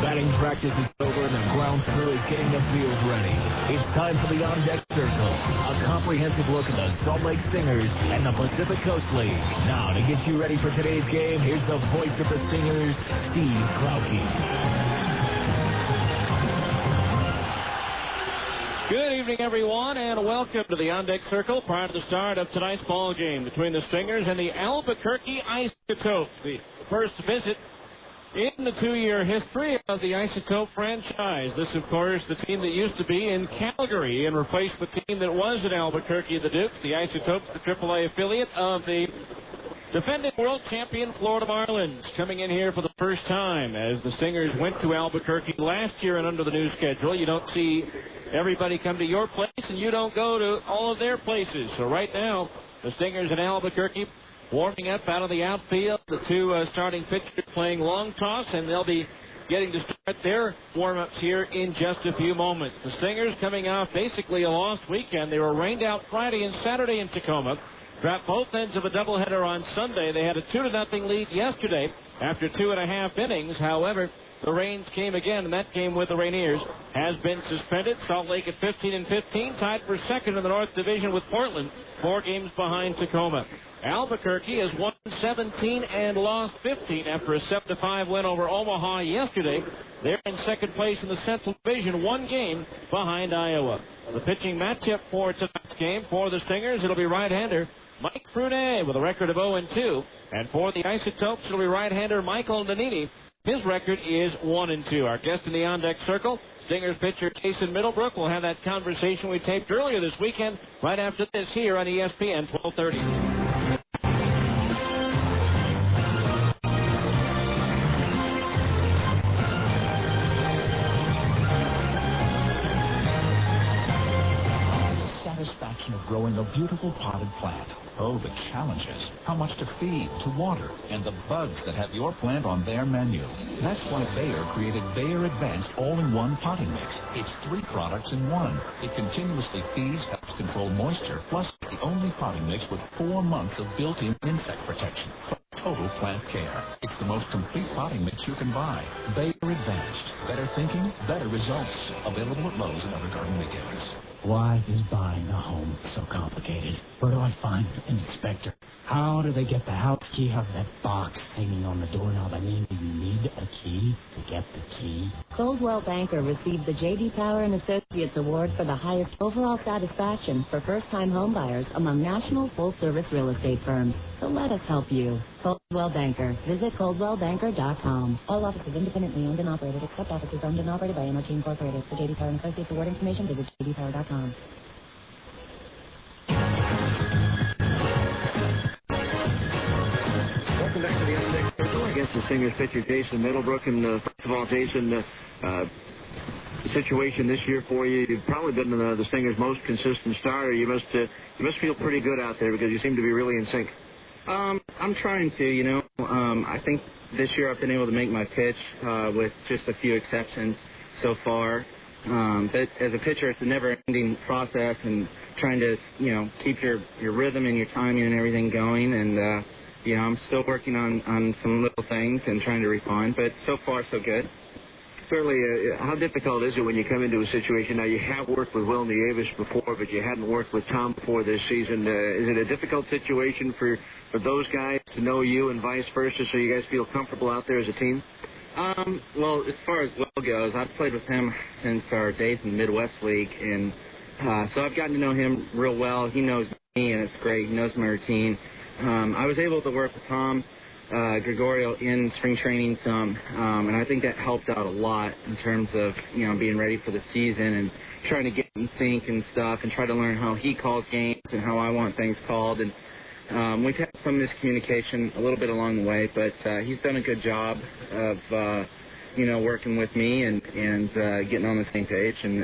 Batting practice is over and the ground crew is getting the field ready. It's time for the On Deck Circle, a comprehensive look at the Salt Lake Stingers and the Pacific Coast League. Now, to get you ready for today's game, here's the voice of the Stingers, Steve Krauke. Good evening, everyone, and welcome to the On Deck Circle prior to the start of tonight's ball game between the Stingers and the Albuquerque Isotopes. The first visit in the two-year history of the Isotope franchise. This, of course, the team that used to be in Calgary and replaced the team that was in Albuquerque, the Dukes. The Isotopes, the AAA affiliate of the defending world champion Florida Marlins, coming in here for the first time as the Stingers went to Albuquerque last year and under the new schedule. You don't see everybody come to your place, and you don't go to all of their places. So right now, the Stingers in Albuquerque warming up out of the outfield. The two starting pitchers playing long toss, and they'll be getting to start their warm-ups here in just a few moments. The Stingers coming off basically a lost weekend. They were rained out Friday and Saturday in Tacoma. Dropped both ends of a doubleheader on Sunday. They had a 2-0 lead yesterday after 2.5 innings. However, the rains came again, and that game with the Rainiers has been suspended. Salt Lake at 15-15, tied for second in the North Division with Portland, 4 games behind Tacoma. Albuquerque has won 17 and lost 15 after a 7-5 win over Omaha yesterday. They're in second place in the Central Division, 1 game behind Iowa. The pitching matchup for tonight's game for the Stingers, it'll be right-hander Mike Frunet with a record of 0-2. And for the Isotopes, it'll be right-hander Michael Nannini. His record is 1-2. Our guest in the On Deck Circle, Stingers pitcher Jason Middlebrook. We'll have that conversation we taped earlier this weekend right after this here on ESPN 1230. Satisfaction of growing a beautiful potted plant. Oh, the challenges. How much to feed, to water, and the bugs that have your plant on their menu. That's why Bayer created Bayer Advanced All-in-One Potting Mix. It's 3 products in 1. It continuously feeds, helps control moisture, plus the only potting mix with 4 months of built-in insect protection. For total plant care. It's the most complete potting mix you can buy. Bayer Advanced. Better thinking, better results. Available at Lowe's and other garden retailers. Why is buying a home so complicated? Where do I find an inspector? How do they get the house key out of that box hanging on the doorknob? I mean, do you need a key to get the key? Coldwell Banker received the J.D. Power and Associates Award for the highest overall satisfaction for first-time homebuyers among national full-service real estate firms. So let us help you. Coldwell Banker. Visit ColdwellBanker.com. All offices independently owned and operated, except offices owned and operated by MRT Incorporated. For J.D. Power and Associates Award information, visit JDPower.com. Welcome back to the On Deck Circle against the Stingers pitcher Jason Middlebrook. And first of all, Jason, the situation this year for you, you've probably been the Stingers' most consistent starter. You must feel pretty good out there because you seem to be really in sync. I'm trying to, I think this year I've been able to make my pitch with just a few exceptions so far. But as a pitcher, it's a never-ending process and trying to, keep your rhythm and your timing and everything going. And, I'm still working on some little things and trying to refine. But so far, so good. Certainly, how difficult is it when you come into a situation? Now, you have worked with Will Nieves before, but you hadn't worked with Tom before this season. Is it a difficult situation for those guys to know you and vice versa, so you guys feel comfortable out there as a team? Well, as far as Will goes, I've played with him since our days in the Midwest League, and so I've gotten to know him real well. He knows me, and it's great. He knows my routine. I was able to work with Tom Gregorio in spring training some, and I think that helped out a lot in terms of, being ready for the season and trying to get in sync and stuff and try to learn how he calls games and how I want things called. And we've had some miscommunication a little bit along the way, but he's done a good job of, working with me and getting on the same page. And,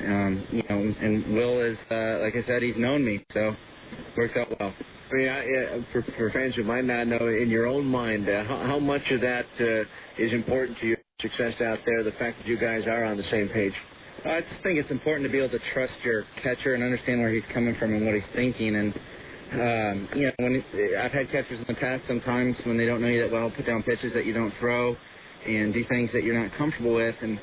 and Will is, like I said, he's known me, so it works out well. I mean, for fans who might not know, in your own mind, how much of that is important to your success out there, the fact that you guys are on the same page? I just think it's important to be able to trust your catcher and understand where he's coming from and what he's thinking. And, when I've had catchers in the past sometimes when they don't know you that well, put down pitches that you don't throw. and do things that you're not comfortable with. And,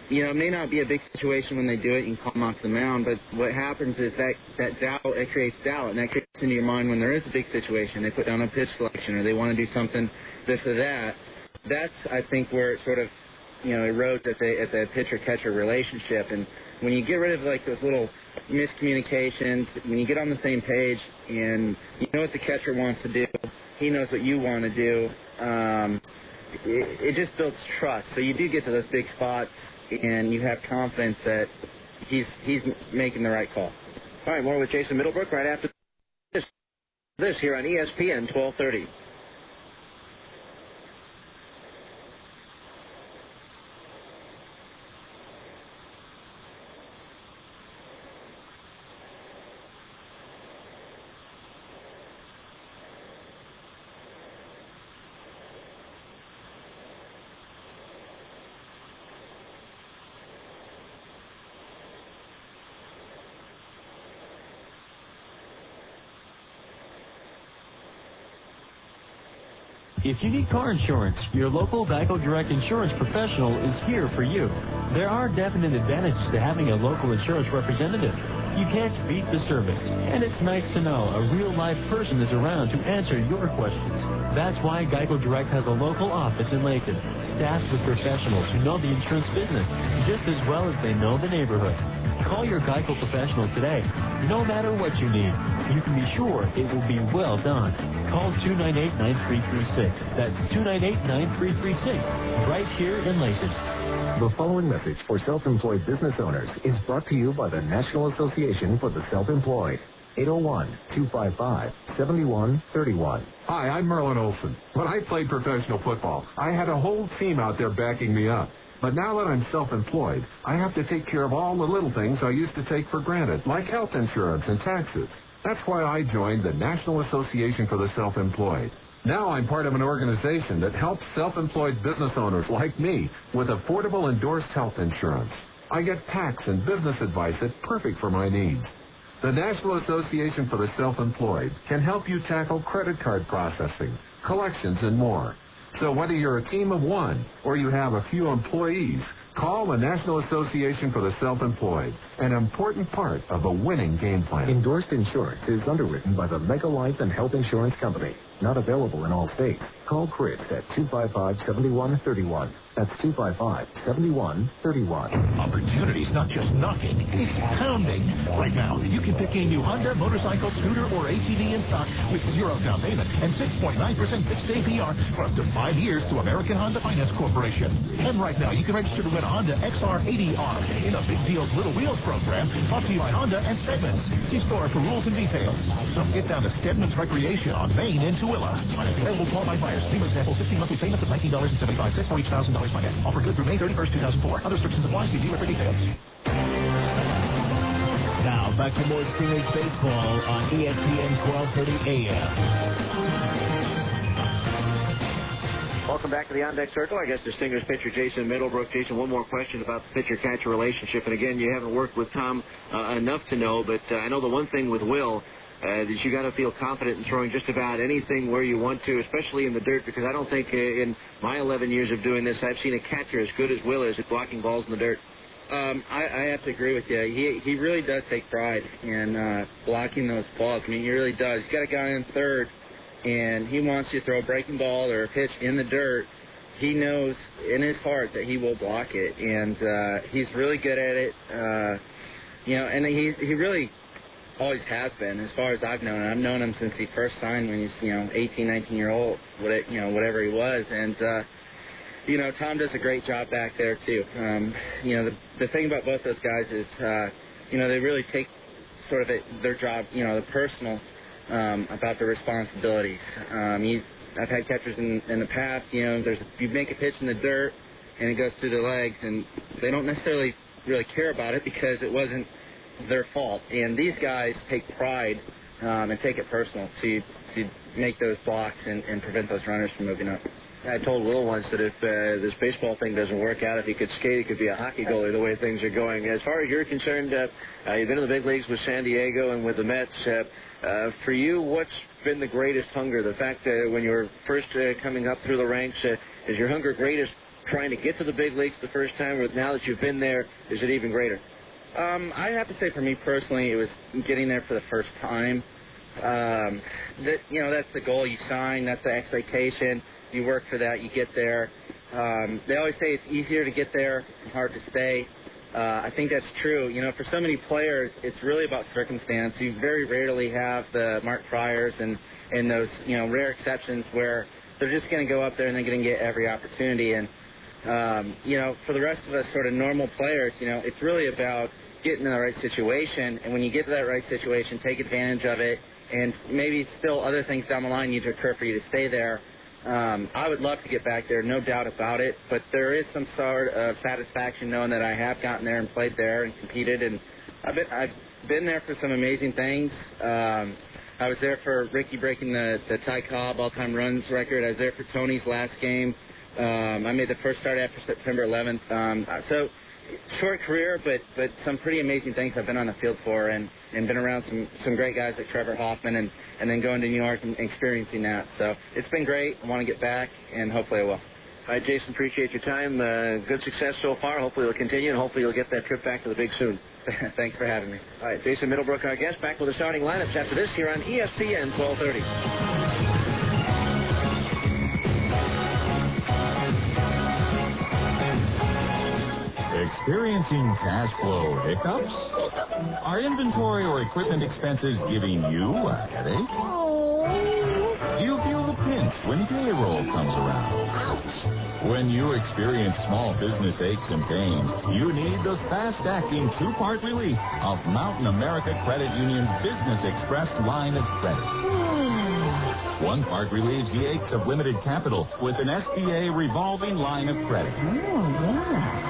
it may not be a big situation when they do it. You can call them off the mound, but what happens is that doubt, it creates doubt, and that creeps into your mind when there is a big situation. They put down a pitch selection, or they want to do something, this or that. That's, I think, where it sort of, erodes at the pitcher-catcher relationship. And when you get rid of, like, those little miscommunications, when you get on the same page and you know what the catcher wants to do, he knows what you want to do, it just builds trust. So you do get to those big spots, and you have confidence that he's making the right call. All right, more with Jason Middlebrook right after this here on ESPN 1230. If you need car insurance, your local Geico Direct insurance professional is here for you. There are definite advantages to having a local insurance representative. You can't beat the service, and it's nice to know a real-life person is around to answer your questions. That's why Geico Direct has a local office in Layton, staffed with professionals who know the insurance business just as well as they know the neighborhood. Call your Geico professional today. No matter what you need, you can be sure it will be well done. Call 298-9336. That's 298-9336, right here in Layton. The following message for self-employed business owners is brought to you by the National Association for the Self-Employed. 801-255-7131. Hi, I'm Merlin Olson. When I played professional football, I had a whole team out there backing me up. But now that I'm self-employed, I have to take care of all the little things I used to take for granted, like health insurance and taxes. That's why I joined the National Association for the Self-Employed. Now I'm part of an organization that helps self-employed business owners like me with affordable endorsed health insurance. I get tax and business advice that's perfect for my needs. The National Association for the Self-Employed can help you tackle credit card processing, collections, and more. So whether you're a team of one or you have a few employees, call the National Association for the Self-Employed, an important part of a winning game plan. Endorsed insurance is underwritten by the Mega Life and Health Insurance Company. Not available in all states. Call Chris at 255-7131. That's 255-7131. Opportunity's not just knocking, it's pounding. Right now, you can pick a new Honda, motorcycle, scooter, or ATV in stock with 0 down payment and 6.9% fixed APR for up to 5 years to American Honda Finance Corporation. And right now, you can register to win a Honda XR80R in the Big Deals Little Wheels program, brought to you by Honda and Stedman's. See store for rules and details. So get down to Stedman's Recreation on Main in Tooele. Financing available to qualified buyers. See, for example, 15 monthly payments of $19.75 for each $1,000 finance. Offer good through May 31st, 2004. Other restrictions apply. See dealer for details. Now, back to more Stingers baseball on ESPN 1230 AM. Welcome back to the On Deck Circle. I guess the Stingers pitcher Jason Middlebrook. Jason, one more question about the pitcher-catcher relationship. And again, you haven't worked with Tom enough to know, but I know the one thing with Will that you got to feel confident in throwing just about anything where you want to, especially in the dirt, because I don't think in my 11 years of doing this I've seen a catcher as good as Will is at blocking balls in the dirt. I have to agree with you. He really does take pride in blocking those balls. I mean, he really does. He's got a guy in third, and he wants you to throw a breaking ball or a pitch in the dirt. He knows in his heart that he will block it, and he's really good at it. And he really always has been, as far as I've known him. I've known him since he first signed when he's 18, 19 year old, whatever he was, and Tom does a great job back there too. The thing about both those guys is they really take sort of their job, the personal about the responsibilities. I've had catchers in the past, you make a pitch in the dirt and it goes through the legs, and they don't necessarily really care about it because it wasn't their fault. And these guys take pride and take it personal to make those blocks and prevent those runners from moving up. I told Will once that if this baseball thing doesn't work out, if he could skate, he could be a hockey goalie the way things are going. As far as you're concerned, you've been in the big leagues with San Diego and with the Mets. For you, what's been the greatest hunger? The fact that when you were first coming up through the ranks, is your hunger greatest trying to get to the big leagues the first time, or now that you've been there, is it even greater? I have to say for me personally, it was getting there for the first time. That's the goal. You sign. That's the expectation. You work for that. You get there. They always say it's easier to get there and hard to stay. I think that's true. For so many players, it's really about circumstance. You very rarely have the Mark Fryers and those, rare exceptions where they're just going to go up there and they're going to get every opportunity. And, for the rest of us sort of normal players, it's really about getting in the right situation. And when you get to that right situation, take advantage of it. And maybe still other things down the line need to occur for you to stay there. I would love to get back there, no doubt about it, but there is some sort of satisfaction knowing that I have gotten there and played there and competed, and I've been there for some amazing things. I was there for Ricky breaking the Ty Cobb all-time runs record. I was there for Tony's last game. I made the first start after September 11th. So short career, but some pretty amazing things I've been on the field for, and been around some great guys like Trevor Hoffman, and then going to New York and experiencing that. So it's been great. I want to get back, and hopefully I will. All right, Jason, appreciate your time. Good success so far. Hopefully it'll continue, and hopefully you'll get that trip back to the big soon. Thanks for having me. All right, Jason Middlebrook, our guest, back with the starting lineups after this here on ESPN 1230. Experiencing cash flow hiccups? Are inventory or equipment expenses giving you a headache? Do you feel the pinch when payroll comes around? When you experience small business aches and pains, you need the fast-acting two-part relief of Mountain America Credit Union's Business Express line of credit. One part relieves the aches of limited capital with an SBA revolving line of credit.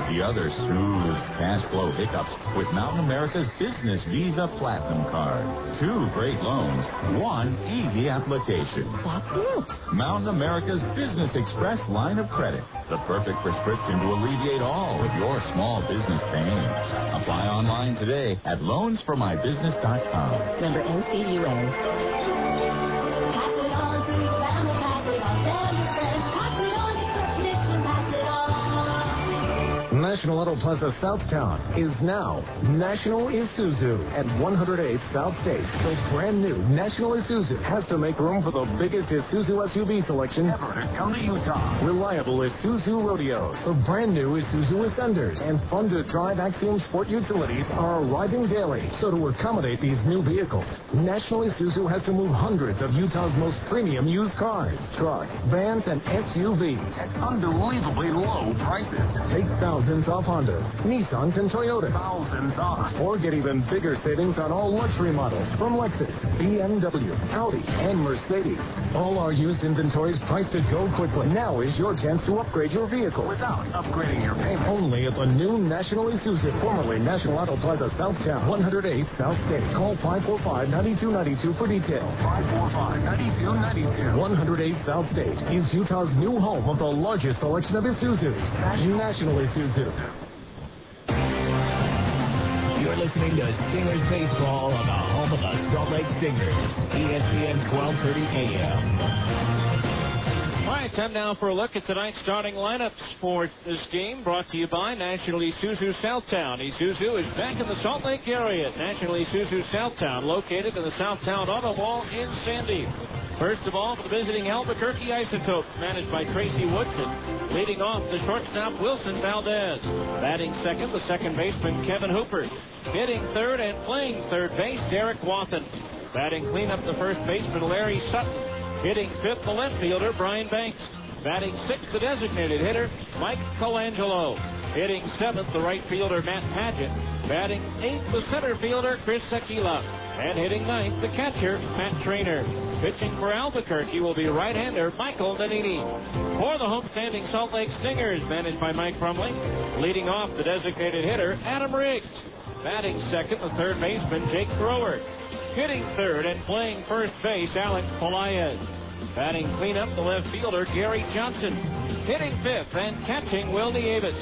The other soothes cash flow hiccups with Mountain America's Business Visa Platinum Card. 2 great loans, 1 easy application. That's it. Mountain America's Business Express line of credit. The perfect prescription to alleviate all of your small business pains. Apply online today at loansformybusiness.com. Member NCUA. National Auto Plaza Southtown is now National Isuzu at 108th South State. The brand new National Isuzu has to make room for the biggest Isuzu SUV selection ever to come to Utah. Reliable Isuzu Rodeos, the brand new Isuzu Ascenders, and fun-to-drive Axiom Sport utilities are arriving daily. So to accommodate these new vehicles, National Isuzu has to move hundreds of Utah's most premium used cars, trucks, vans, and SUVs at unbelievably low prices. Take thousands off Hondas, Nissans, and Toyotas. Thousands off. Or get even bigger savings on all luxury models from Lexus, BMW, Audi, and Mercedes. All our used inventories priced to go quickly. Now is your chance to upgrade your vehicle without upgrading your payment. Only at the new National Isuzu, formerly National Auto Plaza Southtown, 108 South State. Call 545-9292 for details. 545-9292. 108 South State is Utah's new home of the largest selection of Isuzus. National Isuzu. You're listening to Stingers Baseball on the home of the Salt Lake Stingers, ESPN 1230 AM. All right, time now for a look at tonight's starting lineups for this game, brought to you by National Isuzu Southtown. Isuzu is back in the Salt Lake area. National Isuzu Southtown, located in the Southtown Auto Mall in Sandy. First of all, for the visiting Albuquerque Isotopes, managed by Tracy Woodson. Leading off, the shortstop, Wilson Valdez. Batting second, the second baseman, Kevin Hooper. Hitting third and playing third base, Derek Wathen. Batting cleanup, the first baseman, Larry Sutton. Hitting fifth, the left fielder, Brian Banks. Batting sixth, the designated hitter, Mike Colangelo. Hitting seventh, the right fielder, Matt Padgett. Batting eighth, the center fielder, Chris Sekila. And hitting ninth, the catcher, Matt Trainer. Pitching for Albuquerque will be right-hander Michael Nannini. For the homestanding Salt Lake Stingers, managed by Mike Crumley. Leading off, the designated hitter, Adam Riggs. Batting second, the third baseman, Jake Thrower. Hitting third and playing first base, Alex Pelaez. Batting cleanup, the left fielder, Gary Johnson. Hitting fifth and catching, Will Nieves.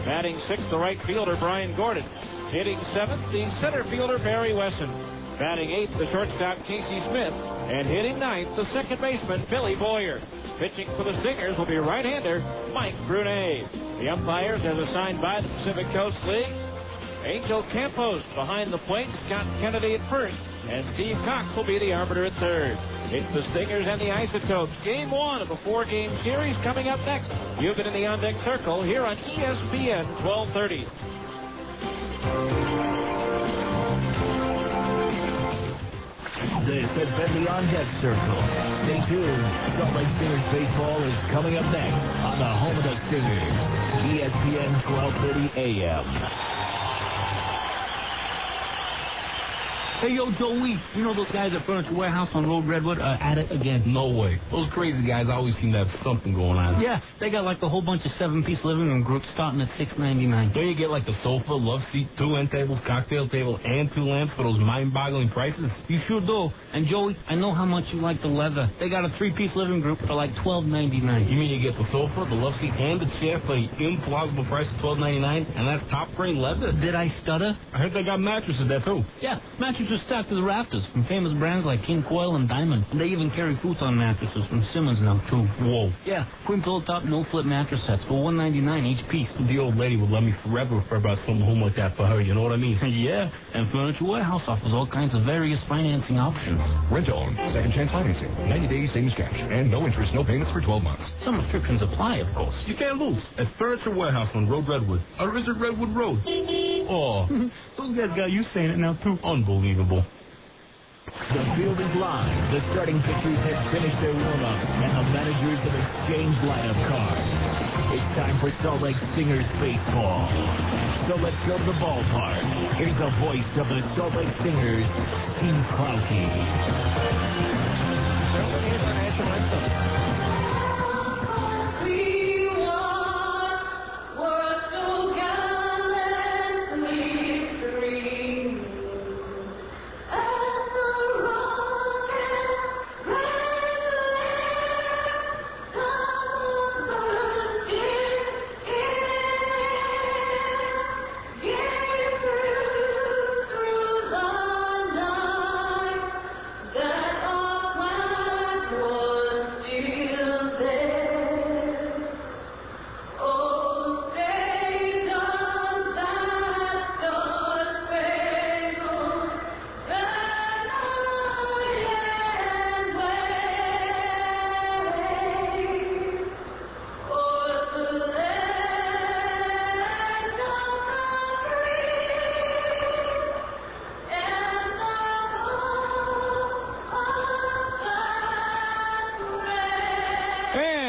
Batting sixth, the right fielder, Brian Gordon. Hitting seventh, the center fielder, Barry Wesson. Batting eighth, the shortstop, Casey Smith. And hitting ninth, the second baseman, Billy Boyer. Pitching for the Stingers will be right-hander Mike Brunet. The umpires, as assigned by the Pacific Coast League, Angel Campos behind the plate, Scott Kennedy at first, and Steve Cox will be the arbiter at third. It's the Stingers and the Isotopes. Game one of a four-game series coming up next. You've been in the on-deck circle here on ESPN 1230. This has been the on-deck circle. Stay tuned. Salt Lake Stingers baseball is coming up next on the home of the Stingers, ESPN 1230 AM. Hey, yo, Joey, you know those guys at Furniture Warehouse on Road Redwood are at it again? No way. Those crazy guys always seem to have something going on. Yeah, they got like a whole bunch of 7-piece living room groups starting at $6.99. Don't you get like the sofa, love seat, 2 end tables, cocktail table, and 2 lamps for those mind-boggling prices? You sure do. And, Joey, I know how much you like the leather. They got a 3-piece living group for like $12.99. You mean you get the sofa, the love seat, and the chair for the implausible price of $12.99, and that's top-grade leather? Did I stutter? I heard they got mattresses there, too. Yeah, mattresses stacked to the rafters from famous brands like King Coil and Diamond. And they even carry futon mattresses from Simmons now, too. Whoa. Yeah, queen pillow top, no-flip mattress sets for $199 each piece. The old lady would let me forever refer about something home like that for her, you know what I mean? Yeah, and Furniture Warehouse offers all kinds of various financing options. Rent-to-own, second chance financing, 90 days, same as cash, and no interest, no payments for 12 months. Some restrictions apply, of course. You can't lose at Furniture Warehouse on Road Redwood. Or is it Redwood Road? Oh, those guys got you saying it now, too. Unbelievable. The field is live. The starting pitchers have finished their warm-up, and the managers have exchanged lineup cards. It's time for Salt Lake Stingers baseball. So let's go to the ballpark. Here's the voice of the Salt Lake Stingers, Steve Klauke. Here's our national anthem.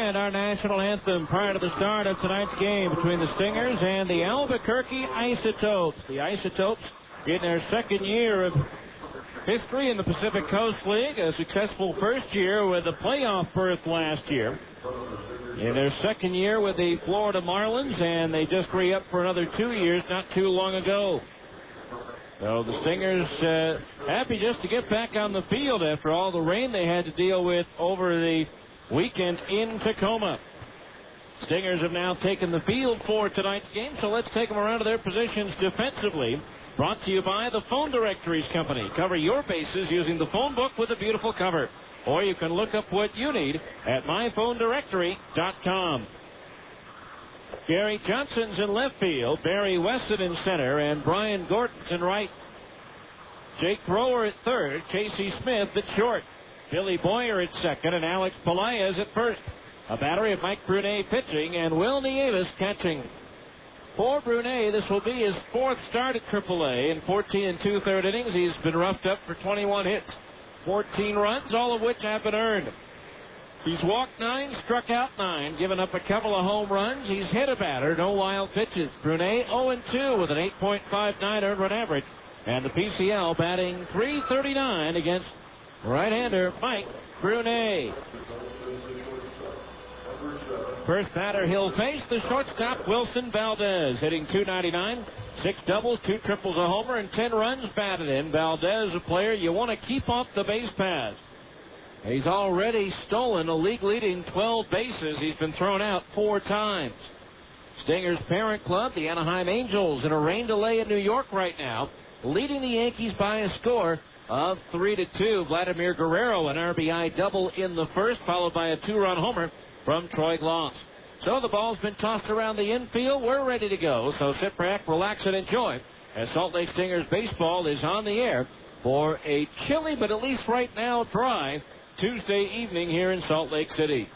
Our national anthem prior to the start of tonight's game between the Stingers and the Albuquerque Isotopes. The Isotopes in their second year of history in the Pacific Coast League, a successful first year with a playoff berth last year. In their second year with the Florida Marlins, and they just re-upped for another 2 years not too long ago. So the Stingers happy just to get back on the field after all the rain they had to deal with over the weekend in Tacoma. Stingers have now taken the field for tonight's game, so let's take them around to their positions defensively. Brought to you by the Phone Directories Company. Cover your bases using the phone book with a beautiful cover. Or you can look up what you need at myphonedirectory.com. Gary Johnson's in left field, Barry Wesson in center, and Brian Gordon's in right. Jake Thrower at third, Casey Smith at short. Billy Boyer at second, and Alex Pelaez at first. A battery of Mike Brunet pitching, and Will Nieves catching. For Brunet, this will be his fourth start at AAA. In 14 2/3 innings, he's been roughed up for 21 hits. 14 runs, all of which have been earned. He's walked 9, struck out 9, given up a couple of home runs. He's hit a batter, no wild pitches. Brunet 0-2 with an 8.59 earned run average. And the PCL batting .339 against right-hander Mike Brunet. First batter he'll face, the shortstop Wilson Valdez, hitting .299, 6 doubles, 2 triples, a homer, and 10 runs batted in. Valdez, a player you want to keep off the base paths. He's already stolen a league-leading 12 bases. He's been thrown out 4 times. Stingers' parent club, the Anaheim Angels, in a rain delay in New York right now, leading the Yankees by a score of 3-2. Vladimir Guerrero, an RBI double in the first, followed by a 2-run homer from Troy Glaus. So the ball's been tossed around the infield. We're ready to go. So sit back, relax, and enjoy as Salt Lake Stingers baseball is on the air for a chilly, but at least right now dry, Tuesday evening here in Salt Lake City.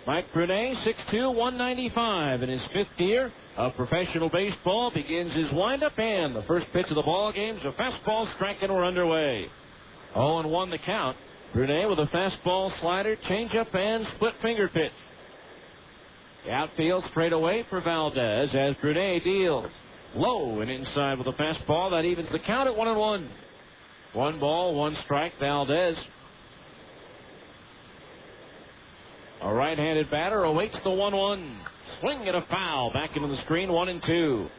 Mike Brunet, 6'2", 195, in his 5th year of professional baseball, begins his windup, and the first pitch of the ball game is a fastball strike, and we're underway. 0-1 the count. Brunet with a fastball, slider, changeup, and split finger pitch. The outfield straight away for Valdez as Brunet deals low and inside with a fastball. That evens the count at 1-1. 1 ball, 1 strike, Valdez. A right-handed batter awaits the 1-1. Swing and a foul. Back into the screen, 1-2.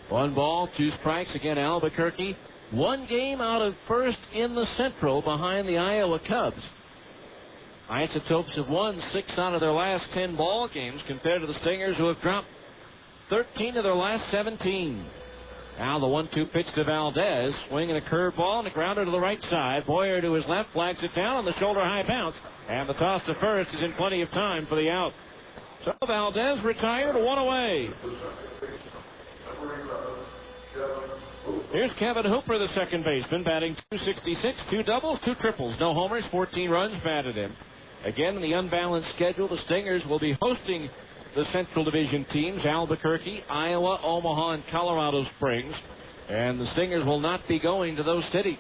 1 ball, 2 strikes. Again, Albuquerque. 1 game out of first in the Central behind the Iowa Cubs. Isotopes have won 6 out of their last 10 ball games compared to the Stingers, who have dropped 13 of their last 17. Now the 1-2 pitch to Valdez. Swing and a curveball and a grounder to the right side. Boyer to his left, flags it down on the shoulder-high bounce. And the toss to first is in plenty of time for the out. So Valdez retired, 1 away. Here's Kevin Hooper, the second baseman, batting .266, 2 doubles, 2 triples, no homers, 14 runs batted in. Again, in the unbalanced schedule, the Stingers will be hosting the Central Division teams, Albuquerque, Iowa, Omaha, and Colorado Springs. And the Stingers will not be going to those cities.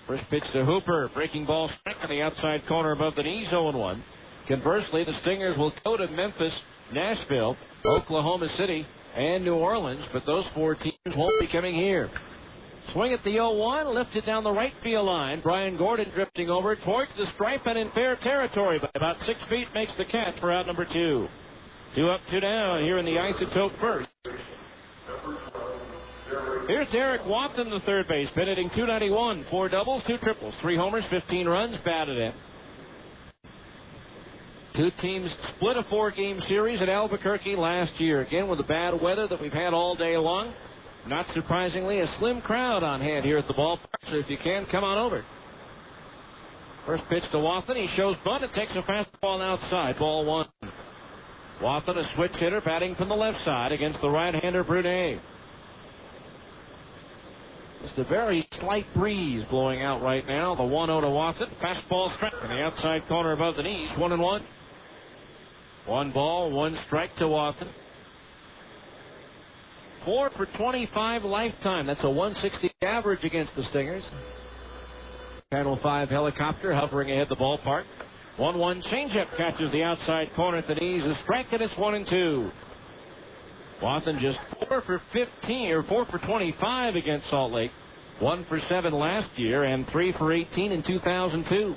First pitch to Hooper. Breaking ball strike on the outside corner above the knees, 0-1. Conversely, the Stingers will go to Memphis, Nashville, Oklahoma City, and New Orleans, but those 4 teams won't be coming here. Swing at the 0-1, lifted down the right field line. Brian Gordon drifting over towards the stripe and in fair territory, but about 6 feet makes the catch for out number 2. 2 up, 2 down here in the Isotope first. Here's Derek Watson, the third baseman, hitting .291, 4 doubles, 2 triples, 3 homers, 15 runs batted in. 2 teams split a 4-game series at Albuquerque last year. Again, with the bad weather that we've had all day long. Not surprisingly, a slim crowd on hand here at the ballpark, so if you can, come on over. First pitch to Watson. He shows bunt and takes a fastball outside. Ball 1. Watson, a switch hitter, batting from the left side against the right-hander Brunet. Just a very slight breeze blowing out right now. The 1-0 to Watson. Fastball strike in the outside corner above the knees. 1-1. 1 ball, 1 strike to Watson. 4 for 25 lifetime. That's a 160 average against the Stingers. Channel 5 helicopter hovering ahead the ballpark. 1-1 changeup catches the outside corner at the knees. A strike, and it's 1-2. Watson just 4 for 15 or 4 for 25 against Salt Lake. 1 for 7 last year and 3 for 18 in 2002.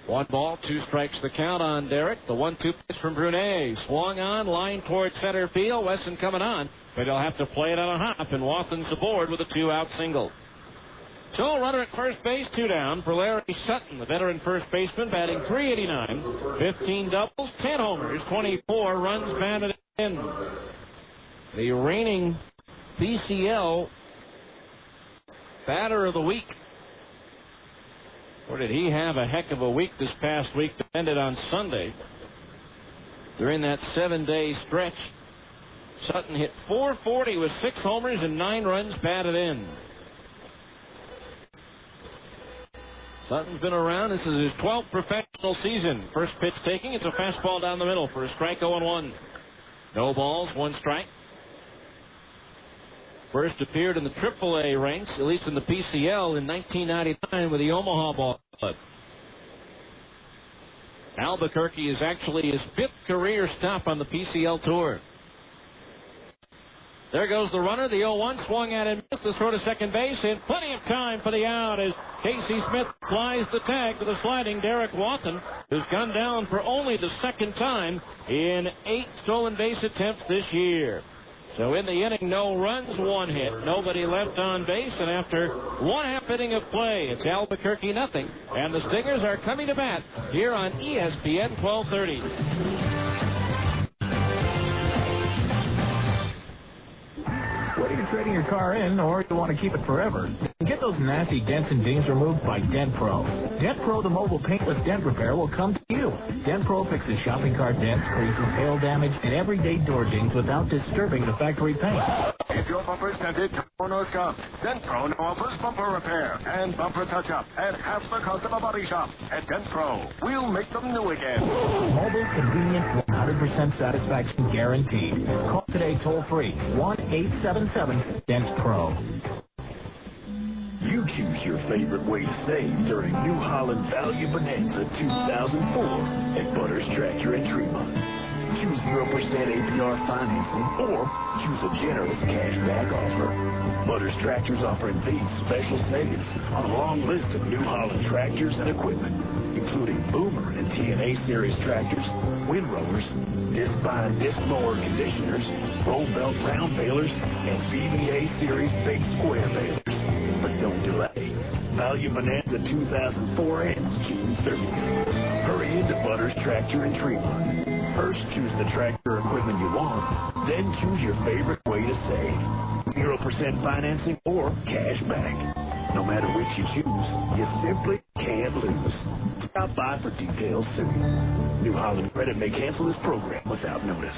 1 ball, 2 strikes the count on Derek. The 1-2 pitch from Brunet. Swung on, line towards center field. Wesson coming on, but he'll have to play it on a hop, and Watson's aboard with a 2-out single. So, runner at first base, 2 down for Larry Sutton, the veteran first baseman, batting .389, 15 doubles, 10 homers, 24 runs batted in. The reigning BCL batter of the week. Or did he have a heck of a week this past week that ended on Sunday? During that 7-day stretch, Sutton hit .440 with 6 homers and 9 runs batted in. Sutton's been around. This is his 12th professional season. First pitch taking. It's a fastball down the middle for a strike, 0-1. No balls, 1 strike. First appeared in the AAA ranks, at least in the PCL, in 1999 with the Omaha Ball Club. Albuquerque is actually his 5th career stop on the PCL tour. There goes the runner. The 0-1 swung at and missed. The throw to second base, and plenty of time for the out as Casey Smith flies the tag to the sliding Derek Watson, who's gone down for only the 2nd time in 8 stolen base attempts this year. So in the inning, no runs, 1 hit, nobody left on base, and after 1/2 inning of play, it's Albuquerque nothing, and the Stingers are coming to bat here on ESPN 1230. Whether you're trading your car in or you want to keep it forever, get those nasty dents and dings removed by Dent Pro. Dent Pro, the mobile paintless dent repair, will come to you. Dent Pro fixes shopping cart dents, creases, hail damage, and everyday door dings without disturbing the factory paint. If your bumper is dented, torn, or scuffed, Dent Pro now offers bumper repair and bumper touch-up at half the cost of a body shop. At Dent Pro, we'll make them new again. Mobile, convenient, 100% satisfaction guaranteed. Call today toll-free, 1-877-DENT PRO. You choose your favorite way to save during New Holland Value Bonanza 2004 at Butters Tractor in Tremont. Choose 0% APR financing or choose a generous cash back offer. Butters Tractors offering these special savings on a long list of New Holland tractors and equipment, including Boomer and TNA Series tractors, windrowers, disc bind disc mower conditioners, roll belt round balers, and VVA Series big square balers. But don't delay. Value Bonanza 2004 ends June 30th. Hurry into Butters Tractor in Tremont. First, choose the tractor equipment you want. Then choose your favorite way to save. 0% financing or cash back. No matter which you choose, you simply can't lose. Stop by for details soon. New Holland Credit may cancel this program without notice.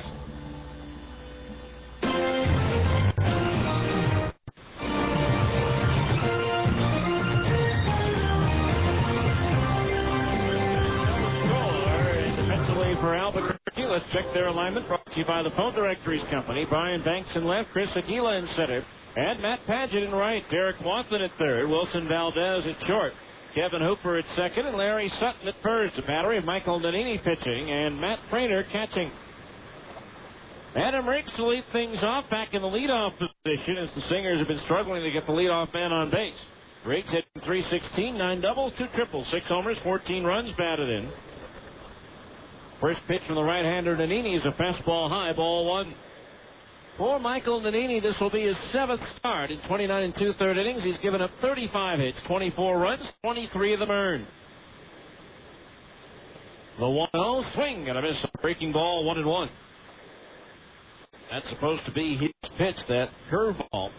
For Albuquerque, let's check their alignment. Brought to you by the Phone Directories Company. Brian Banks in left, Chris Aguila in center, and Matt Padgett in right. Derek Watson at third, Wilson Valdez at short, Kevin Hooper at second, and Larry Sutton at first. A battery of Michael Nannini pitching, and Matt Frainer catching. Adam Riggs to lead things off back in the leadoff position as the Stingers have been struggling to get the leadoff man on base. Riggs hit .316, 9 doubles, 2 triples, 6 homers, 14 runs batted in. First pitch from the right-hander Nannini is a fastball high, ball 1. For Michael Nannini, this will be his 7th start in 29 2/3 innings. He's given up 35 hits, 24 runs, 23 of them earned. The 1-0 swing and a miss, breaking ball, 1-1. That's supposed to be his pitch, that curveball.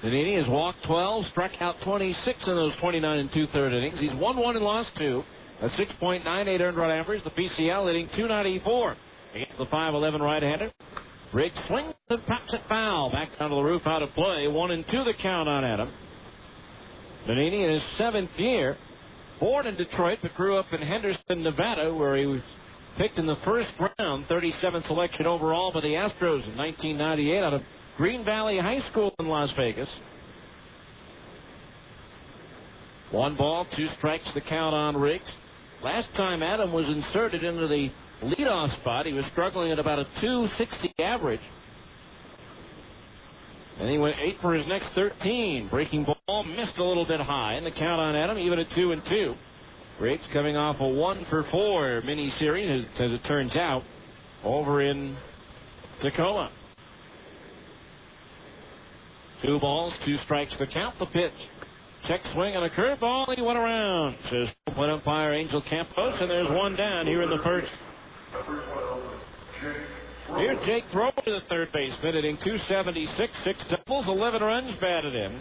Nannini has walked 12, struck out 26 in those 29 2/3 innings. He's 1-1 and lost 2. A 6.98 earned run average. The PCL hitting .294 against the 5'11 right-hander. Riggs swings and pops it foul. Back down to the roof, out of play. 1-2 the count on Adam. Nannini in his 7th year. Born in Detroit, but grew up in Henderson, Nevada, where he was picked in the first round, 37th selection overall by the Astros in 1998 out of Green Valley High School in Las Vegas. 1 ball, 2 strikes the count on Riggs. Last time Adam was inserted into the leadoff spot, he was struggling at about a .260 average. And he went 8 for his next 13. Breaking ball, missed a little bit high. And the count on Adam, even at 2-2. Riggs coming off a 1-for-4 mini-series, as it turns out, over in Tacoma. 2 balls, 2 strikes the count. The pitch. Check swing on a curveball. He went around, says plate umpire Angel Campos, and there's 1 down here in the first. Here's Jake Thrower, the third baseman, hitting .276, 6 doubles, 11 runs batted in.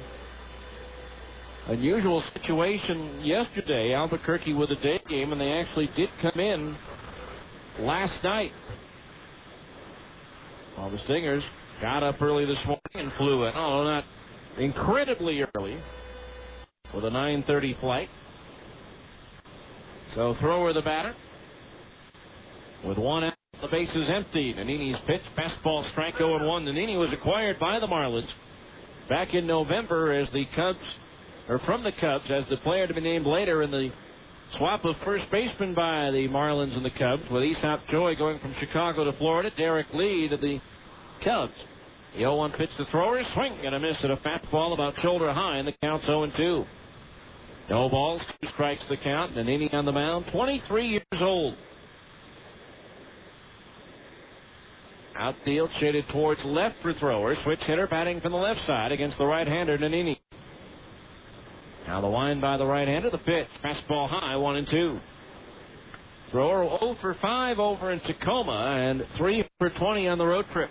Unusual situation yesterday. Albuquerque with a day game, and they actually did come in last night. Well, the Stingers got up early this morning and flew in. Oh, not incredibly early, with a 9:30 flight. So Thrower the batter. With 1 out, the base is empty. Nannini's pitch, fastball, strike 0-1. Nannini was acquired by the Marlins back in November as the Cubs, or from the Cubs, as the player to be named later in the swap of first baseman by the Marlins and the Cubs, with Aesop Joy going from Chicago to Florida. Derek Lee to the Cubs. The 0-1 pitch to Thrower, swing and a miss at a fastball about shoulder high, and the count's 0-2. No balls, 2 strikes the count. Nannini on the mound, 23 years old. Outfield shaded towards left for thrower. Switch hitter batting from the left side against the right-hander, Nannini. Now the wind by the right-hander. The pitch. Fastball high, 1-2. Thrower 0 for 5 over in Tacoma and 3 for 20 on the road trip.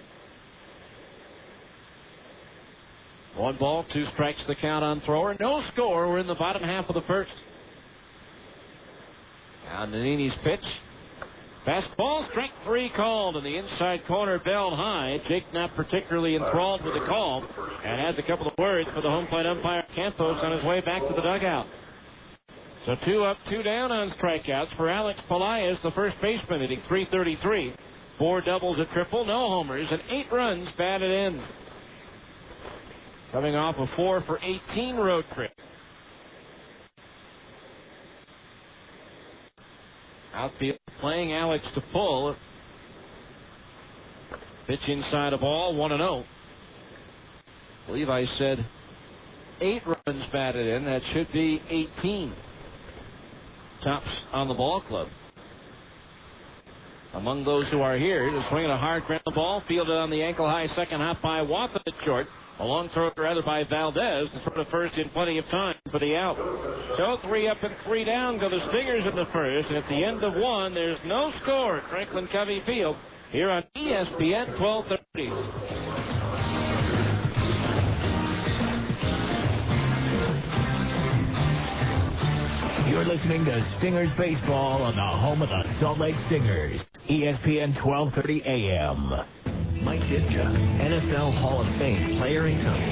1 ball, 2 strikes the count on thrower. No score. We're in the bottom half of the first. Now Nannini's pitch. Fastball, strike 3 called in the inside corner, belled high. Jake not particularly enthralled with the call and has a couple of words for the home plate umpire Campos on his way back to the dugout. So 2 up, 2 down on strikeouts for Alex Pelaez, the first baseman, hitting .333. 4 doubles, a triple, no homers, and 8 runs batted in. Coming off a 4 for 18 road trip. Outfield playing Alex to pull. Pitch inside a ball, 1-0. I believe I said 8 runs batted in. That should be 18. Tops on the ball club. Among those who are here, the swing of a hard ground ball, fielded on the ankle-high second hop by Watson at short. A long throw rather by Valdez to throw to first in plenty of time for the out. So 3 up and 3 down go the Stingers in the first. And at the end of 1, there's no score at Franklin Covey Field here on ESPN 1230. You're listening to Stingers Baseball on the home of the Salt Lake Stingers, ESPN 1230 AM. Mike Ditka, NFL Hall of Fame player and coach.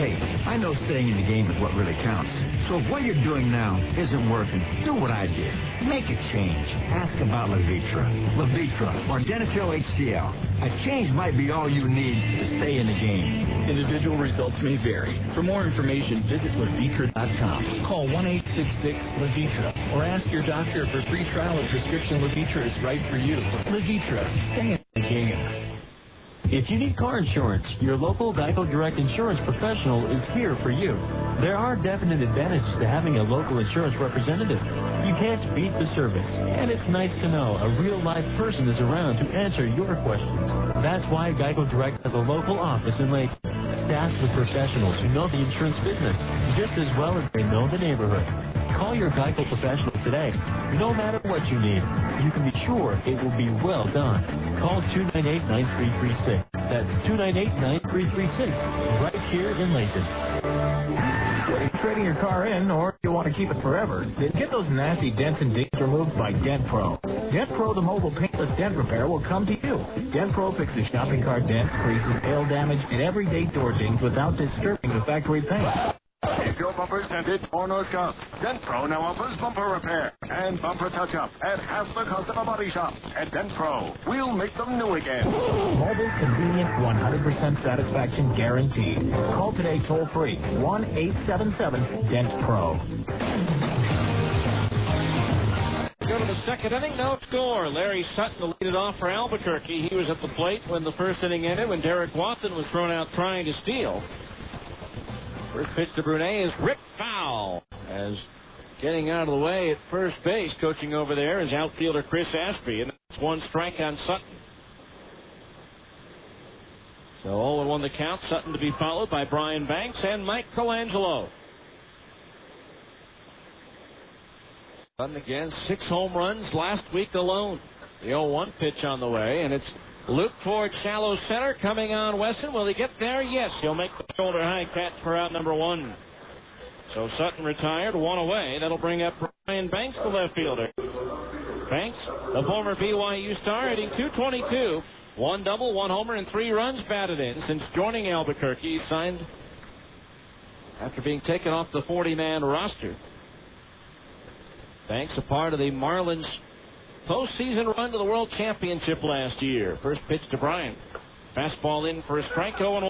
Hey, I know staying in the game is what really counts. So if what you're doing now isn't working, do what I did. Make a change. Ask about Levitra. Levitra, or Denafil HCl. A change might be all you need to stay in the game. Individual results may vary. For more information, visit Levitra.com. Call 1-866-LEVITRA or ask your doctor if a free trial of prescription Levitra is right for you. Levitra, stay in the game. If you need car insurance, your local Geico Direct insurance professional is here for you. There are definite advantages to having a local insurance representative. You can't beat the service, and it's nice to know a real-life person is around to answer your questions. That's why Geico Direct has a local office in Lake, staffed with professionals who know the insurance business just as well as they know the neighborhood. Call your Geico professional today. No matter what you need, you can be sure it will be well done. Call 298-9336. That's 298-9336, right here in Layton. Whether you're trading your car in or you want to keep it forever, then get those nasty dents and dings removed by Dent Pro. Dent Pro, the mobile paintless dent repair, will come to you. Dent Pro fixes shopping cart dents, creases, hail damage, and everyday door dings without disturbing the factory paint. If your bumper's dented or no scuffed, Dent Pro now offers bumper repair and bumper touch-up at half the cost of a body shop. At Dent Pro, we'll make them new again. Mobile, convenient, 100% satisfaction guaranteed. Call today toll-free, 1-877-DENT-PRO. Go to the second inning, no score. Larry Sutton to lead it off for Albuquerque. He was at the plate when the first inning ended when Derek Watson was thrown out trying to steal. First pitch to Brunet is ripped foul. As getting out of the way at first base, coaching over there is outfielder Chris Ashby, and that's 1 strike on Sutton. So 0-1 the count. Sutton to be followed by Brian Banks and Mike Colangelo. Sutton again, 6 home runs last week alone. The 0-1 pitch on the way, and it's loop towards shallow center, coming on Wesson. Will he get there? Yes, he'll make the shoulder high catch for out number 1. So Sutton retired, 1 away. That'll bring up Brian Banks, the left fielder. Banks, the former BYU star, hitting .222. 1 double, 1 homer, and 3 runs batted in since joining Albuquerque. He signed after being taken off the 40-man roster. Banks, a part of the Marlins postseason run to the World Championship last year. First pitch to Bryant. Fastball in for a strike, 0-1.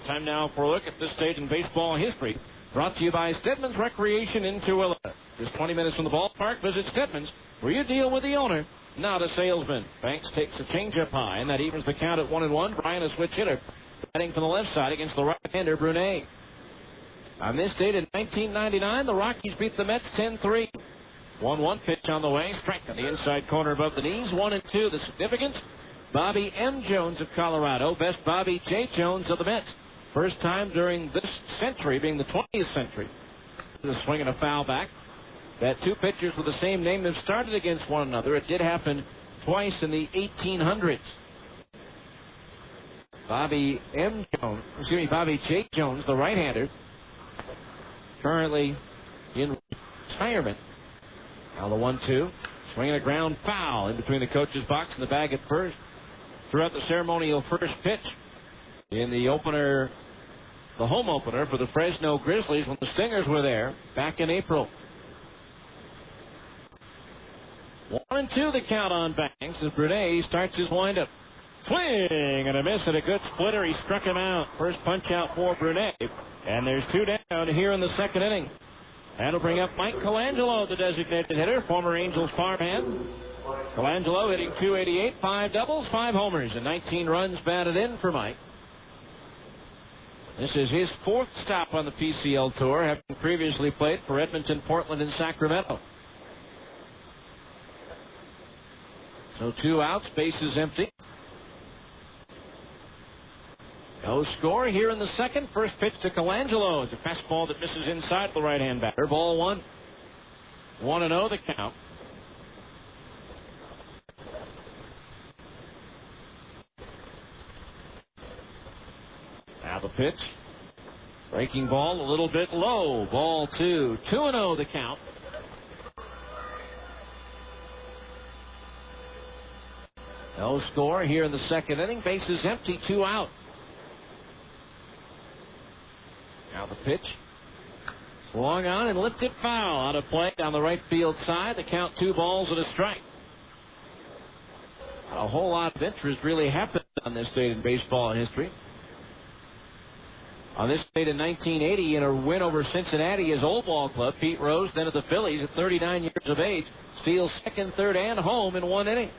Time now for a look at this stage in baseball history. Brought to you by Stedman's Recreation in Tooele. Just 20 minutes from the ballpark. Visit Stedman's, where you deal with the owner, not a salesman. Banks takes a changeup high, and that evens the count at 1-1. Bryant, a switch hitter, batting from the left side against the right-hander Brunet. On this date in 1999, the Rockies beat the Mets 10-3. 1-1 pitch on the way. Strike on the inside corner above the knees. 1-2. The significance, Bobby M. Jones of Colorado, best Bobby J. Jones of the Mets. First time during this century, being the 20th century. The swing and a foul back. That two pitchers with the same name have started against one another. It did happen twice in the 1800s. Bobby J. Jones, the right-hander, currently in retirement. Now the 1-2. Swinging a ground foul in between the coach's box and the bag at first. Throughout the ceremonial first pitch in the opener, the home opener for the Fresno Grizzlies when the Stingers were there back in April. 1-2 the count on Banks as Brunet starts his windup. Swing and a miss and a good splitter. He struck him out. First punch out for Brunet. And there's two down here in the second inning. That'll bring up Mike Colangelo, the designated hitter, former Angels farmhand. Colangelo hitting .288, 5 doubles, 5 homers, and 19 runs batted in for Mike. This is his fourth stop on the PCL Tour, having previously played for Edmonton, Portland, and Sacramento. So 2 outs, bases empty. No score here in the second. First pitch to Colangelo is a fastball that misses inside the right-hand batter. Ball 1. 1-0 the count. Now the pitch. Breaking ball a little bit low. Ball 2. 2-0 the count. No score here in the second inning. Bases empty. 2 out. Now the pitch. Swung on and lifted foul. Out of play down the right field side. The count 2 balls and a strike. A whole lot of interest really happened on this date in baseball history. On this date in 1980, in a win over Cincinnati, his old ball club, Pete Rose, then of the Phillies at 39 years of age, steals second, third, and home in 1 inning.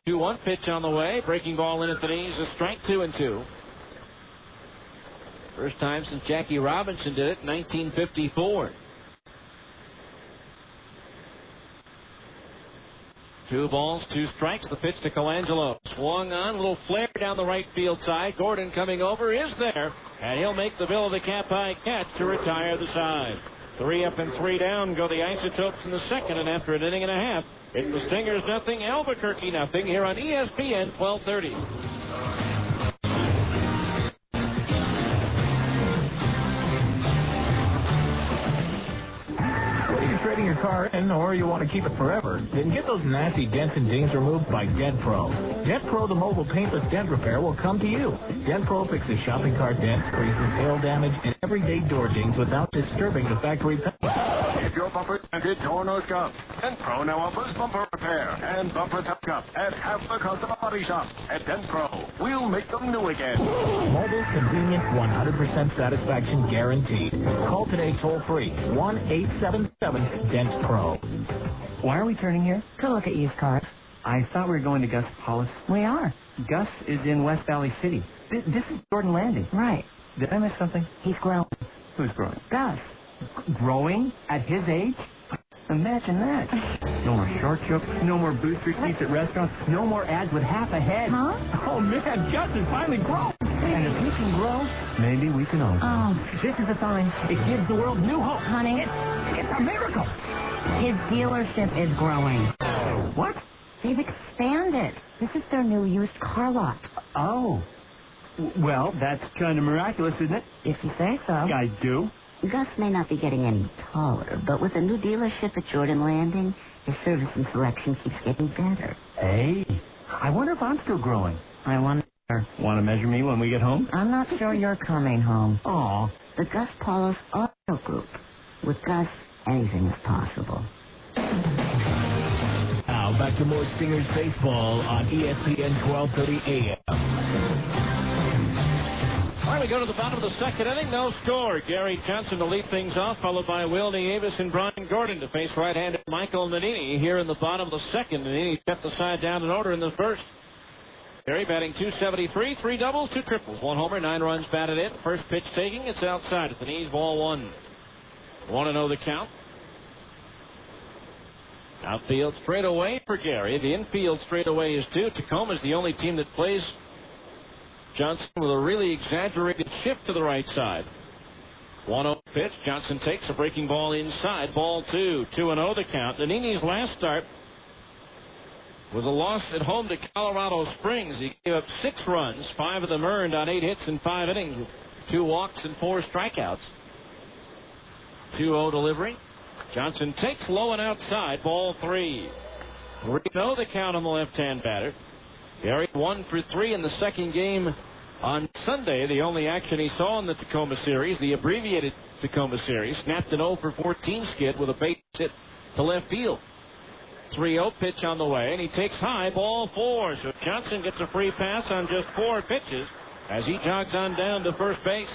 2-1 pitch on the way. Breaking ball in at the knees. A strike 2-2. First time since Jackie Robinson did it in 1954. 2 balls, 2 strikes. The pitch to Colangelo. Swung on, a little flare down the right field side. Gordon coming over is there, and he'll make the Bill of the Cap high catch to retire the side. 3 up and 3 down go the Isotopes in the second, and after an inning and a half, it's the Stingers nothing, Albuquerque nothing here on ESPN 1230. Trading your car in, or you want to keep it forever, then get those nasty dents and dings removed by Dent Pro. Dent Pro, the mobile paintless dent repair, will come to you. Dent Pro fixes shopping cart dents, creases, hail damage, and everyday door dings without disturbing the factory paint. If your bumper dented, torn, or scuffed, Dent Pro now offers bumper repair and bumper touch-up at half the cost of a body shop. At Dent Pro, we'll make them new again. Mobile, convenient, 100% satisfaction guaranteed. Call today toll-free, 1-877 Pro. Why are we turning here? To look at used cars. I thought we were going to Gus Paulus. We are. Gus is in West Valley City. This is Jordan Landing. Right. Did I miss something? He's growing. Who's growing? Gus. Growing? At his age? Imagine that. No more short jokes, no more booster seats at restaurants, no more ads with half a head. Huh? Oh, man, Gus is finally grown. And if he can grow, maybe we can all. Oh. This is a sign. It gives the world new hope. Honey. It's a miracle. His dealership is growing. What? They've expanded. This is their new used car lot. Oh. Well, that's kind of miraculous, isn't it? If you say so. I do. Gus may not be getting any taller, but with a new dealership at Jordan Landing, his service and selection keeps getting better. Hey, I wonder if I'm still growing. I wonder. Want to measure me when we get home? I'm not sure you're coming home. Aw. The Gus Paulus Auto Group. With Gus, anything is possible. Now back to more Stingers baseball on ESPN 1230 AM. All right, we go to the bottom of the second inning. No score. Gary Johnson to lead things off, followed by Wilnie Avis and Brian Gordon to face right-handed Michael Nannini here in the bottom of the second. Nannini kept the side down in order in the first. Gary batting .273, 3 doubles, 2 triples, 1 homer, 9 runs batted in. First pitch taking, it's outside at the knees, ball 1. 1-0 the count. Outfield straightaway for Gary. The infield straightaway is too. Tacoma's the only team that plays Johnson with a really exaggerated shift to the right side. 1-0 pitch. Johnson takes a breaking ball inside. Ball 2. 2-0 the count. Nannini's last start was a loss at home to Colorado Springs. He gave up 6 runs, 5 of them earned on 8 hits in 5 innings, with 2 walks and 4 strikeouts. 2-0 delivery. Johnson takes low and outside. Ball 3. 3-0 the count on the left-hand batter. Gary 1 for 3 in the second game on Sunday. The only action he saw in the Tacoma series, the abbreviated Tacoma series, snapped an 0 for 14 skid with a base hit to left field. 3-0 pitch on the way, and he takes high. Ball 4. So Johnson gets a free pass on just 4 pitches as he jogs on down to first base.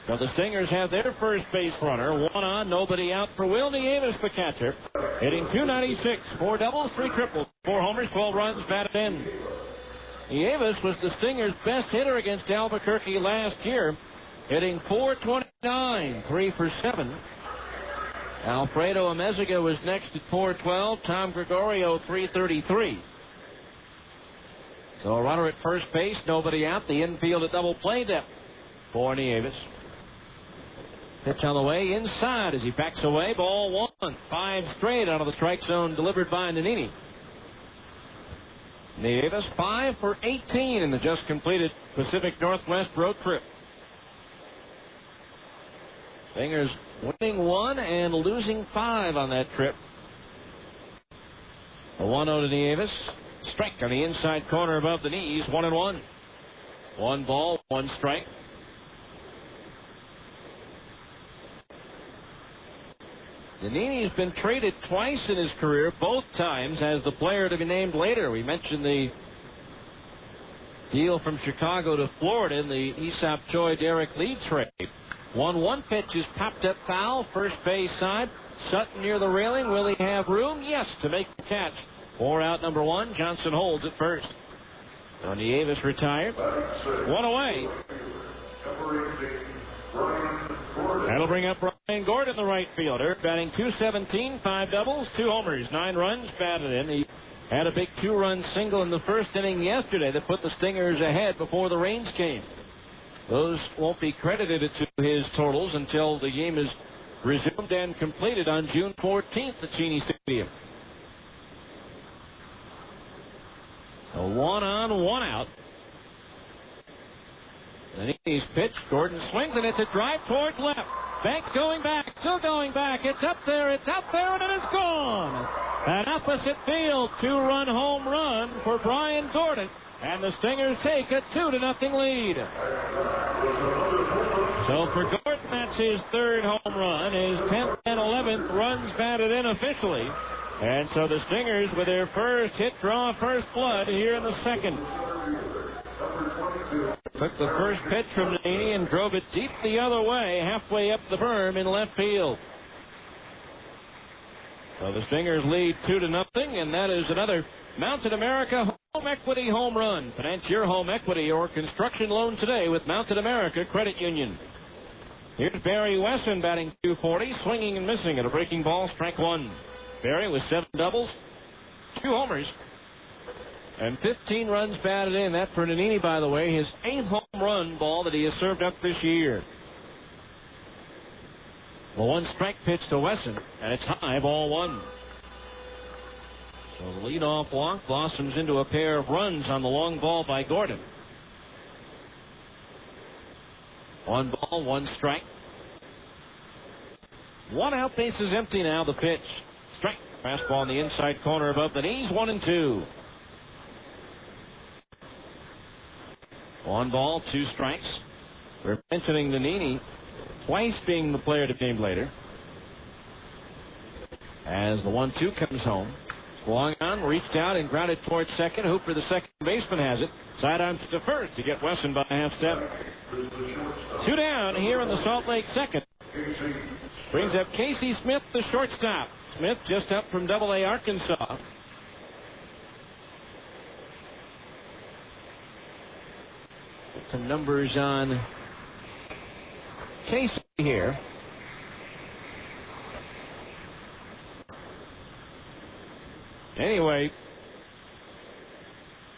So the Stingers have their first base runner. 1 on, nobody out for Will Nieves, the catcher. Hitting .296, 4 doubles, 3 triples, 4 homers, 12 runs batted in. Nieves was the Stingers' best hitter against Albuquerque last year, hitting .429, 3 for 7. Alfredo Amezaga was next at .412. Tom Gregorio, .333. So a runner at first base, nobody out. The infield at double play depth for Nieves. Pitch on the way inside as he backs away. Ball 1. 5 straight out of the strike zone delivered by Nannini. Nieves 5 for 18 in the just completed Pacific Northwest road trip. Stingers winning 1 and losing 5 on that trip. A 1-0 to Nieves. Strike on the inside corner above the knees. 1-1. 1 ball, 1 strike. Nannini's been traded twice in his career, both times as the player to be named later. We mentioned the deal from Chicago to Florida in the Aesop Choi Derek Lee trade. 1-1 pitch is popped up foul, first base side. Sutton near the railing. Will he have room? Yes, to make the catch. 4 out, number 1. Johnson holds at first. So Nieves retired. 1 away. That'll bring up Brian Gordon, the right fielder, batting .217, 5 doubles, 2 homers, 9 runs batted in. He had a big 2-run single in the first inning yesterday that put the Stingers ahead before the rains came. Those won't be credited to his totals until the game is resumed and completed on June 14th at Cheney Stadium. A 1 on, 1 out. Nannini's pitch. Gordon swings, and it's a drive towards left. Banks going back, still going back. It's up there, and it is gone. An opposite field 2-run home run for Brian Gordon, and the Stingers take a 2-0 lead. So for Gordon, that's his 3rd home run, his 10th and 11th runs batted in officially. And so the Stingers with their first hit draw first blood here in the second. Took the first pitch from Nannini and drove it deep the other way, halfway up the berm in left field. So the Stingers lead 2-0, and that is another Mountain America Home Equity home run. Finance your home equity or construction loan today with Mountain America Credit Union. Here's Barry Wesson batting .240, swinging and missing at a breaking ball, strike 1. Barry with 7 doubles, 2 homers, and 15 runs batted in. That for Nannini, by the way, his 8th home run ball that he has served up this year. The 1 strike pitch to Wesson, and it's high, ball 1. So the leadoff walk blossoms into a pair of runs on the long ball by Gordon. 1 ball, 1 strike. 1 out, bases empty now. The pitch. Strike. Fastball in the inside corner above the knees. 1-2. 1 ball, 2 strikes. We're mentioning Nannini twice being the player to be named later. As the 1-2 comes home. Swung on, reached out and grounded towards second. Hooper, the second baseman, has it. Sidearms to first to get Wesson by a half step. 2 down here in the Salt Lake second. Brings up Casey Smith, the shortstop. Smith just up from Double-A Arkansas. Some numbers on Casey here. Anyway,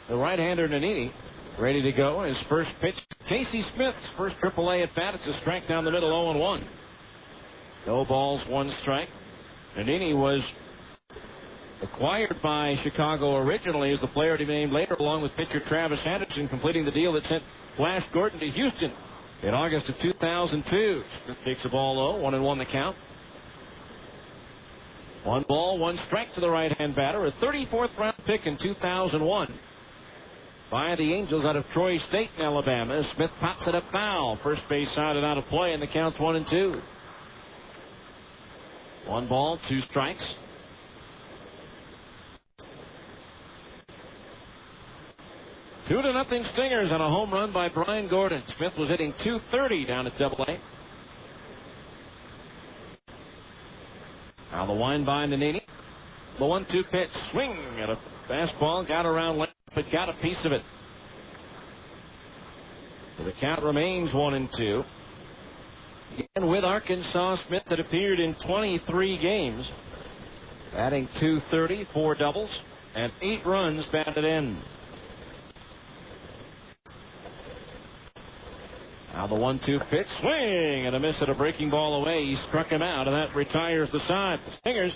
the right-hander Nannini ready to go. His first pitch, Casey Smith's first AAA at bat. It's a strike down the middle, 0-1. No balls, 1 strike. Nannini was acquired by Chicago originally as the player to be named later, along with pitcher Travis Anderson, completing the deal that sent Flash Gordon to Houston in August of 2002. Smith takes the ball low, 1-1 the count. 1 ball, 1 strike to the right-hand batter, a 34th round pick in 2001 by the Angels out of Troy State in Alabama. Smith pops it up foul. First base side and out of play, and the count's 1-2. 1 ball, 2 strikes. Two to nothing Stingers on a home run by Brian Gordon. Smith was hitting .230 down at AA. Now the wind by Nannini. The 1-2 pitch, swing at a fastball, got around left, but got a piece of it. So the count remains 1-2. And with Arkansas, Smith had appeared in 23 games, batting .230, 4 doubles, and 8 runs batted in. Now the 1-2 pitch, swing and a miss at a breaking ball away. He struck him out, and that retires the side. The Stingers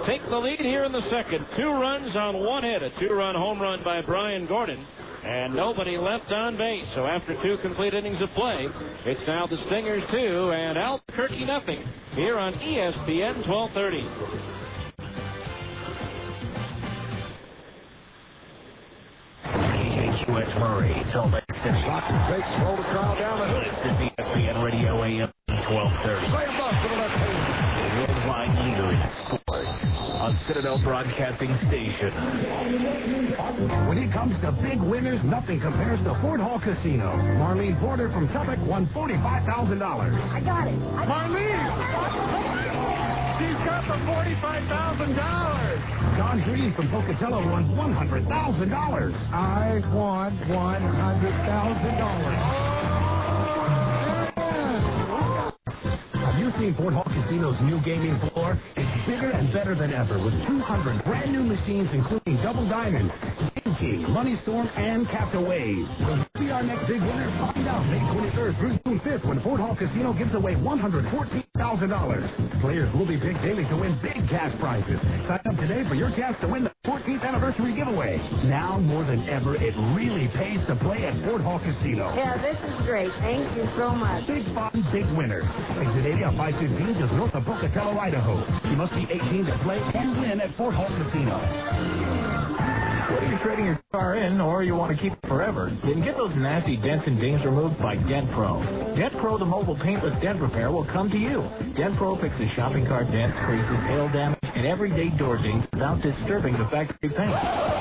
take the lead here in the second. 2 runs on 1 hit, a 2-run home run by Brian Gordon, and nobody left on base. So after 2 complete innings of play, it's now the Stingers 2 and Albuquerque nothing here on ESPN 1230. West Murray, Salt Lake City. Fakes, roll the crowd down the hill. This is ESPN Radio AM 1230. Play him up to the left hand. Worldwide leader in sports on Citadel Broadcasting Station. When it comes to big winners, nothing compares to Fort Hall Casino. Marlene Porter from Suffolk won $45,000. I got it. Marlene! She's got the $45,000. Don Green from Pocatello won $100,000. I won $100,000. Have you seen Fort Hall Casino's new gaming floor? It's bigger and better than ever with 200 brand new machines, including Double Diamonds, King, Money Storm, and Castaways. Will you be our next big winner? Find out May 23rd through June 5th when Fort Hall Casino gives away $114,000. Players will be picked daily to win big cash prizes. Sign up today for your chance to win the 14th anniversary giveaway. Now more than ever, it really pays to play at Fort Hall Casino. Yeah, this is great. Thank you so much. Big fun, big winners. Exit 80 on 515 just north of Pocatello, Idaho. You must be 18 to play and win at Fort Hall Casino. Whether you're trading your car in or you want to keep it forever, then get those nasty dents and dings removed by Dent Pro. Dent Pro, the mobile paintless dent repair, will come to you. Dent Pro fixes shopping cart dents, creases, hail damage, and everyday door dings without disturbing the factory paint.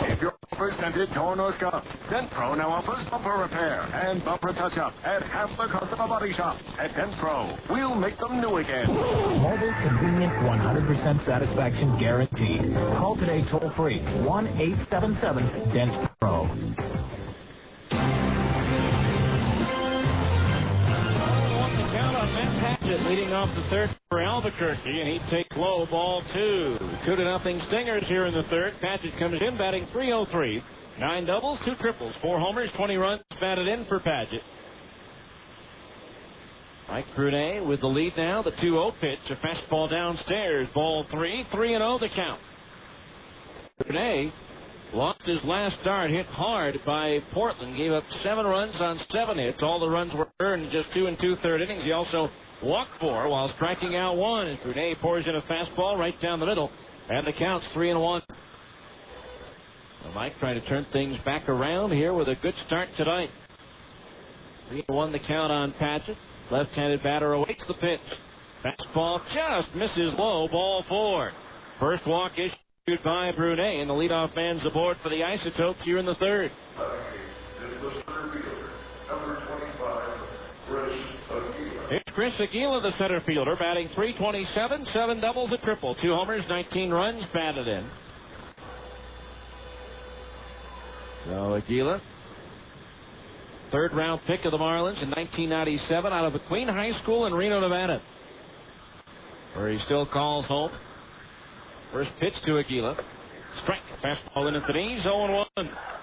If your bumper's dented, torn, or scuffed, Dent Pro now offers bumper repair and bumper touch-up at half the cost of a body shop. At Dent Pro, we'll make them new again. Mobile, convenient, 100% satisfaction guaranteed. Call today toll-free, 1-877-DENT-PRO. Leading off the third for Albuquerque, and he takes low, ball 2. 2-0 Stingers here in the third. Patchett comes in batting .303. 9 doubles, 2 triples, 4 homers, 20 runs batted in for Patchett. Mike Brunet with the lead now. The 2-0 pitch, a fastball downstairs. Ball 3, 3-0 the count. Brunet lost his last start, hit hard by Portland. Gave up 7 runs on 7 hits. All the runs were earned in just 2 2/3 innings. He also walked 4 while striking out 1. As Brunet pours in a fastball right down the middle, and the count's 3-1. Well, Mike trying to turn things back around here with a good start tonight. 3-1 the count on Patchett. Left-handed batter awaits the pitch. Fastball just misses low. Ball 4. First walk issued by Brunet, and the leadoff man's aboard for the Isotopes here in the third. It's Chris Aguila, the center fielder, batting .327, 7 doubles, a triple, 2 homers, 19 runs batted in. So Aguila, third-round pick of the Marlins in 1997 out of McQueen High School in Reno, Nevada, where he still calls home. First pitch to Aguila. Strike. Fastball in at the knees, 0-1.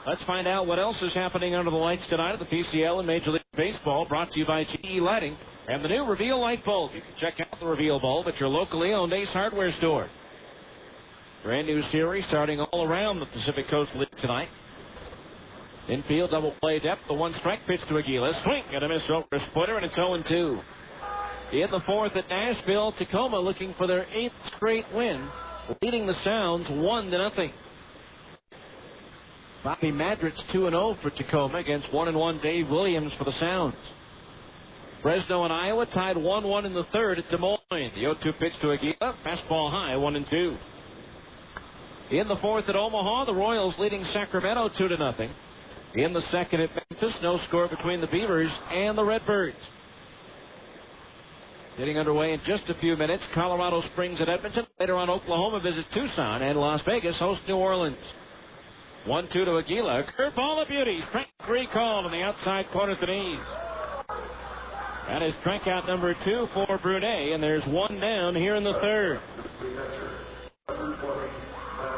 Let's find out what else is happening under the lights tonight at the PCL and Major League Baseball, brought to you by GE Lighting and the new Reveal light bulb. You can check out the Reveal bulb at your locally owned Ace Hardware store. Brand new series starting all around the Pacific Coast League tonight. Infield double play depth, the 1-strike pitch to Aguila. Swing and a miss over a splitter, and it's 0-2. In the fourth at Nashville, Tacoma looking for their 8th straight win, leading the Sounds 1-0. Bobby Madrid's 2-0 for Tacoma against 1-1 Dave Williams for the Sounds. Fresno and Iowa tied 1-1 in the third at Des Moines. The 0-2 pitch to Aguila, fastball high, 1-2. In the fourth at Omaha, the Royals leading Sacramento 2-0. In the second at Memphis, no score between the Beavers and the Redbirds. Getting underway in just a few minutes, Colorado Springs at Edmonton. Later on, Oklahoma visits Tucson, and Las Vegas hosts New Orleans. 1-2 to Aguila. Curveball of beauty. Strike 3 called on the outside corner at the knees. That is strikeout number 2 for Brunet, and there's one down here in the third.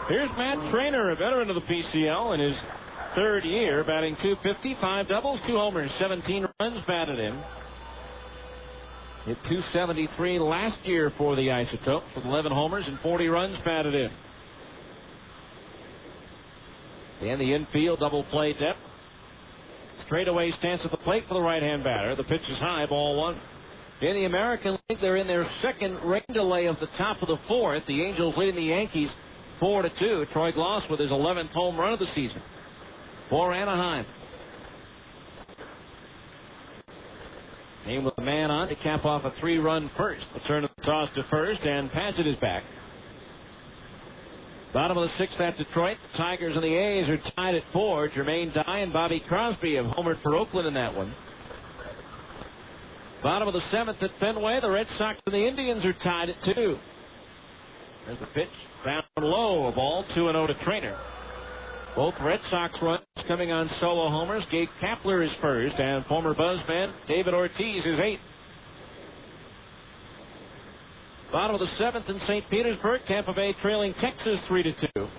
Here's Matt Trainer, a veteran of the PCL in his third year, batting .250, 5 doubles, 2 homers, 17 runs batted in. Hit .273 last year for the Isotopes with 11 homers and 40 runs batted in. And the infield double play depth. Straightaway stance at the plate for the right-hand batter. The pitch is high, ball 1. In the American League, they're in their second rain delay of the top of the fourth. The Angels leading the Yankees 4-2. Troy Gloss with his 11th home run of the season for Anaheim. Came with a man on to cap off a 3-run first. The turn of the toss to first, and Padgett is back. Bottom of the 6th at Detroit. The Tigers and the A's are tied at 4. Jermaine Dye and Bobby Crosby have homered for Oakland in that one. Bottom of the 7th at Fenway. The Red Sox and the Indians are tied at 2. There's the pitch. Down low. A ball 2-0 to Trainer. Both Red Sox runs coming on solo homers. Gabe Kapler is first, and former Buzzman David Ortiz is 8th. Bottom of the 7th in St. Petersburg. Tampa Bay trailing Texas 3-2.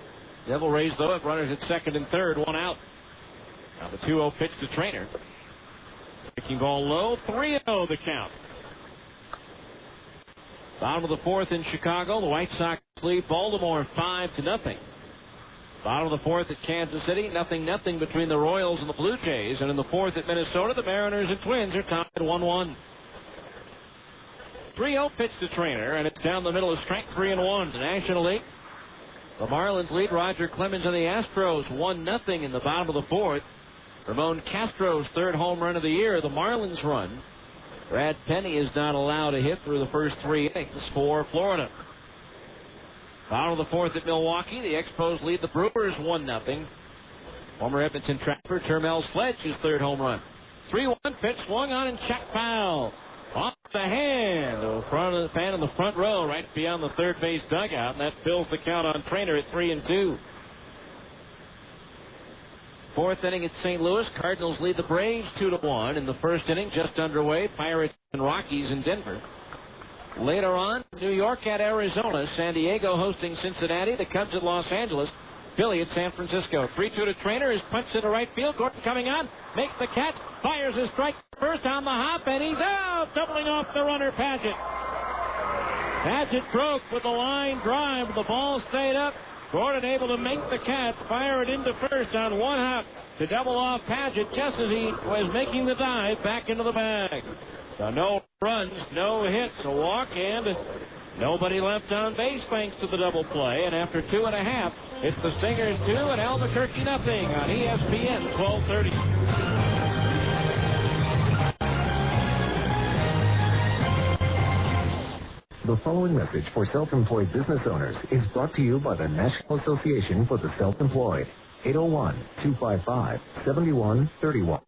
Devil Rays, though, have runners at second and third, 1 out. Now the 2-0 pitch to Trainer. Breaking ball low, 3-0 the count. Bottom of the 4th in Chicago. The White Sox lead Baltimore 5-0. Bottom of the 4th at Kansas City. 0-0 between the Royals and the Blue Jays. And in the 4th at Minnesota, the Mariners and Twins are tied at 1-1. 3-0 pitch to Trainer, and it's down the middle of strike 3-1. The National League. The Marlins lead Roger Clemens and the Astros 1-0 in the bottom of the 4th. Ramon Castro's 3rd home run of the year. The Marlins run. Brad Penny is not allowed to hit through the first 3 innings for Florida. Bottom of the 4th at Milwaukee. The Expos lead the Brewers 1-0. Former Edmonton Trapper Termel Sledge's 3rd home run. 3-1 pitch swung on and checked foul. Off the hand. The front of the fan in the front row, right beyond the third base dugout, and that fills the count on Trainer at 3-2. 4th inning at St. Louis. Cardinals lead the Braves 2-1. In the first inning, just underway, Pirates and Rockies in Denver. Later on, New York at Arizona. San Diego hosting Cincinnati. The Cubs at Los Angeles. Philly at San Francisco. 3-2 to Trainer. His punch into right field. Gordon coming on. Makes the catch. Fires his strike first on the hop, and he's out. Doubling off the runner, Padgett. Padgett broke with the line drive. The ball stayed up. Gordon able to make the catch. Fire it into first on one hop to double off Padgett just as he was making the dive back into the bag. So no runs, no hits, a walk, and nobody left on base thanks to the double play. And after 2.5, it's the Stingers 2 and Albuquerque nothing on ESPN 1230. The following message for self-employed business owners is brought to you by the National Association for the Self-Employed. 801-255-7131.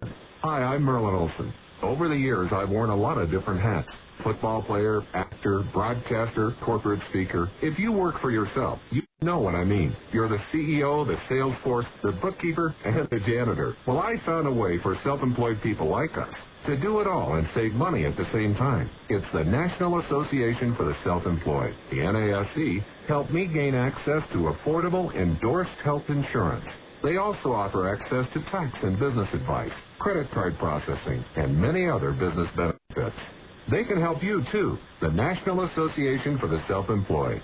Hi, I'm Merlin Olson. Over the years, I've worn a lot of different hats. Football player, actor, broadcaster, corporate speaker. If you work for yourself, you know what I mean. You're the CEO, the sales force, the bookkeeper, and the janitor. Well, I found a way for self-employed people like us to do it all and save money at the same time. It's the National Association for the Self-Employed. The NASC helped me gain access to affordable, endorsed health insurance. They also offer access to tax and business advice, credit card processing, and many other business benefits. They can help you, too. The National Association for the Self-Employed.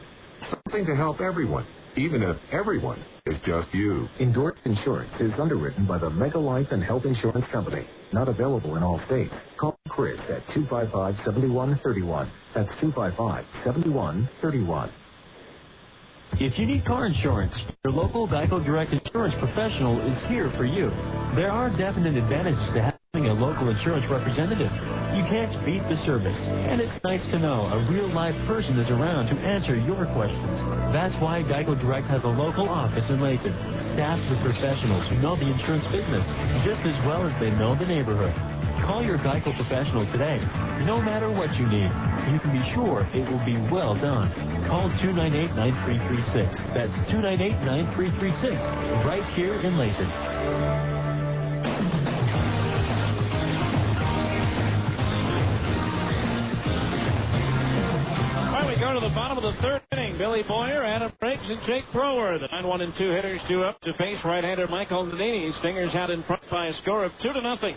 Something to help everyone, even if everyone is just you. Endorsed insurance is underwritten by the Mega Life and Health Insurance Company. Not available in all states. Call Chris at 255-7131. That's 255-7131. If you need car insurance, your local Geico Direct Insurance professional is here for you. There are definite advantages to having a local insurance representative. You can't beat the service, and it's nice to know a real-life person is around to answer your questions. That's why Geico Direct has a local office in Layton, staffed with professionals who know the insurance business just as well as they know the neighborhood. Call your Geico professional today. No matter what you need, you can be sure it will be well done. Call 298-9336. That's 298-9336, right here in Layton. Go to the bottom of the third inning. Billy Boyer, Adam Briggs, and Jake Thrower. The 9-1 and 2 hitters due up to face right-hander Michael Nannini. Stingers out in front by a score of 2-0.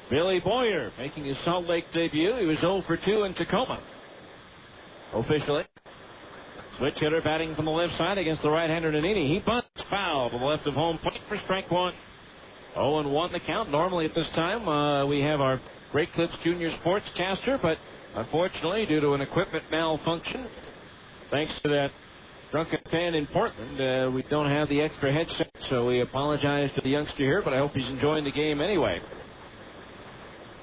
Billy Boyer making his Salt Lake debut. He was 0 for 2 in Tacoma. Officially. Switch hitter batting from the left side against the right-hander Nannini. He bunts foul to the left of home plate for strike one. 0-1 the count. Normally at this time we have our Great Clips Junior sportscaster, but unfortunately, due to an equipment malfunction, thanks to that drunken fan in Portland, we don't have the extra headset, so we apologize to the youngster here, but I hope he's enjoying the game anyway.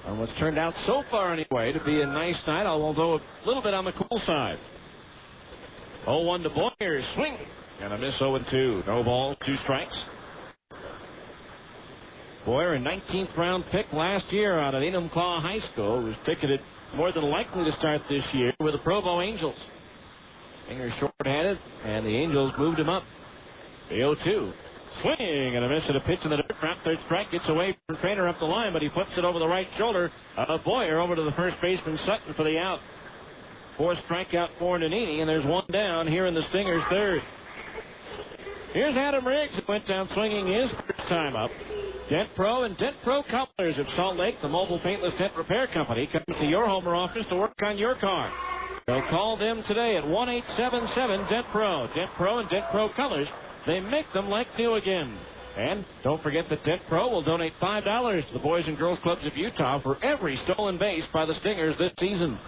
And what's turned out so far anyway to be a nice night, although a little bit on the cool side. 0-1 to Boyer, swing, and a miss. 0-2. No balls, 2 strikes. Boyer, a 19th round pick last year out of Enumclaw High School, was ticketed more than likely to start this year with the Provo Angels. Stingers short-handed, and the Angels moved him up. The 0-2. Swing and a miss at a pitch in the dirt. Trap, third strike, gets away from Trainer up the line, but he flips it over the right shoulder of Boyer over to the first baseman Sutton for the out. 4th strikeout for Nannini, and there's one down here in the Stingers' third. Here's Adam Riggs, who went down swinging his first time up. Dent Pro and Dent Pro Couplers of Salt Lake, the mobile paintless dent repair company, comes to your home or office to work on your car. So call them today at 1-877-DENT-PRO. Dent Pro and Dent Pro Colors, they make them like new again. And don't forget that Dent Pro will donate $5 to the Boys and Girls Clubs of Utah for every stolen base by the Stingers this season.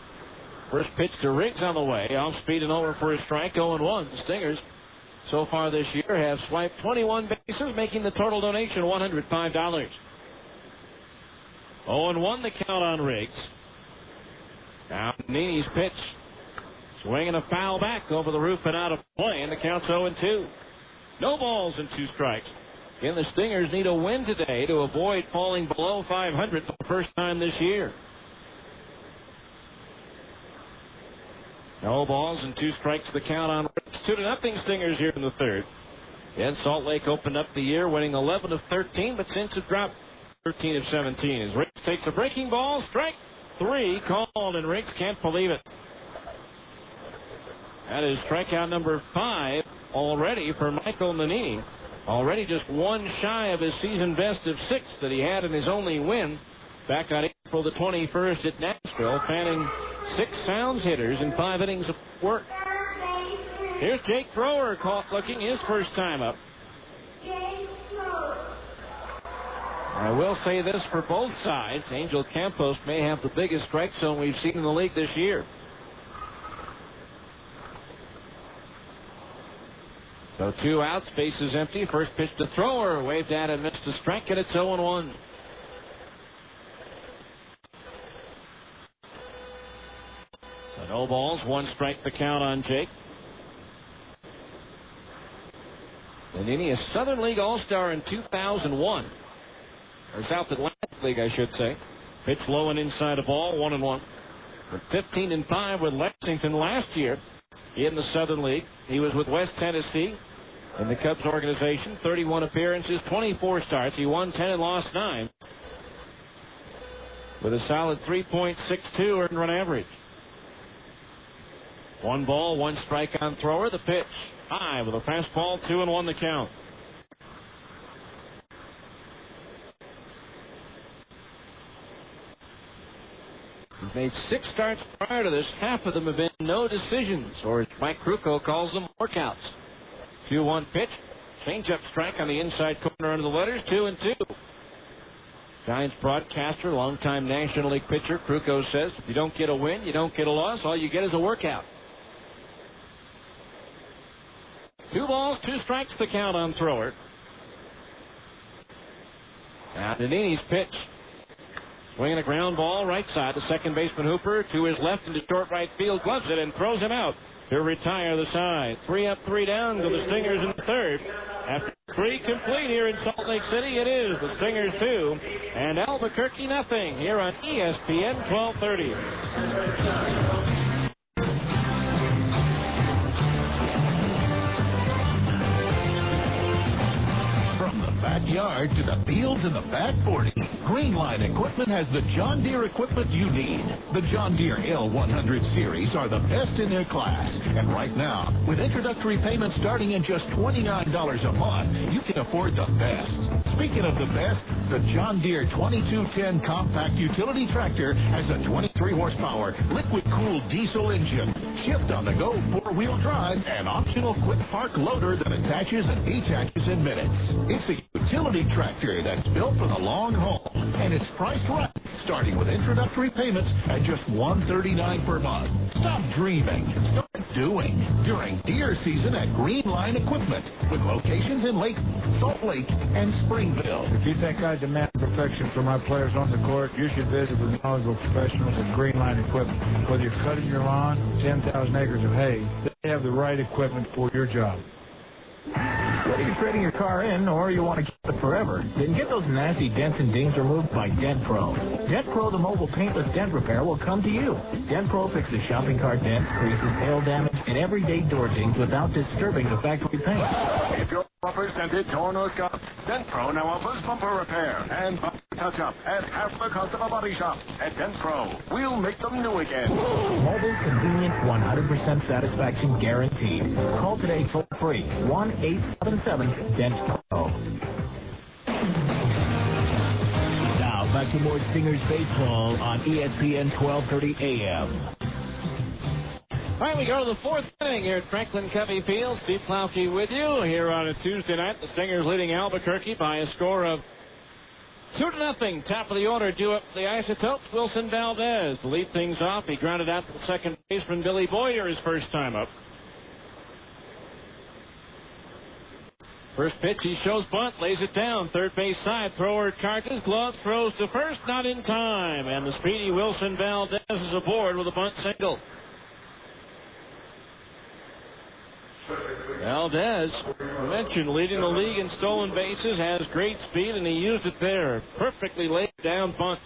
First pitch to Riggs on the way, off speed and over for a strike, 0-1. The Stingers so far this year have swiped 21 bases, making the total donation $105. 0-1 the count on Riggs. Now Nannini's pitch. Swinging a foul back over the roof and out of play, and the count's 0-2. No balls and 2 strikes. Again, the Stingers need a win today to avoid falling below 500 for the first time this year. No balls and 2 strikes the count on Riggs. 2-0 Stingers here in the third. And Salt Lake opened up the year winning 11 of 13, but since it dropped 13 of 17. As Riggs takes a breaking ball, strike 3 called, and Riggs can't believe it. That is strikeout number 5 already for Michael Nannini. Already just one shy of his season best of 6 that he had in his only win back on April the 21st at Nashville, fanning 6 sounds hitters in 5 innings of work. Here's Jake Thrower caught looking his first time up. I will say this for both sides. Angel Campos may have the biggest strike zone we've seen in the league this year. So 2 outs, bases empty. First pitch to Thrower, waved at and missed a strike, and it's 0-1. So no balls, 1 strike the count on Jake. Nannini, a Southern League All-Star in 2001. Or South Atlantic League, I should say. Pitch low and inside a ball, 1-1. But 15-5 with Lexington last year. in the Southern League. He was with West Tennessee in the Cubs organization. 31 appearances, 24 starts. He won 10 and lost 9 with a solid 3.62 earned run average. 1 ball, 1 strike on thrower. The pitch high with a fastball, 2-1 the count. He's made 6 starts prior to this. Half of them have been no decisions, or as Mike Krukow calls them, workouts. 2-1 pitch. Changeup strike on the inside corner under the letters. 2-2. Giants broadcaster, longtime National League pitcher, Krukow says, if you don't get a win, you don't get a loss. All you get is a workout. 2 balls, 2 strikes the count on thrower. Now Nannini's pitch. Swinging a ground ball right side. The second baseman Hooper to his left into short right field. Gloves it and throws him out to retire the side. 3 up, 3 down to the Stingers in the third. After 3 complete here in Salt Lake City, it is the Stingers 2 and Albuquerque nothing here on ESPN 1230. Backyard to the fields and the back 40. Greenline Equipment has the John Deere equipment you need. The John Deere L100 series are the best in their class. And right now, with introductory payments starting at just $29 a month, you can afford the best. Speaking of the best, the John Deere 2210 compact utility tractor has a 23 horsepower liquid-cooled diesel engine, shift-on-the-go 4-wheel drive, and optional quick park loader that attaches and detaches in minutes. It's a utility tractor that's built for the long haul, and it's priced right, starting with introductory payments at just $139 per month. Stop dreaming. Start doing during deer season at Greenline Equipment, with locations in Lake, Salt Lake, and Springville. If you think I demand perfection for my players on the court, you should visit with knowledgeable professionals at Greenline Equipment. Whether you're cutting your lawn or 10,000 acres of hay, they have the right equipment for your job. Whether you're trading your car in or you want to keep it forever, then get those nasty dents and dings removed by Dent Pro. Dent Pro, the mobile paintless dent repair, will come to you. Dent Pro fixes shopping cart dents, creases, hail damage, and everyday door dings without disturbing the factory paint. If your bumper's dented, torn, or scuffed, Dent Pro now offers bumper repair and bumper touch-up at half the cost of a body shop. At Dent Pro, we'll make them new again. Mobile, convenient, 100% satisfaction guaranteed. Call today toll-free, 1-877-DENT-PRO. Now, back to more Stingers baseball on ESPN 1230 AM. All right, we go to the 4th inning here at Franklin Covey Field. Steve Plowke with you here on a Tuesday night. The Stingers leading Albuquerque by a score of 2-0. Top of the order, due up the Isotopes. Wilson Valdez to lead things off. He grounded out to the second baseman Billy Boyer his first time up. First pitch, he shows bunt, lays it down. Third base side, thrower charges, glove throws to first, not in time. And the speedy Wilson Valdez is aboard with a bunt single. Valdez, I mentioned, leading the league in stolen bases, has great speed, and he used it there. Perfectly laid down bunt.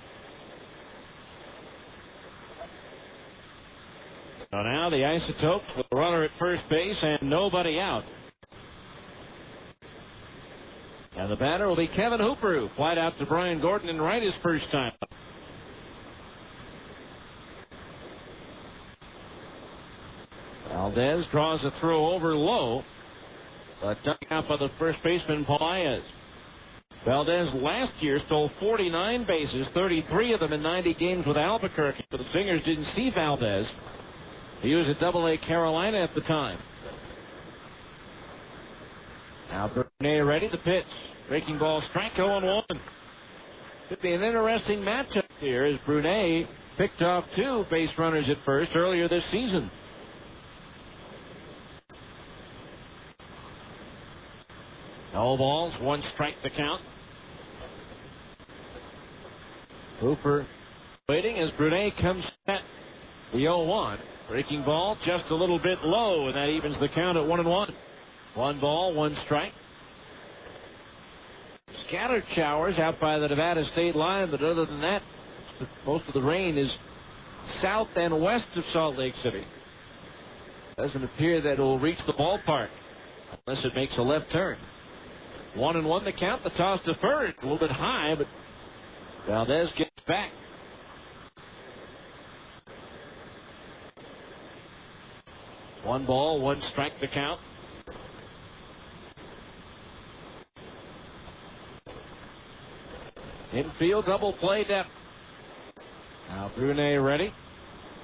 So now the Isotopes with a runner at first base and nobody out. And the batter will be Kevin Hooper, who flied out to Brian Gordon in right his first time. Valdez draws a throw over low, but dug out by the first baseman, Pelaez. Valdez last year stole 49 bases, 33 of them in 90 games with Albuquerque. But the Stingers didn't see Valdez. He was at Double-A Carolina at the time. Now Brunet ready to pitch. Breaking ball, strike, 0-1. Could be an interesting matchup here as Brunet picked off 2 base runners at first earlier this season. No balls, 1 strike to count. Hooper waiting as Brunet comes at the 0-1. Breaking ball just a little bit low, and that evens the count at 1-1. 1 ball, 1 strike. Scattered showers out by the Nevada state line, but other than that, most of the rain is south and west of Salt Lake City. Doesn't appear that it will reach the ballpark unless it makes a left turn. 1-1 the count. The toss to first. A little bit high, but Valdez gets back. One ball, one strike the count. Infield double play depth. Now Brunet ready.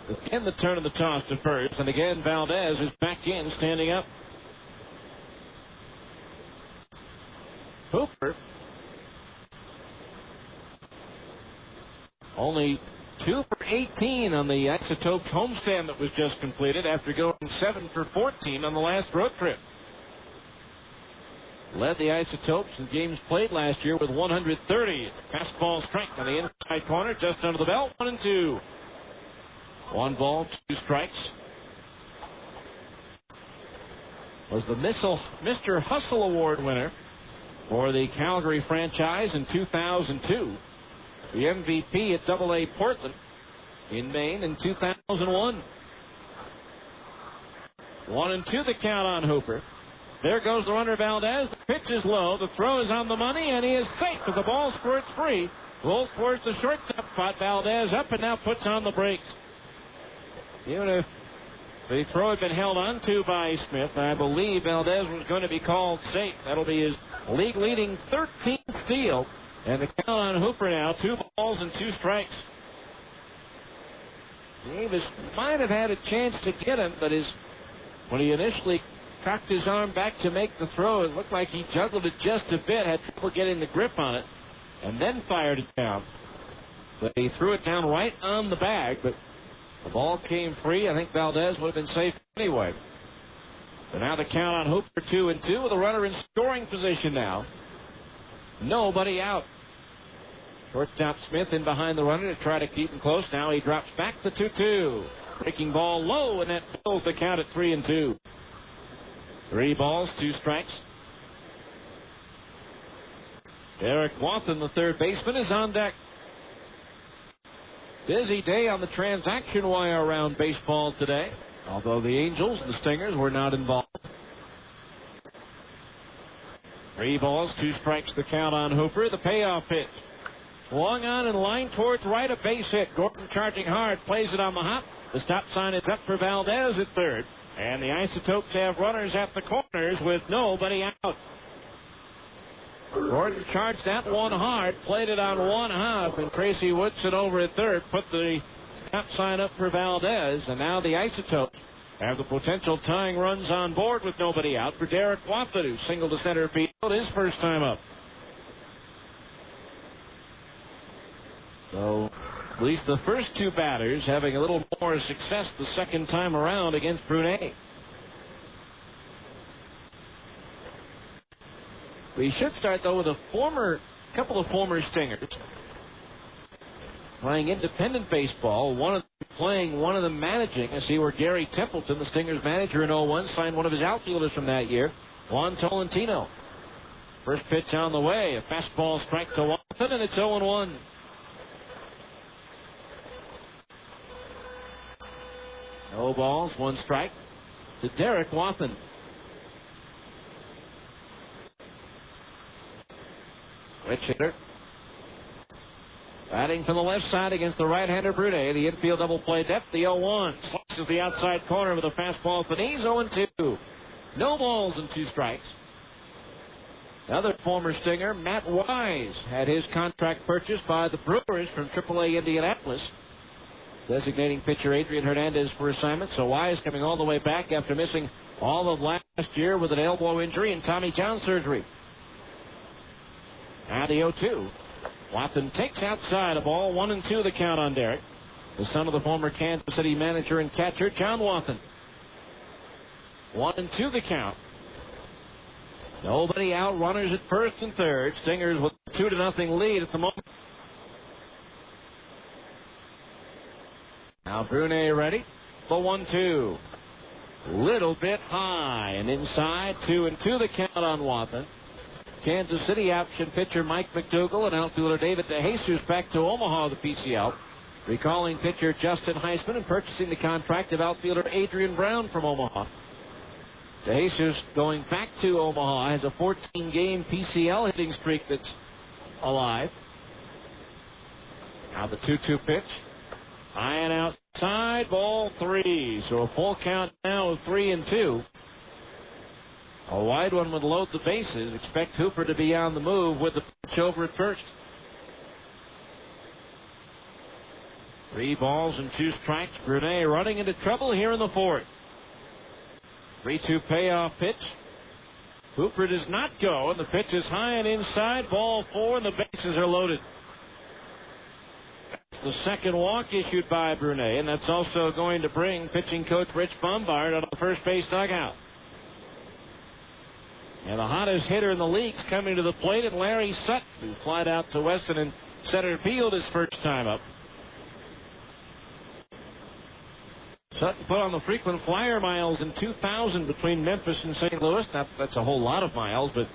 Again the turn of the toss to first, and again Valdez is back in, standing up. Hooper only 2 for 18 on the Isotopes homestand that was just completed after going 7 for 14 on the last road trip. Led the Isotopes in games played last year with 130. Fastball strike on the inside corner, just under the belt. 1-2. 1 ball, 2 strikes. Was the Mr. Hustle Award winner for the Calgary franchise in 2002. The MVP at AA Portland in Maine in 2001. 1-2 the count on Hooper. There goes the runner Valdez. The pitch is low. The throw is on the money, and he is safe. But the ball squirts free. Rolls towards the shortstop spot. Valdez up and now puts on the brakes. Even if the throw had been held on to by Smith, I believe Valdez was going to be called safe. That'll be his league-leading 13th steal. And the count on Hooper now, 2 balls and 2 strikes. Davis might have had a chance to get him, but when he initially cocked his arm back to make the throw, it looked like he juggled it just a bit, had trouble getting the grip on it, and then fired it down. But he threw it down right on the bag, but the ball came free. I think Valdez would have been safe anyway. So now the count on Hooper, 2-2, with a runner in scoring position now. Nobody out. Shortstop Smith in behind the runner to try to keep him close. Now he drops back the 2-2. Breaking ball low, and that fills the count at 3-2. 3 balls, 2 strikes. Derek Wathen, the third baseman, is on deck. Busy day on the transaction wire around baseball today, although the Angels and the Stingers were not involved. 3 balls, 2 strikes the count on Hooper. The payoff pitch. Swung on and line towards right, a base hit. Gordon charging hard, plays it on the hop. The stop sign is up for Valdez at third. And the Isotopes have runners at the corners with nobody out. Gordon charged that one hard, played it on one hop, and Tracy Woodson over at third put the stop sign up for Valdez. And now the Isotopes have the potential tying runs on board with nobody out for Derek Wathen, who singled to center field his first time up. So at least the first 2 batters having a little more success the second time around against Brunet. We should start, though, with a couple of former Stingers playing independent baseball. One of them playing, one of them managing. I see where Gary Templeton, the Stingers manager in 01, signed one of his outfielders from that year, Juan Tolentino. First pitch on the way. A fastball strike to Wathen, and it's 0-1. No balls, 1 strike to Derek Wathen. Switch hitter. Batting from the left side against the right-hander Brunet. The infield double play depth. The 0-1. Slices the outside corner with a fastball for knees. 0-2. No balls and 2 strikes. Another former Stinger, Matt Wise, had his contract purchased by the Brewers from AAA Indianapolis. Designating pitcher Adrian Hernandez for assignment. So Wise coming all the way back after missing all of last year with an elbow injury and Tommy John surgery. Now the 0-2. Wathen takes outside a ball. 1-2 the count on Derek. The son of the former Kansas City manager and catcher, John Wathen. 1-2 the count. Nobody out. Runners at first and third. Stingers with a 2-0 lead at the moment. Now Brunet ready. The 1-2. Little bit high and inside. 2-2 the count on Wathen. Kansas City option pitcher Mike McDougall and outfielder David DeJesus back to Omaha, the PCL. recalling pitcher Justin Heisman and purchasing the contract of outfielder Adrian Brown from Omaha. DeJesus, going back to Omaha, has a 14-game PCL hitting streak that's alive. Now the 2-2 pitch. High and outside, ball 3. So a full count now of 3-2. A wide one would load the bases. Expect Hooper to be on the move with the pitch over at first. 3 balls and 2 strikes. Brunet running into trouble here in the 4th. 3-2 payoff pitch. Hooper does not go, and the pitch is high and inside. Ball 4, and the bases are loaded. That's the second walk issued by Brunet, and that's also going to bring pitching coach Rich Bombard out of the first base dugout. And the hottest hitter in the league is coming to the plate, and Larry Sutton, who flied out to Weston and center field his first time up. Sutton put on the frequent flyer miles in 2000 between Memphis and St. Louis. That's a whole lot of miles, but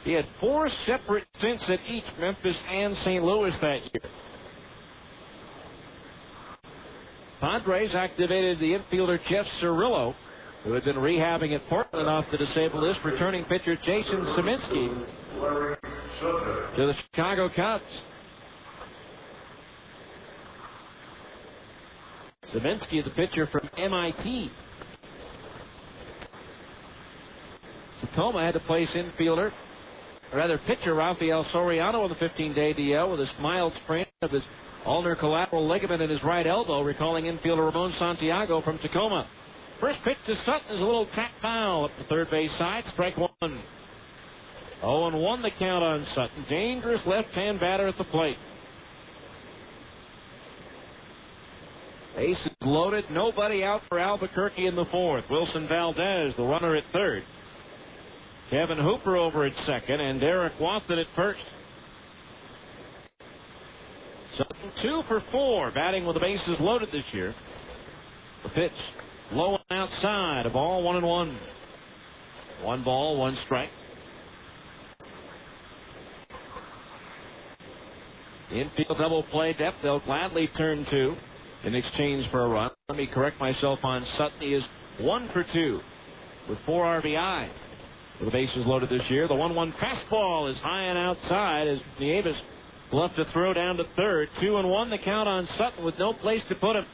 he had 4 separate stints at each Memphis and St. Louis that year. Padres activated the infielder Jeff Cirillo, who had been rehabbing at Portland off the disabled list, returning pitcher Jason Saminsky to the Chicago Cubs. Saminsky, the pitcher from MIT. Tacoma had to place pitcher Rafael Soriano on the 15-day DL with a mild sprain of his ulnar collateral ligament in his right elbow, recalling infielder Ramon Santiago from Tacoma. First pitch to Sutton is a little tap foul up the third base side. Strike 1. 0-1 the count on Sutton. Dangerous left-hand batter at the plate. Ace is loaded. Nobody out for Albuquerque in the 4th. Wilson Valdez, the runner at third. Kevin Hooper over at second, and Derek Watson at first. Sutton 2 for 4, batting with the bases loaded this year. The pitch low and outside. A ball, 1-1. 1 ball, 1 strike. Infield double play depth they'll gladly turn to in exchange for a run. Let me correct myself on Sutton. He is 1 for 2 with 4 RBI. With the bases loaded this year. The 1-1 fastball is high and outside as Nieves left to throw down to third. 2-1 the count on Sutton with no place to put him.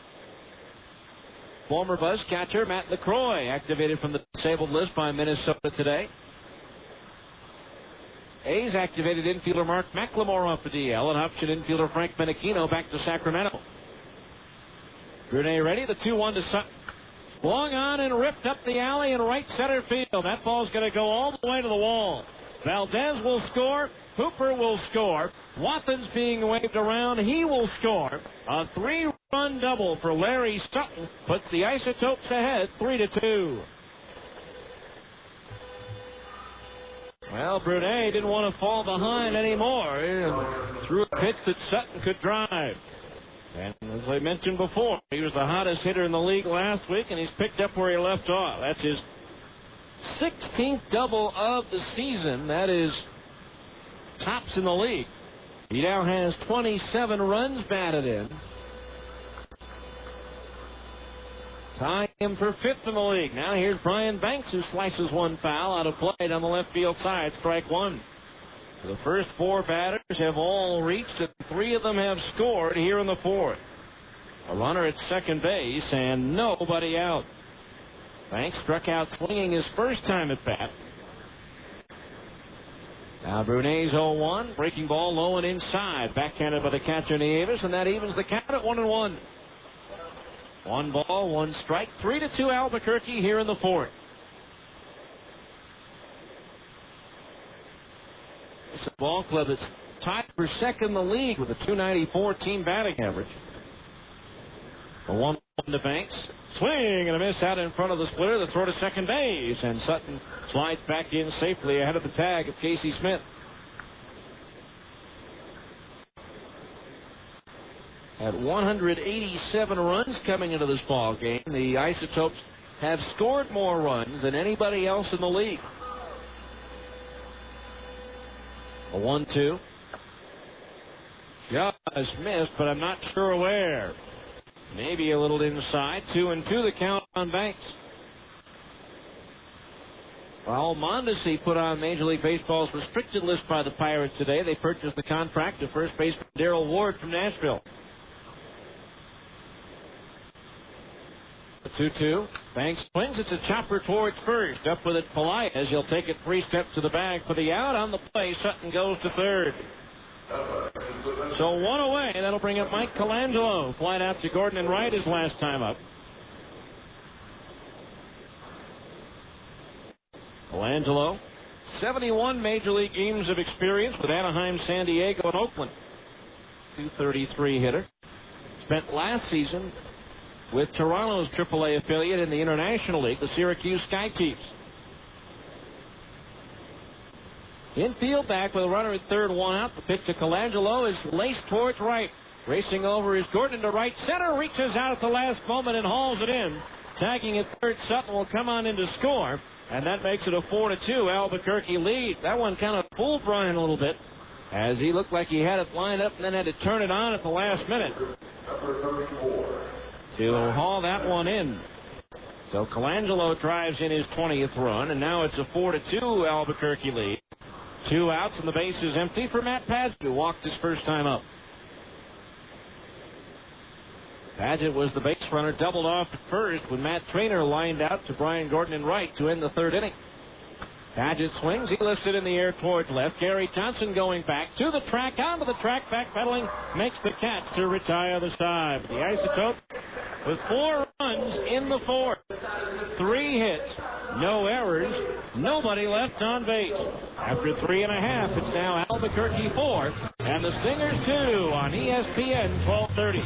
Former Buzz catcher Matt LaCroix activated from the disabled list by Minnesota today. A's activated infielder Mark McLemore off the DL and option infielder Frank Menachino back to Sacramento. Brunet ready. The 2-1 to Sutton. Swung on and ripped up the alley in right center field. That ball's going to go all the way to the wall. Valdez will score. Hooper will score. Watson's being waved around. He will score. A 3-run double for Larry Sutton puts the Isotopes ahead 3-2. Well, Brunet didn't want to fall behind anymore and threw a pitch that Sutton could drive. And as I mentioned before, he was the hottest hitter in the league last week, and he's picked up where he left off. That's his 16th double of the season. That is tops in the league. He now has 27 runs batted in. Tying him for 5th in the league. Now here's Brian Banks, who slices one foul out of play down the left field side. Strike 1. The first 4 batters have all reached, and 3 of them have scored here in the 4th. A runner at second base and nobody out. Banks struck out swinging his first time at bat. Now Brunet's 0-1. Breaking ball low and inside. Backhanded by the catcher Nieves, and that evens the count at 1-1. 1 ball, 1 strike. 3-2 Albuquerque here in the 4th. It's a ball club that's tied for second in the league with a .294 team batting average. A 1-1 to Banks. Swing and a miss out in front of the splitter. The throw to second base, and Sutton slides back in safely ahead of the tag of Casey Smith. At 187 runs coming into this ball game, the Isotopes have scored more runs than anybody else in the league. A 1-2. Just missed, but I'm not sure where. Maybe a little inside. 2-2 the count on Banks. Well, Mondesi put on Major League Baseball's restricted list by the Pirates today. They purchased the contract of first baseman Darrell Ward from Nashville. The 2-2. Banks swings. It's a chopper towards first. Up with it, Pelaez. He'll take it 3 steps to the bag for the out. On the play, Sutton goes to third. So 1 away. That'll bring up Mike Colangelo. Flight out to Gordon and Wright his last time up. Colangelo, 71 Major League games of experience with Anaheim, San Diego, and Oakland. 233 hitter. Spent last season with Toronto's AAA affiliate in the International League, the Syracuse Sky Chiefs. Infield back with a runner at third, 1 out. The pitch to Colangelo is laced towards right. Racing over is Gordon to right center. Reaches out at the last moment and hauls it in. Tagging at third, Sutton will come on in to score. And that makes it a 4-2 Albuquerque lead. That one kind of fooled Brian a little bit, as he looked like he had it lined up and then had to turn it on at the last minute to haul that one in. So Colangelo drives in his 20th run, and now it's a 4-2 Albuquerque lead. 2 outs and the base is empty for Matt Padgett, who walked his first time up. Padgett was the base runner, doubled off at first when Matt Traynor lined out to Brian Gordon and right to end the third inning. Padgett swings. He lifts it in the air towards left. Gary Johnson going back to the track, onto the track, backpedaling, makes the catch to retire the side. The Isotope with 4 runs in the fourth. 3 hits, no errors, nobody left on base. After 3.5, it's now Albuquerque 4 and the Stingers 2 on ESPN 1230.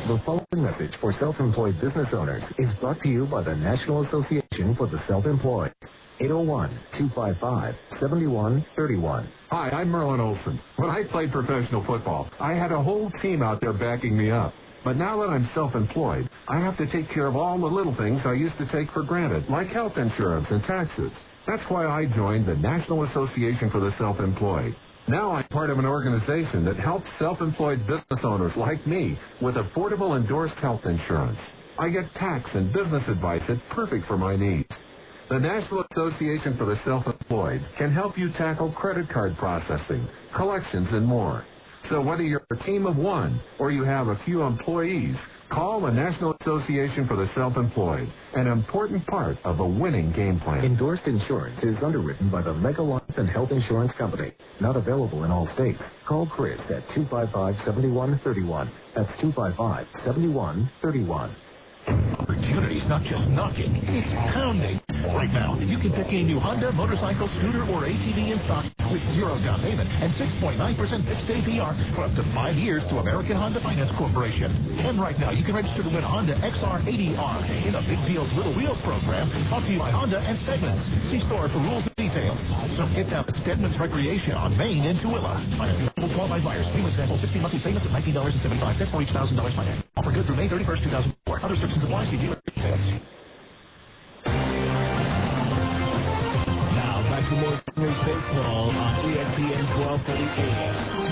The following message for self-employed business owners is brought to you by the National Association for the Self-Employed. 801-255-7131. Hi, I'm Merlin Olsen. When I played professional football, I had a whole team out there backing me up. But now that I'm self-employed, I have to take care of all the little things I used to take for granted, like health insurance and taxes. That's why I joined the National Association for the Self-Employed. Now I'm part of an organization that helps self-employed business owners like me with affordable endorsed health insurance. I get tax and business advice that's perfect for my needs. The National Association for the Self-Employed can help you tackle credit card processing, collections, and more. So whether you're a team of 1 or you have a few employees, call the National Association for the Self-Employed, an important part of a winning game plan. Endorsed insurance is underwritten by the Mega Life and Health Insurance Company. Not available in all states. Call Chris at 255-7131. That's 255-7131. Opportunity's not just knocking, it's pounding. Right now, you can pick a new Honda, motorcycle, scooter, or ATV in stock with 0 down payment and 6.9% fixed APR for up to 5 years to American Honda Finance Corporation. And right now, you can register to win Honda XR80R in the Big Deals Little Wheels program, brought to you by Honda and Segments. See store for rules and details. So get down to Stedman's Recreation on Main in Tooele. Finance available qualified buyers. Payment sample, 16 monthly payments of $19.75 for each $1,000 finance. Offer good through May 31st, 2004. Other restrictions apply. See dealer details. Now back to more Stingers baseball on ESPN 1230.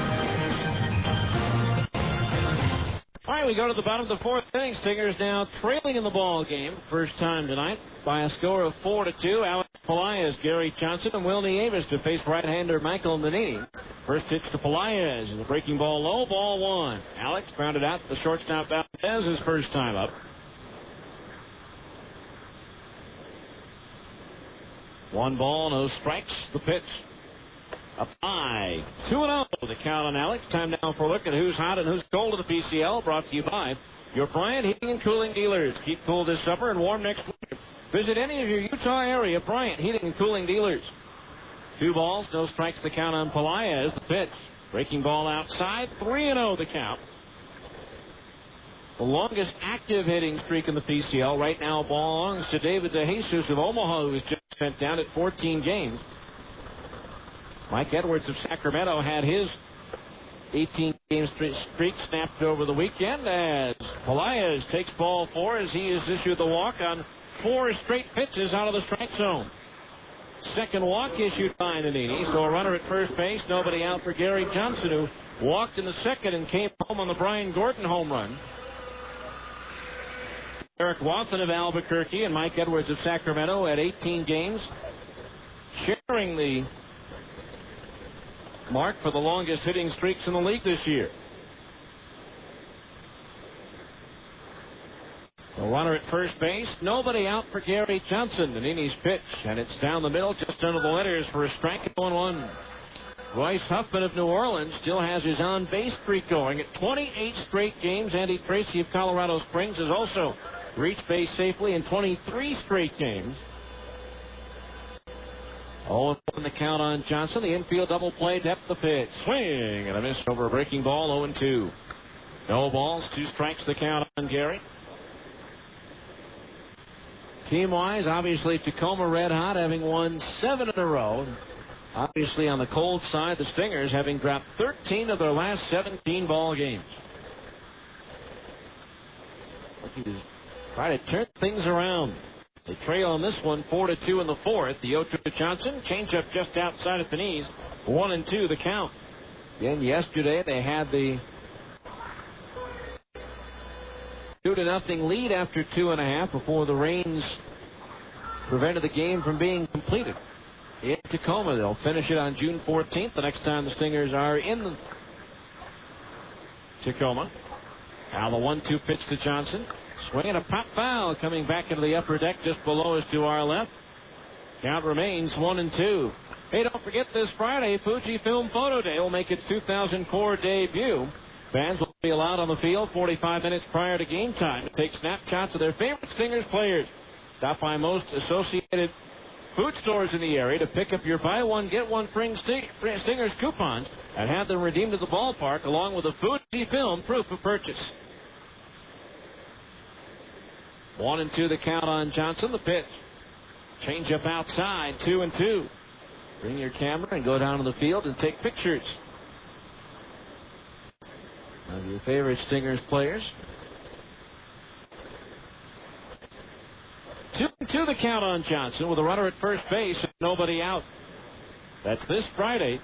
All right, we go to the bottom of the 4th inning. Stingers now trailing in the ball game. First time tonight by a score of 4-2. Alex Pelaez, Gary Johnson, and Wilnie Avis to face right-hander Michael Nannini. First pitch to Pelaez. The breaking ball low, ball 1. Alex grounded out the shortstop Valdez his first time up. 1 ball, no strikes. The pitch up high. 2-0. The count on Alex. Time now for a look at who's hot and who's cold in the PCL. Brought to you by your Bryant Heating and Cooling dealers. Keep cool this summer and warm next winter. Visit any of your Utah area Bryant Heating and Cooling dealers. 2 balls, no strikes. The count on Pelaez. The pitch. Breaking ball outside. 3-0 the count. The longest active hitting streak in the PCL right now belongs to David DeJesus of Omaha, who was just spent down at 14 games. Mike Edwards of Sacramento had his 18-game streak snapped over the weekend as Pelaez takes ball 4 as he has issued the walk on 4 straight pitches out of the strike zone. Second walk issued by Nannini. So a runner at first base, nobody out for Gary Johnson, who walked in the second and came home on the Brian Gordon home run. Eric Watson of Albuquerque and Mike Edwards of Sacramento at 18 games, sharing the mark for the longest hitting streaks in the league this year. A runner at first base, nobody out for Gary Johnson. Nannini's pitch, and it's down the middle, just under the letters for a strike at 1-1. Royce Huffman of New Orleans still has his on-base streak going at 28 straight games. Andy Tracy of Colorado Springs has also reached base safely in 23 straight games. 0-1 the count on Johnson. The infield double play, depth the pitch. Swing and a miss over a breaking ball, 0-2. No balls, 2 strikes the count on Gary. Team-wise, obviously Tacoma red hot, having won 7 in a row. Obviously on the cold side, the Stingers having dropped 13 of their last 17 ball games. Looking to try to turn things around. They trail on this one 4-2 in the fourth. The 0-2 to Johnson. Changeup just outside at the knees. 1-2 the count. Again, yesterday they had the 2-0 lead after 2.5 before the rains prevented the game from being completed. In Tacoma, they'll finish it on June 14th, the next time the Stingers are in Tacoma. Now the 1-2 pitch to Johnson. Swinging a pop foul coming back into the upper deck just below us to our left. Count remains 1-2. Hey, don't forget this Friday, Fujifilm Photo Day will make its 2004 debut. Fans will be allowed on the field 45 minutes prior to game time to take snapshots of their favorite Stingers players. Stop by most associated food stores in the area to pick up your buy one, get one free Stingers coupons and have them redeemed at the ballpark along with a Fujifilm proof of purchase. 1-2 the count on Johnson. The pitch. Change up outside. 2-2. Bring your camera and go down to the field and take pictures of your favorite Stingers players. 2-2 the count on Johnson with a runner at first base and nobody out. That's this Friday,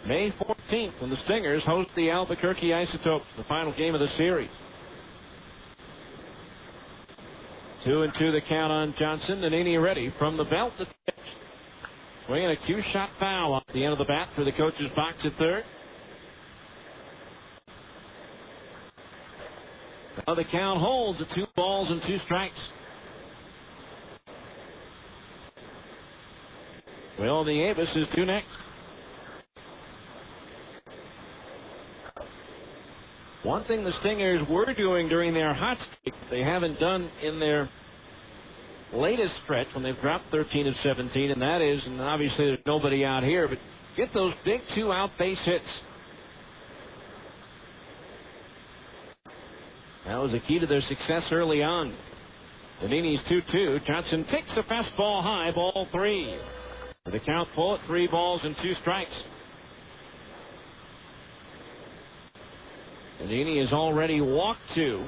May 14th, when the Stingers host the Albuquerque Isotopes, the final game of the series. 2-2 the count on Johnson. Nannini ready from the belt to pitch. Swinging a cue shot foul off the end of the bat for the coach's box at third. Now the count holds at 2 balls and 2 strikes. Will Nieves is due next. One thing the Stingers were doing during their hot streak they haven't done in their latest stretch when they've dropped 13 of 17, and that is, and obviously there's nobody out here, but get those big 2-out base hits. That was a key to their success early on. Nannini's 2-2. Johnson takes a fastball high, ball 3. With the count full at 3 balls and 2 strikes. Nannini has already walked 2.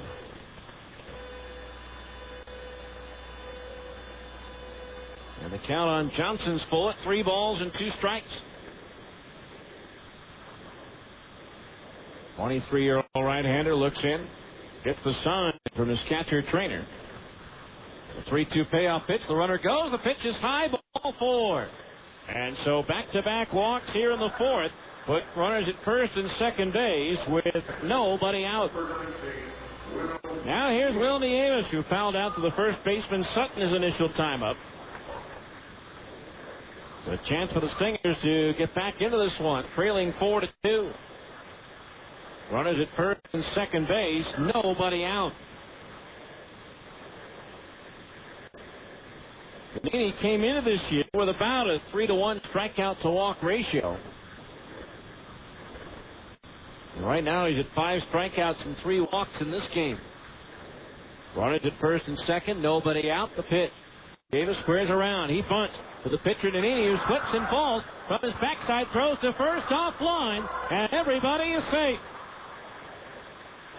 And the count on Johnson's full at 3 balls and 2 strikes. 23-year-old right-hander looks in, gets the sign from his catcher trainer. The 3-2 payoff pitch. The runner goes. The pitch is high, ball 4. And so back-to-back walks here in the fourth. Put runners at first and second base with nobody out. Now here's Will Nieves, who fouled out to the first baseman Sutton his initial time up. A chance for the Stingers to get back into this one, trailing 4-2. Runners at first and second base, nobody out. Nannini came into this year with about a 3-to-1 strikeout to walk ratio. And right now he's at 5 strikeouts and 3 walks in this game. Runners at first and second, nobody out. The pitch. Davis squares around. He bunts to the pitcher Nannini, who slips and falls from his backside, throws to first offline, and everybody is safe.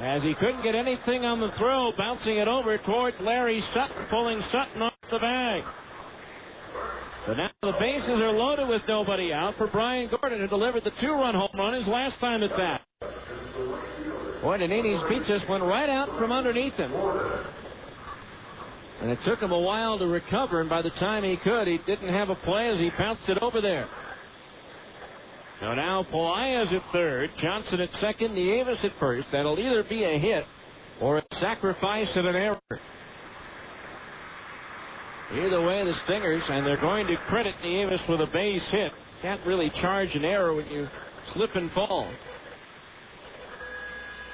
As he couldn't get anything on the throw, bouncing it over towards Larry Sutton, pulling Sutton off the bag. But now the bases are loaded with nobody out for Brian Gordon, who delivered the 2-run home run his last time at bat. Boy, Nannini's pitch just went right out from underneath him. And it took him a while to recover, and by the time he could, he didn't have a play as he bounced it over there. So now Pelaez at third, Johnson at second, Nieves at first. That'll either be a hit or a sacrifice and an error. Either way, the Stingers, and they're going to credit Nieves with a base hit. Can't really charge an error when you slip and fall.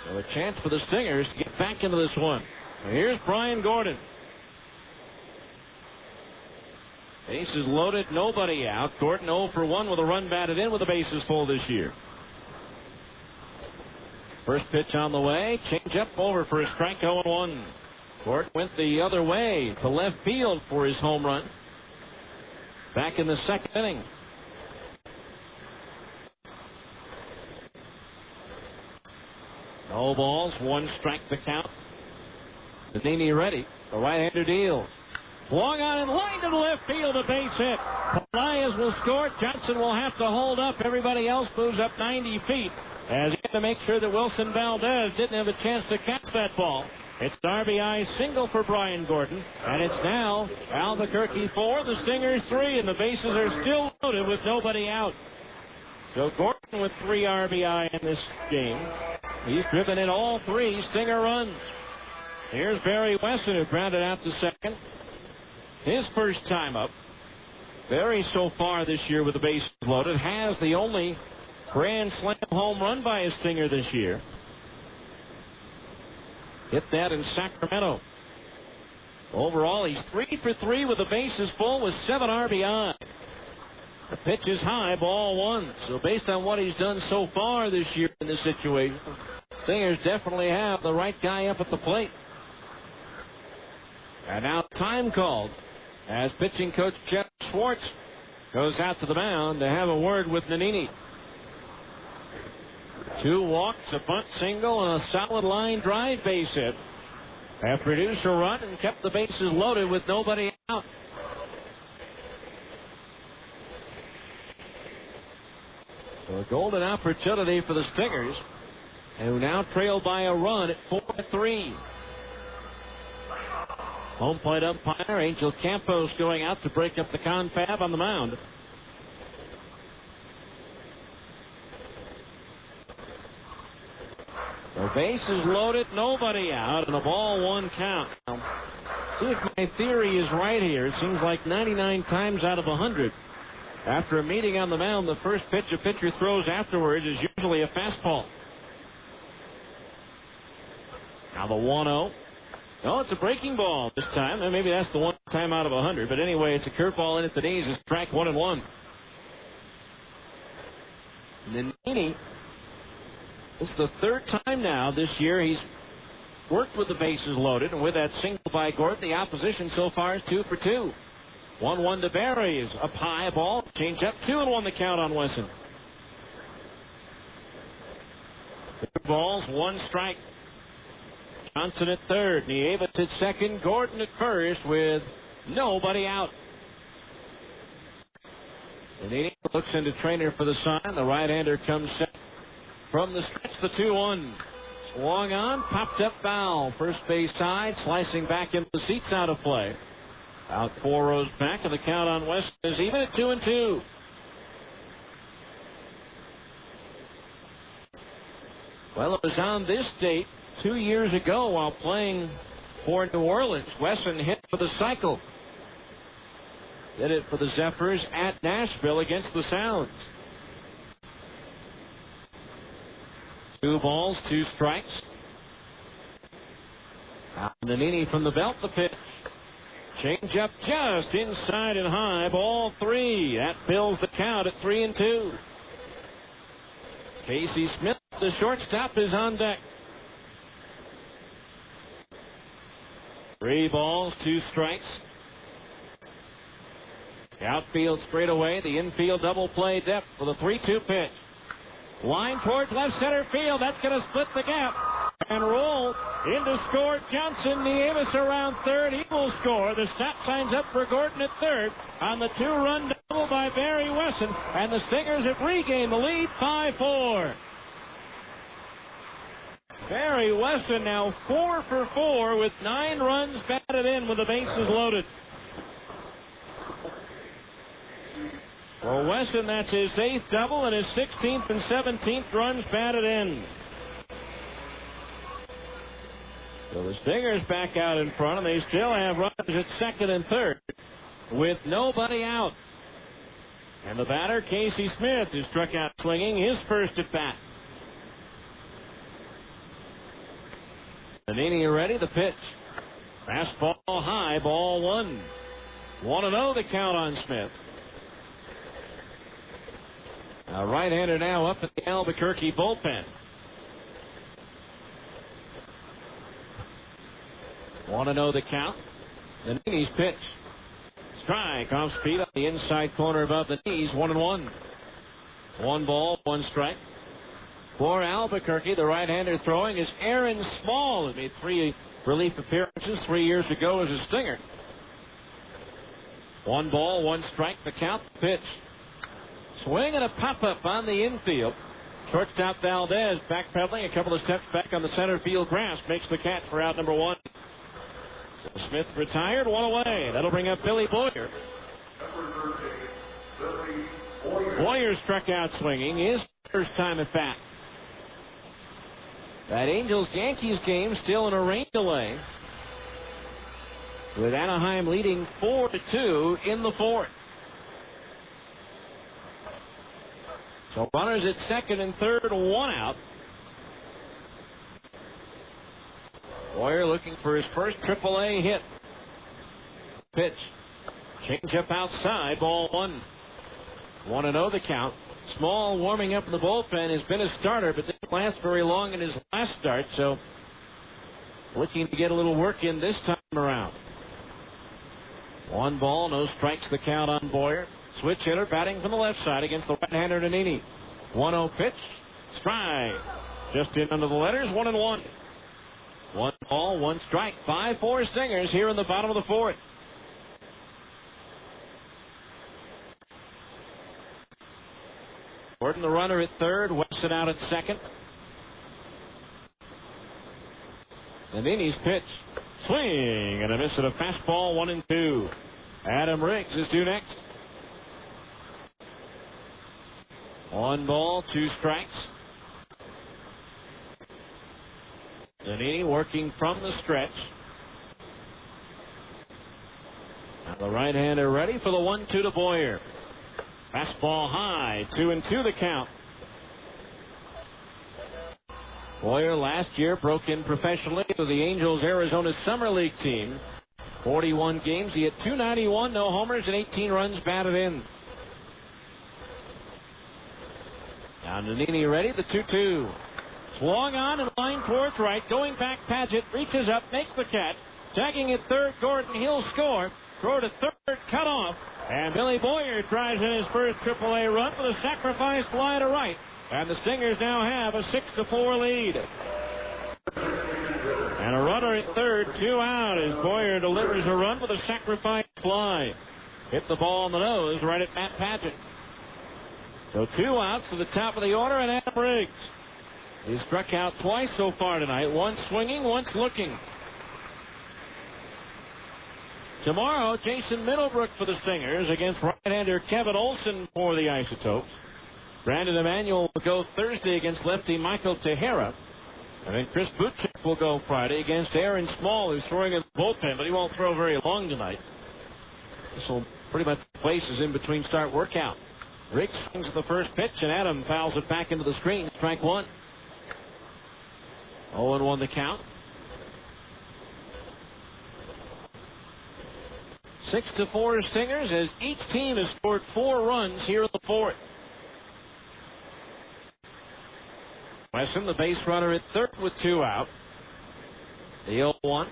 So a chance for the Stingers to get back into this one. Now here's Brian Gordon. Bases loaded, nobody out. Gordon 0 for 1 with a run batted in with the bases full this year. First pitch on the way. Change up over for a strike, 0-1. Gordon went the other way to left field for his home run. Back in the second inning. No balls, 1 strike to count. Nannini ready. The right-hander deals. Swung on and lined to left field, a base hit. Pelaez will score. Johnson will have to hold up. Everybody else moves up 90 feet as he had to make sure that Wilson Valdez didn't have a chance to catch that ball. It's an RBI single for Brian Gordon, and it's now Albuquerque 4, the Stingers 3, and the bases are still loaded with nobody out. So Gordon with 3 RBI in this game. He's driven in all 3 Stinger runs. Here's Barry Wesson, who grounded out to second. His first time up. Barry so far this year with the bases loaded has the only grand slam home run by a Stinger this year. Hit that in Sacramento. Overall, he's 3 for 3 with the bases full with 7 RBI. The pitch is high, ball 1. So based on what he's done so far this year in this situation, Stingers definitely have the right guy up at the plate. And now time called as pitching coach Jeff Schwartz goes out to the mound to have a word with Nannini. 2 walks, a bunt single, and a solid line drive base hit have produced a run and kept the bases loaded with nobody out. So a golden opportunity for the Stingers, who now trail by a run at 4-3. Home plate umpire Angel Campos going out to break up the confab on the mound. The base is loaded, nobody out, and a ball 1 count. Now, see if my theory is right here. It seems like 99 times out of 100, after a meeting on the mound, the first pitch a pitcher throws afterwards is usually a fastball. Now the 1-0. No, it's a breaking ball this time. And maybe that's the 1 time out of 100. But anyway, it's a curveball in at the knees. It's strike 1-1. Nannini, this is the 3rd time now this year he's worked with the bases loaded. And with that single by Gordon, the opposition so far is 2 for 2. 1-1 to Barry is up high, ball. Change up, 2-1 the count on Wesson. 2 balls, 1 strike. Johnson at third, Nieves at second, Gordon at first with nobody out. Nannini looks into trainer for the sign. The right-hander comes set from the stretch, the 2-1. Swung on, popped up foul. First base side, slicing back into the seats, out of play. Out 4 rows back, and the count on West is even at 2-2. Well, it was on this date 2 years ago while playing for New Orleans. Wesson hit for the cycle. Did it for the Zephyrs at Nashville against the Sounds. 2 balls, 2 strikes. Now Nannini from the belt, the pitch. Change up just inside and high, ball 3. That fills the count at 3-2. Casey Smith, the shortstop, is on deck. 3 balls, 2 strikes. The outfield straight away, the infield double play depth for the 3-2 pitch. Line towards left center field. That's going to split the gap and roll Into score, Johnson. Nieves around third. He will score. The stop sign's up for Gordon at third on the 2-run double by Barry Wesson. And the Stingers have regained the lead 5-4. Barry Wesson now 4 for 4 with 9 runs batted in with the bases loaded. For Wesson, that's his 8th double and his 16th and 17th runs batted in. So the Stingers back out in front, and they still have runners at second and third with nobody out. And the batter, Casey Smith, is struck out swinging his first at bat. Nannini ready, the pitch. Fastball high, ball 1. 1-0 the count on Smith. A right-hander now up at the Albuquerque bullpen. 1-0 the count. Nannini's pitch. Strike off speed on the inside corner above the knees. 1-1. 1 ball, 1 strike. For Albuquerque, the right-hander throwing is Aaron Small, who made 3 relief appearances 3 years ago as a Stinger. 1 ball, 1 strike, the count, pitch. Swing and a pop-up on the infield. Shortstop Valdez backpedaling a couple of steps back on the center field grass. Makes the catch for out number 1. So Smith retired, 1 away. That'll bring up Billy Boyer. Boyer struck out swinging his first time at bat. That Angels-Yankees game still in a rain delay, with Anaheim leading 4-2 in the 4th. So runners at second and third, 1 out. Boyer looking for his first AAA hit. Pitch. Change up outside, ball 1. 1-0 the count. Small warming up in the bullpen has been a starter, but didn't last very long in his last start, so looking to get a little work in this time around. 1 ball, no strikes the count on Boyer. Switch hitter batting from the left side against the right-hander Nannini. 1-0 pitch. Strike. Just in under the letters, 1-1. 1 ball, 1 strike. 5-4 Stingers here in the bottom of the 4th. Gordon, the runner at third. Wesson out at second. Nannini's pitch. Swing and a miss at a fastball, 1-2. Adam Riggs is due next. 1 ball, 2 strikes. Nannini working from the stretch. Now the right-hander ready for the 1-2 to Boyer. Fastball high, 2-2 the count. Boyer last year broke in professionally to the Angels Arizona Summer League team. 41 games, he had .291, no homers, and 18 runs batted in. Now Nannini ready, the 2-2. Swung on and line towards right, going back Paget, reaches up, makes the catch. Tagging at third, Gordon, he'll score. Throw to third, cut off. And Billy Boyer drives in his first AAA run with a sacrifice fly to right. And the Stingers now have a 6-4 lead. And a runner at third, 2 out as Boyer delivers a run with a sacrifice fly. Hit the ball on the nose right at Matt Paget. So 2 outs to the top of the order, and Adam Riggs. He's struck out twice so far tonight. 1 swinging, 1 looking. Tomorrow, Jason Middlebrook for the Stingers against right-hander Kevin Olson for the Isotopes. Brandon Emanuel will go Thursday against lefty Michael Tejera. And then Chris Butchik will go Friday against Aaron Small, who's throwing in the bullpen, but he won't throw very long tonight. This will pretty much place his in-between start workout. Riggs swings at the first pitch, and Adam fouls it back into the screen. Strike 1. 0-1 the count. 6-4 Stingers as each team has scored 4 runs here in the 4th. Wesson, the base runner at third with 2 out. The 0-1.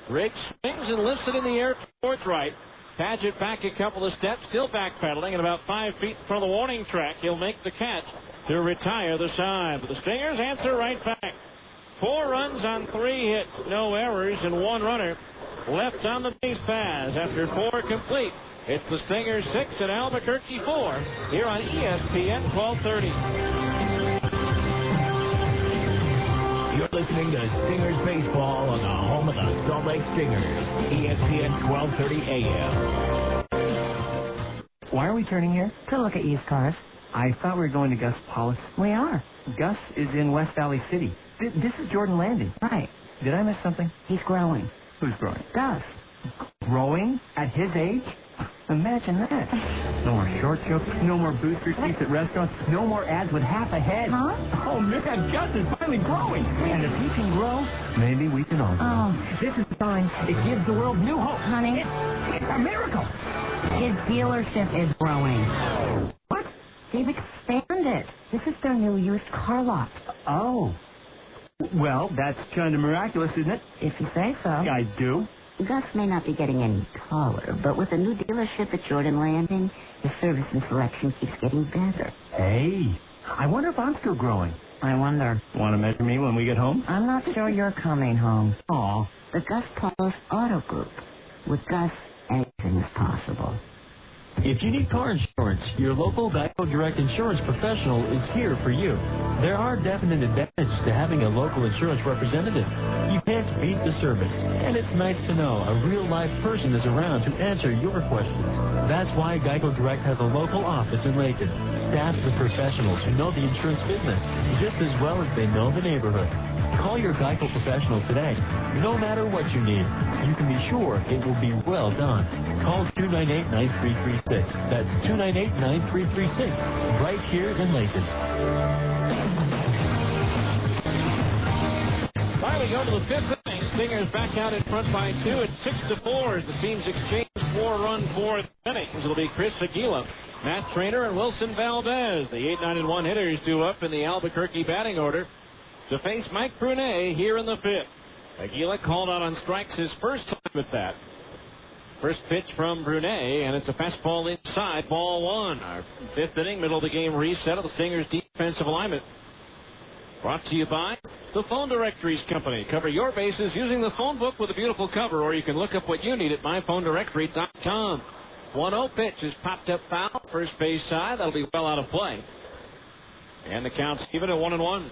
Riggs swings and lifts it in the air towards right. Paget back a couple of steps, still backpedaling, and about 5 feet in front of the warning track. He'll make the catch to retire the side. But the Stingers answer right back. 4 runs on 3 hits, no errors, and 1 runner left on the base paths after 4 complete. It's the Stingers 6 and Albuquerque 4 here on ESPN 1230. You're listening to Stingers Baseball on the home of the Salt Lake Stingers, ESPN 1230 AM. Why are we turning here? To look at used cars. I thought we were going to Gus Paulus. We are. Gus is in West Valley City. This is Jordan Landing. Right. Did I miss something? He's growing. Who's growing? Gus. Growing? At his age? Imagine that. No more short jokes, no more booster seats at restaurants, no more ads with half a head. Huh? Oh, man, Gus is finally growing. And if he can grow, maybe we can all grow. Oh. This is a sign. It gives the world new hope. Honey. It's a miracle. His dealership is growing. What? They've expanded. This is their new used car lot. Oh. Well, that's kind of miraculous, isn't it? If you say so. I do. Gus may not be getting any taller, but with a new dealership at Jordan Landing, his service and selection keeps getting better. Hey, I wonder if I'm still growing. I wonder. Want to measure me when we get home? I'm not sure you're coming home. Aw. The Gus Paulus Auto Group. With Gus, anything is possible. If you need car insurance, your local Geico Direct insurance professional is here for you. There are definite advantages to having a local insurance representative. You can't beat the service, and it's nice to know a real-life person is around to answer your questions. That's why Geico Direct has a local office in Layton, staffed with professionals who know the insurance business just as well as they know the neighborhood. Call your Geico professional today. No matter what you need, you can be sure it will be well done. Call 298-9336. That's 298-9336, right here in Layton. Finally, we go to the 5th inning. Stingers back out in front by 2 at 6-4 as the teams exchange 4-run 4th innings. It'll be Chris Aguila, Matt Trainer, and Wilson Valdez. The 8-9-1 hitters due up in the Albuquerque batting order to face Mike Brunet here in the 5th. Aguila called out on strikes his first time at that. First pitch from Brunet, and it's a fastball inside, ball 1. Our 5th inning, middle of the game reset of the Stingers' defensive alignment. Brought to you by the Phone Directories Company. Cover your bases using the phone book with a beautiful cover, or you can look up what you need at myphonedirectory.com. 1-0 pitch is popped up foul, first base side. That'll be well out of play. And the count's even at 1-1.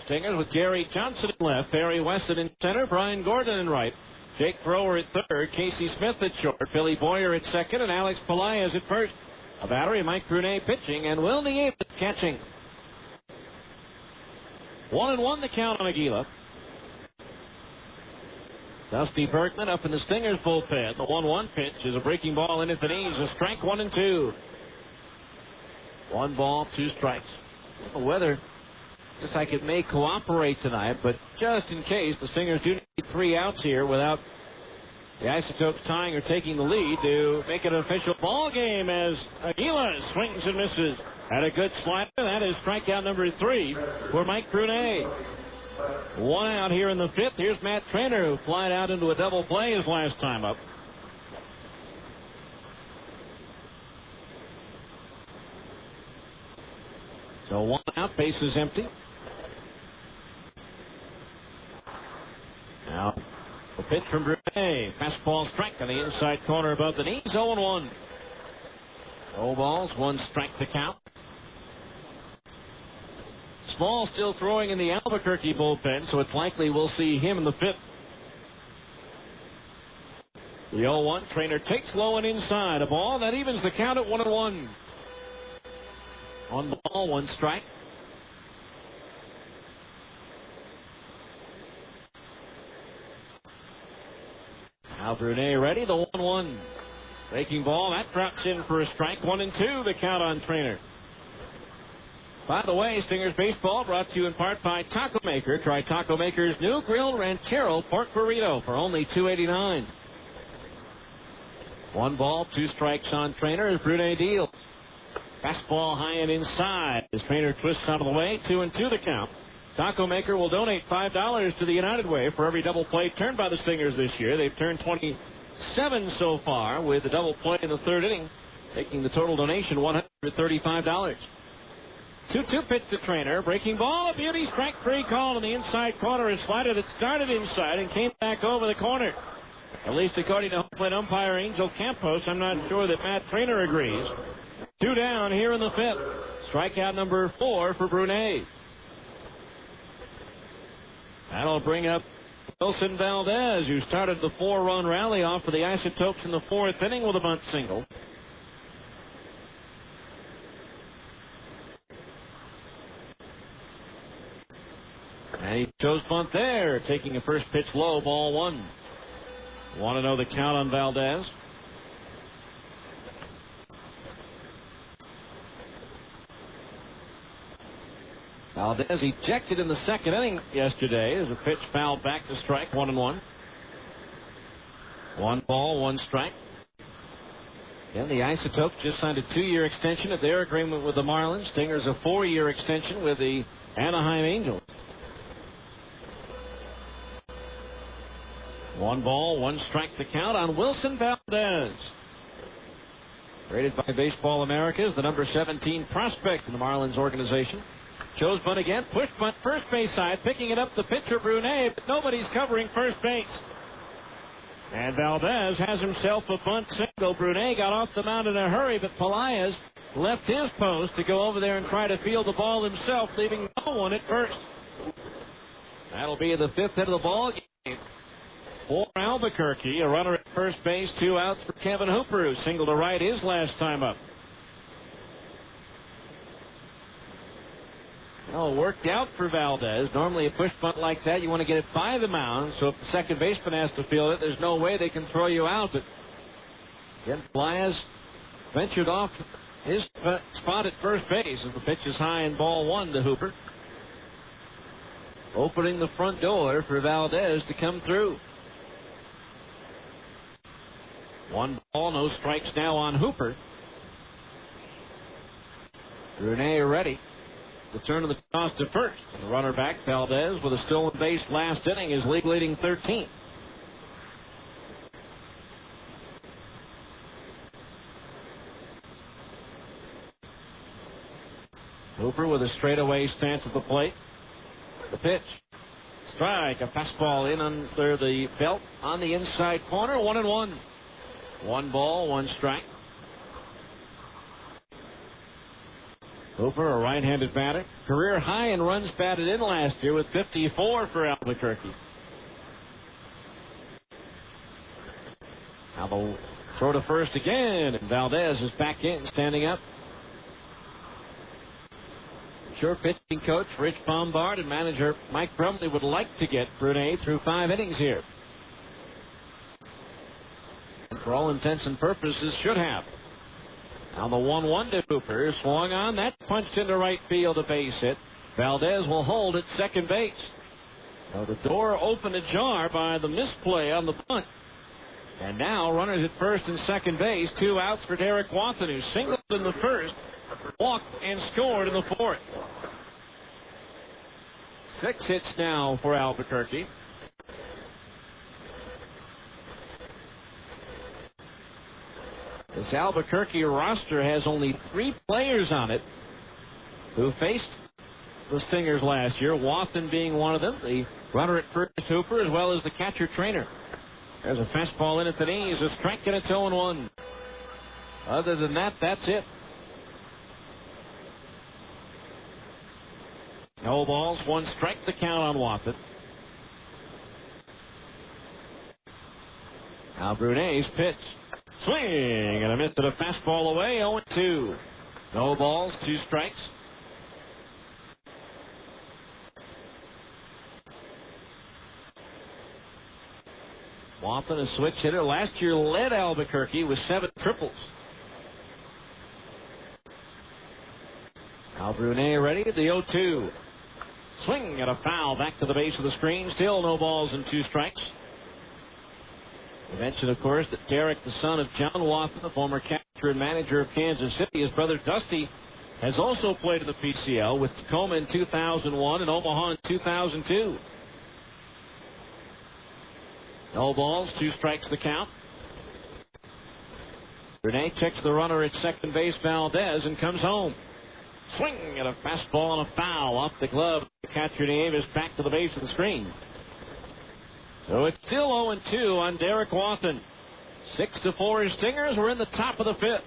Stingers with Gary Johnson in left, Barry Weston in center, Brian Gordon in right, Jake Thrower at third, Casey Smith at short, Billy Boyer at second, and Alex Pelaez at first. A battery, Mike Brunet pitching, and Will Nieves catching. 1-1 the count on Aguila. Dusty Berkman up in the Stingers bullpen. The 1-1 pitch is a breaking ball in at the knees. A strike, 1-2. 1 ball, 2 strikes. The weather looks like it may cooperate tonight, but just in case, the Stingers do need 3 outs here without the Isotopes tying or taking the lead to make it an official ball game as Aguila swings and misses. Had a good slider. That is strikeout number 3 for Mike Brunet. 1 out here in the 5th. Here's Matt Trainer, who flied out into a double play his last time up. So 1 out, bases empty. Now, the pitch from Brunet. Fastball strike on the inside corner above the knees. 0-1. 0 balls, 1 strike to count. Small still throwing in the Albuquerque bullpen, so it's likely we'll see him in the 5th. The 0-1. Trainer takes low and inside. A ball that evens the count at 1-1. 1 ball, 1 strike. Now Brunet ready, the 1-1. Breaking ball, that drops in for a strike. 1-2, the count on Trainer. By the way, Stingers Baseball brought to you in part by Taco Maker. Try Taco Maker's new grilled ranchero pork burrito for only $2.89. 1 ball, 2 strikes on Trainer as Brunet deals. Fastball high and inside as Trainer twists out of the way. 2-2 the count. Taco Maker will donate $5 to the United Way for every double play turned by the Stingers this year. They've turned 27 so far with a double play in the 3rd inning, making the total donation $135. 2-2 pitch to Trainer. Breaking ball, a beauty. Strike 3 called in the inside corner. It slided. It started inside and came back over the corner. At least according to home plate umpire Angel Campos. I'm not sure that Matt Trainer agrees. 2 down here in the 5th. Strikeout number 4 for Brunet. That'll bring up Wilson Valdez, who started the 4-run rally off for the Isotopes in the 4th inning with a bunt single. And he chose bunt there, taking a first pitch low, ball 1. Want to know the count on Valdez? Valdez ejected in the 2nd inning yesterday as a pitch fouled back to strike, 1-1. 1 ball, 1 strike. And the Isotopes just signed a 2-year extension at their agreement with the Marlins. Stingers a 4-year extension with the Anaheim Angels. 1 ball, 1 strike to count on Wilson Valdez. Rated by Baseball America as the number 17 prospect in the Marlins organization. Chose bunt again, push bunt first base side, picking it up the pitcher Brunet, but nobody's covering first base. And Valdez has himself a bunt single. Brunet got off the mound in a hurry, but Pelaez left his post to go over there and try to field the ball himself, leaving no one at first. That'll be the 5th hit of the ball game for Albuquerque. A runner at first base, 2 outs for Kevin Hooper, who singled to right his last time up. Well, it worked out for Valdez. Normally a push bunt like that, you want to get it by the mound, so if the second baseman has to field it, there's no way they can throw you out. But again, Pelaez ventured off his spot at first base as the pitch is high and ball 1 to Hooper. Opening the front door for Valdez to come through. 1 ball, no strikes now on Hooper. Brunet ready. The turn of the toss to first. The runner back, Valdez, with a stolen base last inning, is league leading 13. Hooper with a straightaway stance at the plate. The pitch. Strike. A fastball in under the belt on the inside corner. 1-1. 1 ball, 1 strike. Hooper, a right-handed batter. Career high in runs batted in last year with 54 for Albuquerque. Now the throw to first again, and Valdez is back in, standing up. Sure, pitching coach Rich Bombard and manager Mike Brumley would like to get Brunet through 5 innings here. And for all intents and purposes, should have. Now the 1-1 to Hooper, swung on, that punched into right field, a base hit. Valdez will hold at second base. So the door opened ajar by the misplay on the bunt. And now runners at first and second base, 2 outs for Derek Watson, who singled in the first, walked and scored in the 4th. 6 hits now for Albuquerque. This Albuquerque roster has only 3 players on it who faced the Stingers last year, Watson being one of them, the runner at first, Hooper, as well as the catcher Trainer. There's a fastball in at the knees, a strike, and it's 0-1. Other than that, that's it. No balls, 1 strike, the count on Watson. Now Brunet's pitch. Swing and a miss to the fastball away, 0-2. No balls, 2 strikes. Watson, a switch hitter, last year led Albuquerque with 7 triples. Now Brunet ready at the 0-2. Swing and a foul back to the base of the screen. Still no balls and 2 strikes. We mentioned, of course, that Derek, the son of John Watson, the former catcher and manager of Kansas City, his brother Dusty, has also played in the PCL with Tacoma in 2001 and Omaha in 2002. No balls, 2 strikes the count. Brunet checks the runner at second base, Valdez, and comes home. Swing and a fastball and a foul off the glove. The catcher Nieves back to the base of the screen. So it's still 0-2 on Derek Wathen. 6-4 his Stingers. We're in the top of the fifth.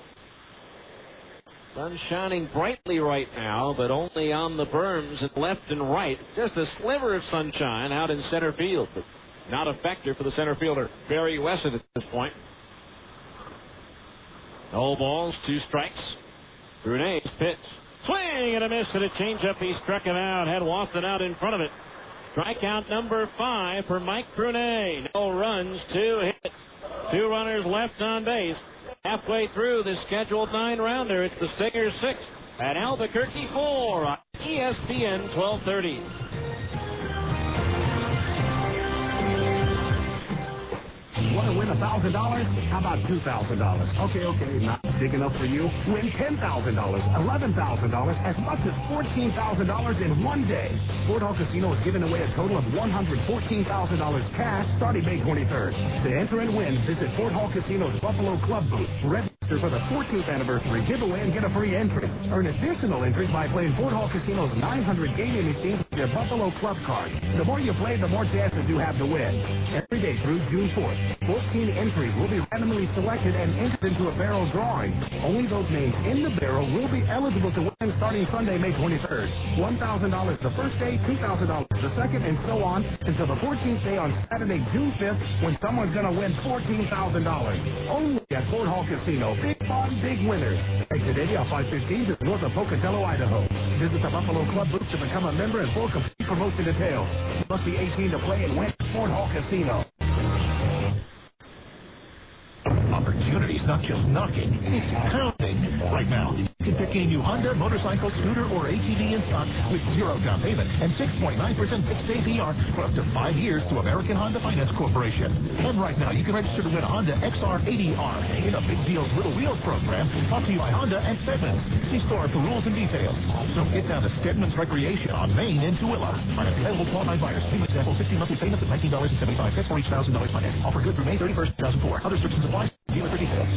Sun shining brightly right now, but only on the berms and left and right. Just a sliver of sunshine out in center field, but not a factor for the center fielder, Barry Wesson, at this point. No balls, 2 strikes. Brunet's pitch. Swing and a miss and a changeup. He struck him out. Had Wathen out in front of it. Strikeout number 5 for Mike Brunet. No runs, 2 hits. 2 runners left on base. Halfway through the scheduled 9-rounder, it's the Stingers 6 at Albuquerque 4 on ESPN 1230. Want to win $1,000? How about $2,000? Okay, not big enough for you. Win $10,000, $11,000, as much as $14,000 in one day. Fort Hall Casino is giving away a total of $114,000 cash starting May 23rd. To enter and win, visit Fort Hall Casino's Buffalo Club booth. Register for the 14th anniversary giveaway and get a free entry. Earn additional entries by playing Fort Hall Casino's 900 gaming machines with your Buffalo Club card. The more you play, the more chances you have to win. Every day through June 4th. 14 entries will be randomly selected and entered into a barrel drawing. Only those names in the barrel will be eligible to win starting Sunday, May 23rd. $1,000 the first day, $2,000 the second, and so on until the 14th day on Saturday, June 5th, when someone's going to win $14,000. Only at Fort Hall Casino. Big fun, big winners. Exit 80 off 515 to the north of Pocatello, Idaho. Visit the Buffalo Club booth to become a member and for complete promotion details. You must be 18 to play and win at Fort Hall Casino. Opportunity's not just knocking, it's pounding. Right now, you can pick a new Honda, motorcycle, scooter, or ATV in stock with 0 down payment and 6.9% fixed APR for up to 5 years through American Honda Finance Corporation. And right now, you can register to win a Honda XR80R in a Big Deals Little Wheels program brought to you by Honda and Stedman's. See store for rules and details. So get down to Stedman's Recreation on Main in Tooele. Finance available to qualified buyers. Payment example, 60 monthly payments of $19.75 for each $1,000 finance. Offer good through May 31st, 2004. Other restrictions apply. Dealer for details.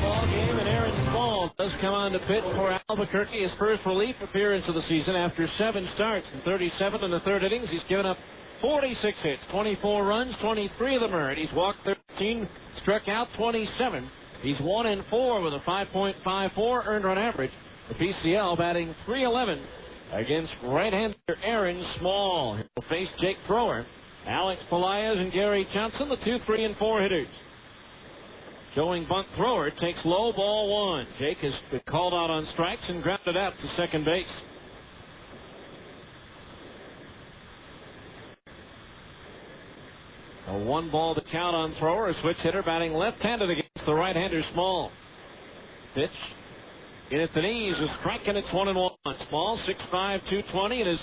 Ball game, and Aaron Small does come on to pitch for Albuquerque. His first relief appearance of the season after 7 starts and 37 in the third innings. He's given up 46 hits, 24 runs, 23 of them earned. He's walked 13, struck out 27. He's 1-4 with a 5.54 earned run average. The PCL batting .311 against right-hander Aaron Small. He'll face Jake Thrower, Alex Pelaez, and Gary Johnson, the 2, 3, and 4 hitters. Showing bunt thrower takes low, ball 1. Jake has been called out on strikes and grounded out to second base. A 1 ball to count on thrower, a switch hitter batting left-handed against the right-hander Small. Pitch. In at the knees, a strike, and it's 1-1. Small, 6'5", 220, in his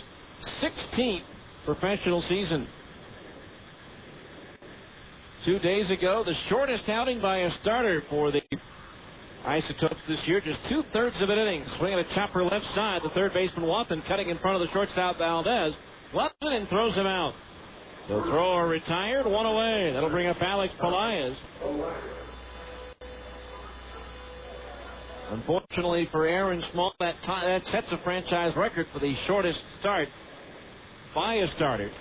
16th professional season. 2 days ago, the shortest outing by a starter for the Isotopes this year, just 2/3 of an inning. Swinging a chopper left side, the third baseman Wathen cutting in front of the shortstop Valdez. Wathen and throws him out. The thrower retired, 1 away. That'll bring up Alex Pelaez. Unfortunately for Aaron Small, that sets a franchise record for the shortest start by a starter.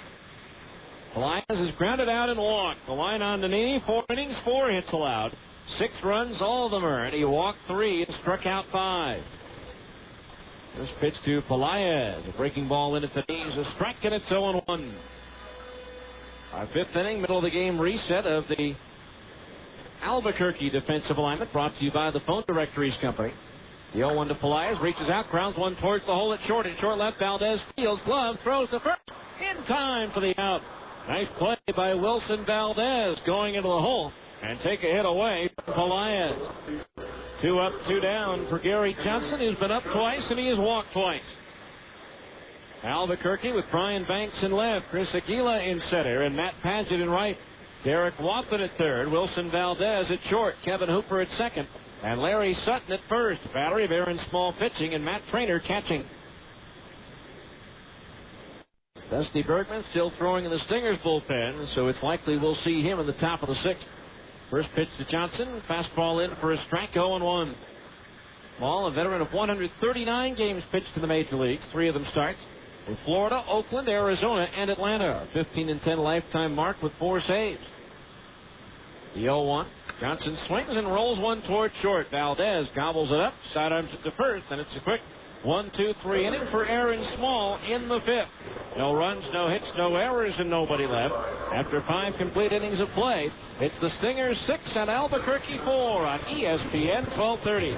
Pelaez is grounded out and walked. The line on Nannini, 4 innings, 4 hits allowed. 6 runs, all of them earned. He walked 3 and struck out 5. This pitch to Pelaez. A breaking ball in at the knees, a strike, and it's 0-1. Our 5th inning, middle of the game reset of the Albuquerque defensive alignment, brought to you by the Phone Directories Company. The 0-1 to Pelaez, reaches out, grounds one towards the hole at short. At short left, Valdez steals, glove, throws the first, in time for the out. Nice play by Wilson Valdez, going into the hole and take a hit away from Pelaez. 2 up, 2 down for Gary Johnson, who's been up twice and he has walked twice. Albuquerque with Brian Banks in left, Chris Aguila in center, and Matt Padgett in right. Derek Wathen at third, Wilson Valdez at short, Kevin Hooper at second, and Larry Sutton at first. Battery of Aaron Small pitching and Matt Traynor catching. Dusty Bergman still throwing in the Stingers bullpen, so it's likely we'll see him in the top of the 6th. First pitch to Johnson. Fastball in for a strike, 0-1. Ball, a veteran of 139 games pitched in the major leagues. 3 of them starts in Florida, Oakland, Arizona, and Atlanta. 15-10 lifetime mark with 4 saves. The 0-1. Johnson swings and rolls one toward short. Valdez gobbles it up, sidearms it to first, and it's a quick 1-2-3 inning for Aaron Small in the 5th. No runs, no hits, no errors, and nobody left. After 5 complete innings of play, it's the Stingers 6 and Albuquerque 4 on ESPN 1230.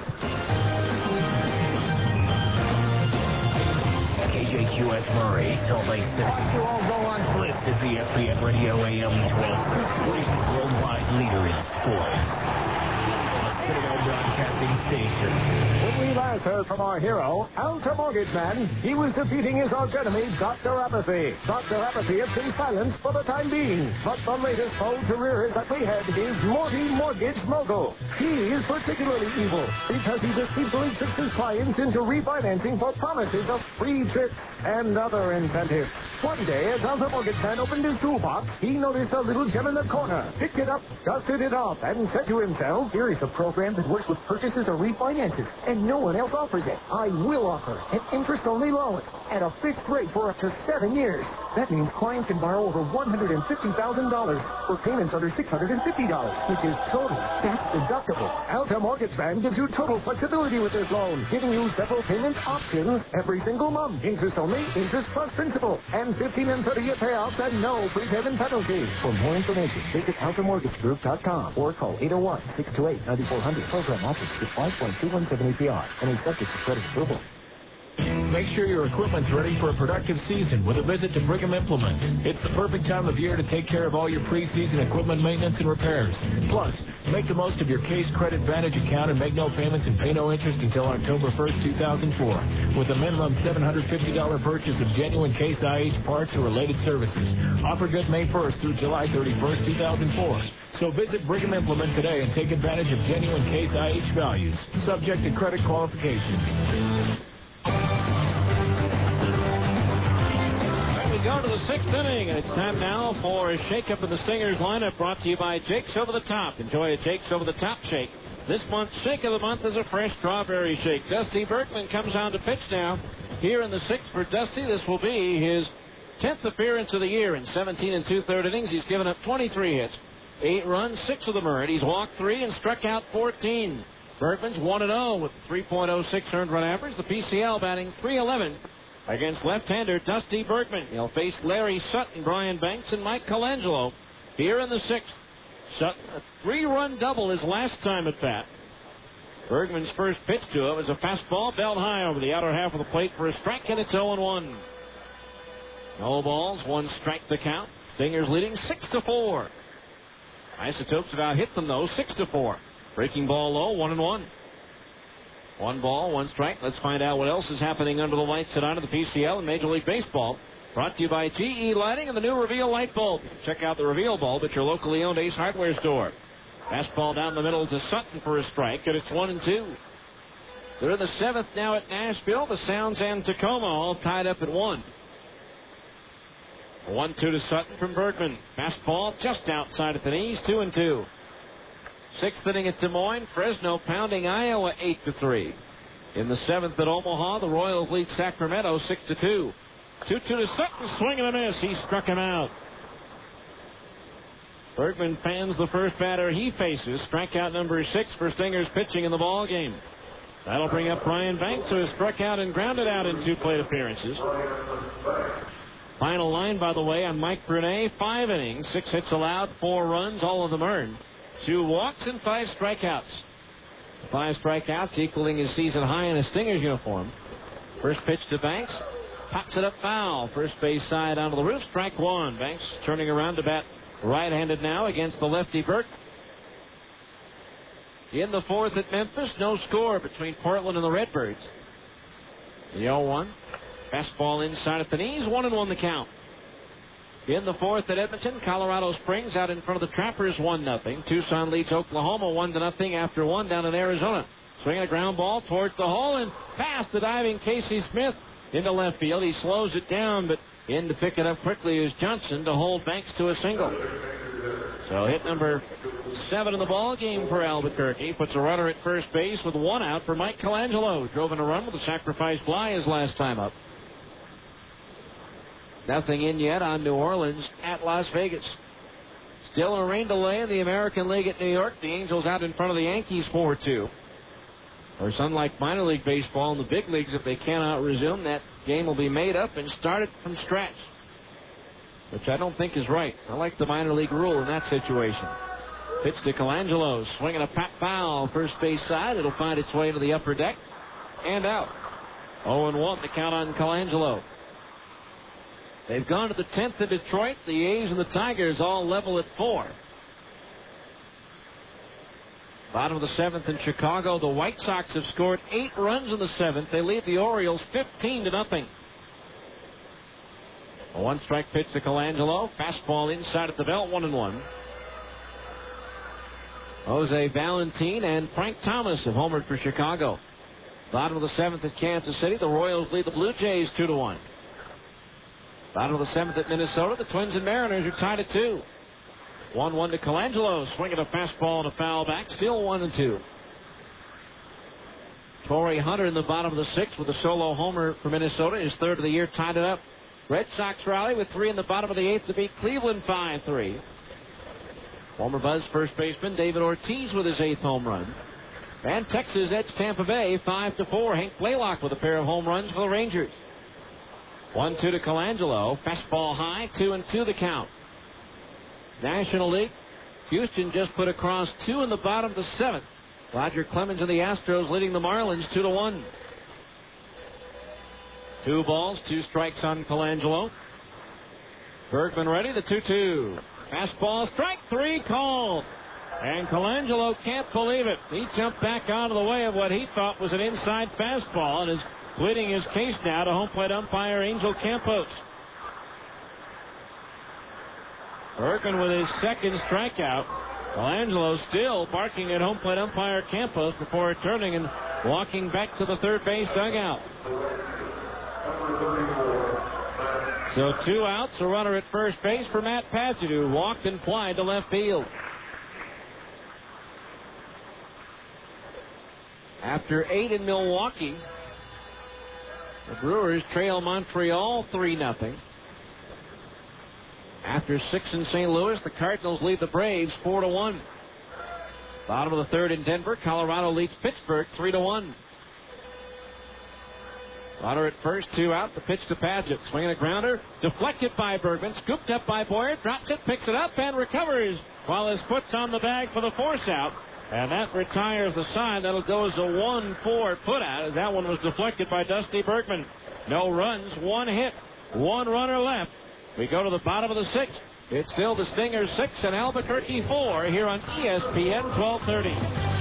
KJQS Murray, Salt Lake City. You all go on Blitz is ESPN Radio AM 1230, worldwide leader in sports. A Citadel Broadcasting Station. When we last heard from our hero, Alta Mortgage Man, he was defeating his arch enemy, Dr. Apathy. Dr. Apathy has been silenced for the time being, but the latest foe to rear his ugly head is Morty Mortgage Mogul. He is particularly evil because he deceitfully tricks his clients into refinancing for promises of free trips and other incentives. One day, as Alta Mortgage Man opened his toolbox, he noticed a little gem in the corner, picked it up, dusted it off, and said to himself, "Here is a program that works with purchases or refinances, and no one else offers it. I will offer an interest-only loan at a fixed rate for up to 7 years. That means clients can borrow over $150,000 for payments under $650, which is total tax deductible. Alta Mortgage Man gives you total flexibility with this loan, giving you several payment options every single month. Interest-only, interest plus principal, and 15 and 30-year payouts and no prepayment penalty. For more information, visit altamortgagegroup.com or call 801-628-9400. Program offers with 5.217 APR and is subject to credit approval. Make sure your equipment's ready for a productive season with a visit to Brigham Implement. It's the perfect time of year to take care of all your preseason equipment maintenance and repairs. Plus, make the most of your Case Credit Vantage account and make no payments and pay no interest until October 1st, 2004, with a minimum $750 purchase of genuine Case IH parts or related services. Offer good May 1st through July 31st, 2004. So visit Brigham Implement today and take advantage of genuine Case IH values, subject to credit qualifications. We go to the 6th inning, and it's time now for a shake-up in the Stingers lineup brought to you by Jake's Over the Top. Enjoy a Jake's Over the Top shake. This month's shake of the month is a fresh strawberry shake. Dusty Berkman comes on to pitch now. Here in the 6th for Dusty, this will be his 10th appearance of the year. In 17 and 2/3 innings, he's given up 23 hits, 8 runs, 6 of them earned. He's walked 3 and struck out 14. Berkman's 1-0 with 3.06 earned run average. The PCL batting .311 against left-hander Dusty Berkman. He'll face Larry Sutton, Brian Banks, and Mike Colangelo here in the 6th. Sutton, a 3-run double his last time at bat. Bergman's first pitch to him is a fastball belt high over the outer half of the plate for a strike, and it's 0-1. No balls, 1 strike to count. Stingers leading 6-4. Isotopes have out-hit them, though, 6-4. Breaking ball low, 1-1. 1 ball, 1 strike. Let's find out what else is happening under the lights tonight of the PCL and Major League Baseball. Brought to you by GE Lighting and the new Reveal light bulb. Check out the Reveal bulb at your locally owned Ace Hardware store. Fastball down the middle to Sutton for a strike, and it's 1-2. They're in the 7th now at Nashville. The Sounds and Tacoma all tied up at 1. 1-2 to Sutton from Bergman. Fastball just outside at the knees, 2-2. 6th inning at Des Moines, Fresno pounding Iowa 8-3. In the 7th at Omaha, the Royals lead Sacramento 6-2. 2-2 to Sutton, swing and a miss. He struck him out. Bergman fans the first batter he faces. Strikeout number 6 for Stingers pitching in the ball game. That'll bring up Brian Banks, who has struck out and grounded out in 2 plate appearances. Final line, by the way, on Mike Brunet, 5 innings, 6 hits allowed, 4 runs, all of them earned. 2 walks and 5 strikeouts. 5 strikeouts equaling his season high in a Stingers uniform. First pitch to Banks. Pops it up foul. First base side onto the roof. Strike 1. Banks turning around to bat right-handed now against the lefty Burke. In the 4th at Memphis, no score between Portland and the Redbirds. The 0-1. Fastball inside at the knees. 1-1 the count. In the 4th at Edmonton, Colorado Springs out in front of the Trappers 1-0. Tucson leads Oklahoma 1-0 after 1 down in Arizona. Swinging a ground ball towards the hole and past the diving Casey Smith into left field. He slows it down, but in to pick it up quickly is Johnson to hold Banks to a single. So hit number 7 in the ball game for Albuquerque. Puts a runner at first base with 1 out for Mike Colangelo. Drove in a run with a sacrifice fly his last time up. Nothing in yet on New Orleans at Las Vegas. Still a rain delay in the American League at New York. The Angels out in front of the Yankees 4-2. Of course, unlike minor league baseball in the big leagues, if they cannot resume, that game will be made up and started from scratch, which I don't think is right. I like the minor league rule in that situation. Pitch to Colangelo, swinging a pat foul, first base side. It'll find its way to the upper deck and out. 0-1 the count on Colangelo. They've gone to the 10th in Detroit. The A's and the Tigers all level at 4. Bottom of the 7th in Chicago. The White Sox have scored 8 runs in the 7th. They lead the Orioles 15-0. A 1-strike pitch to Colangelo. Fastball inside at the belt, 1-1. Jose Valentin and Frank Thomas have homered for Chicago. Bottom of the 7th at Kansas City. The Royals lead the Blue Jays 2-1. Bottom of the 7th at Minnesota. The Twins and Mariners are tied at 2. 1-1 to Colangelo. Swinging a fastball and a foul back. Still 1-2. Torrey Hunter in the bottom of the 6th with a solo homer for Minnesota. His 3rd of the year, tied it up. Red Sox rally with 3 in the bottom of the 8th to beat Cleveland 5-3. Former Buzz first baseman David Ortiz with his 8th home run. And Texas edged Tampa Bay 5-4. Hank Blaylock with a pair of home runs for the Rangers. 1-2 to Colangelo. Fastball high, 2-2 the count. National League, Houston just put across 2 in the bottom of the 7th. Roger Clemens and the Astros leading the Marlins 2-1. 2 balls, 2 strikes on Colangelo. Bergman ready, the 2-2. Fastball, strike 3 called. And Colangelo can't believe it. He jumped back out of the way of what he thought was an inside fastball and is pleading his case now to home plate umpire Angel Campos. Bergman with his 2nd strikeout. Colangelo still barking at home plate umpire Campos before returning and walking back to the 3rd base dugout. So 2 outs, a runner at first base for Matt Padgett, who walked and flied to left field. After 8 in Milwaukee, the Brewers trail Montreal 3-0. After 6 in St. Louis, the Cardinals lead the Braves 4-1. Bottom of the 3rd in Denver, Colorado leads Pittsburgh 3-1. Runner at first, 2 out. The pitch to Padgett. Swinging a grounder. Deflected by Bergman. Scooped up by Boyer. Drops it, picks it up, and recovers while his foot's on the bag for the force out. And that retires the side. That'll go as a 1-4 put out, as that one was deflected by Dusty Bergman. No runs, 1 hit, 1 runner left. We go to the bottom of the 6th. It's still the Stingers 6 and Albuquerque 4 here on ESPN 1230.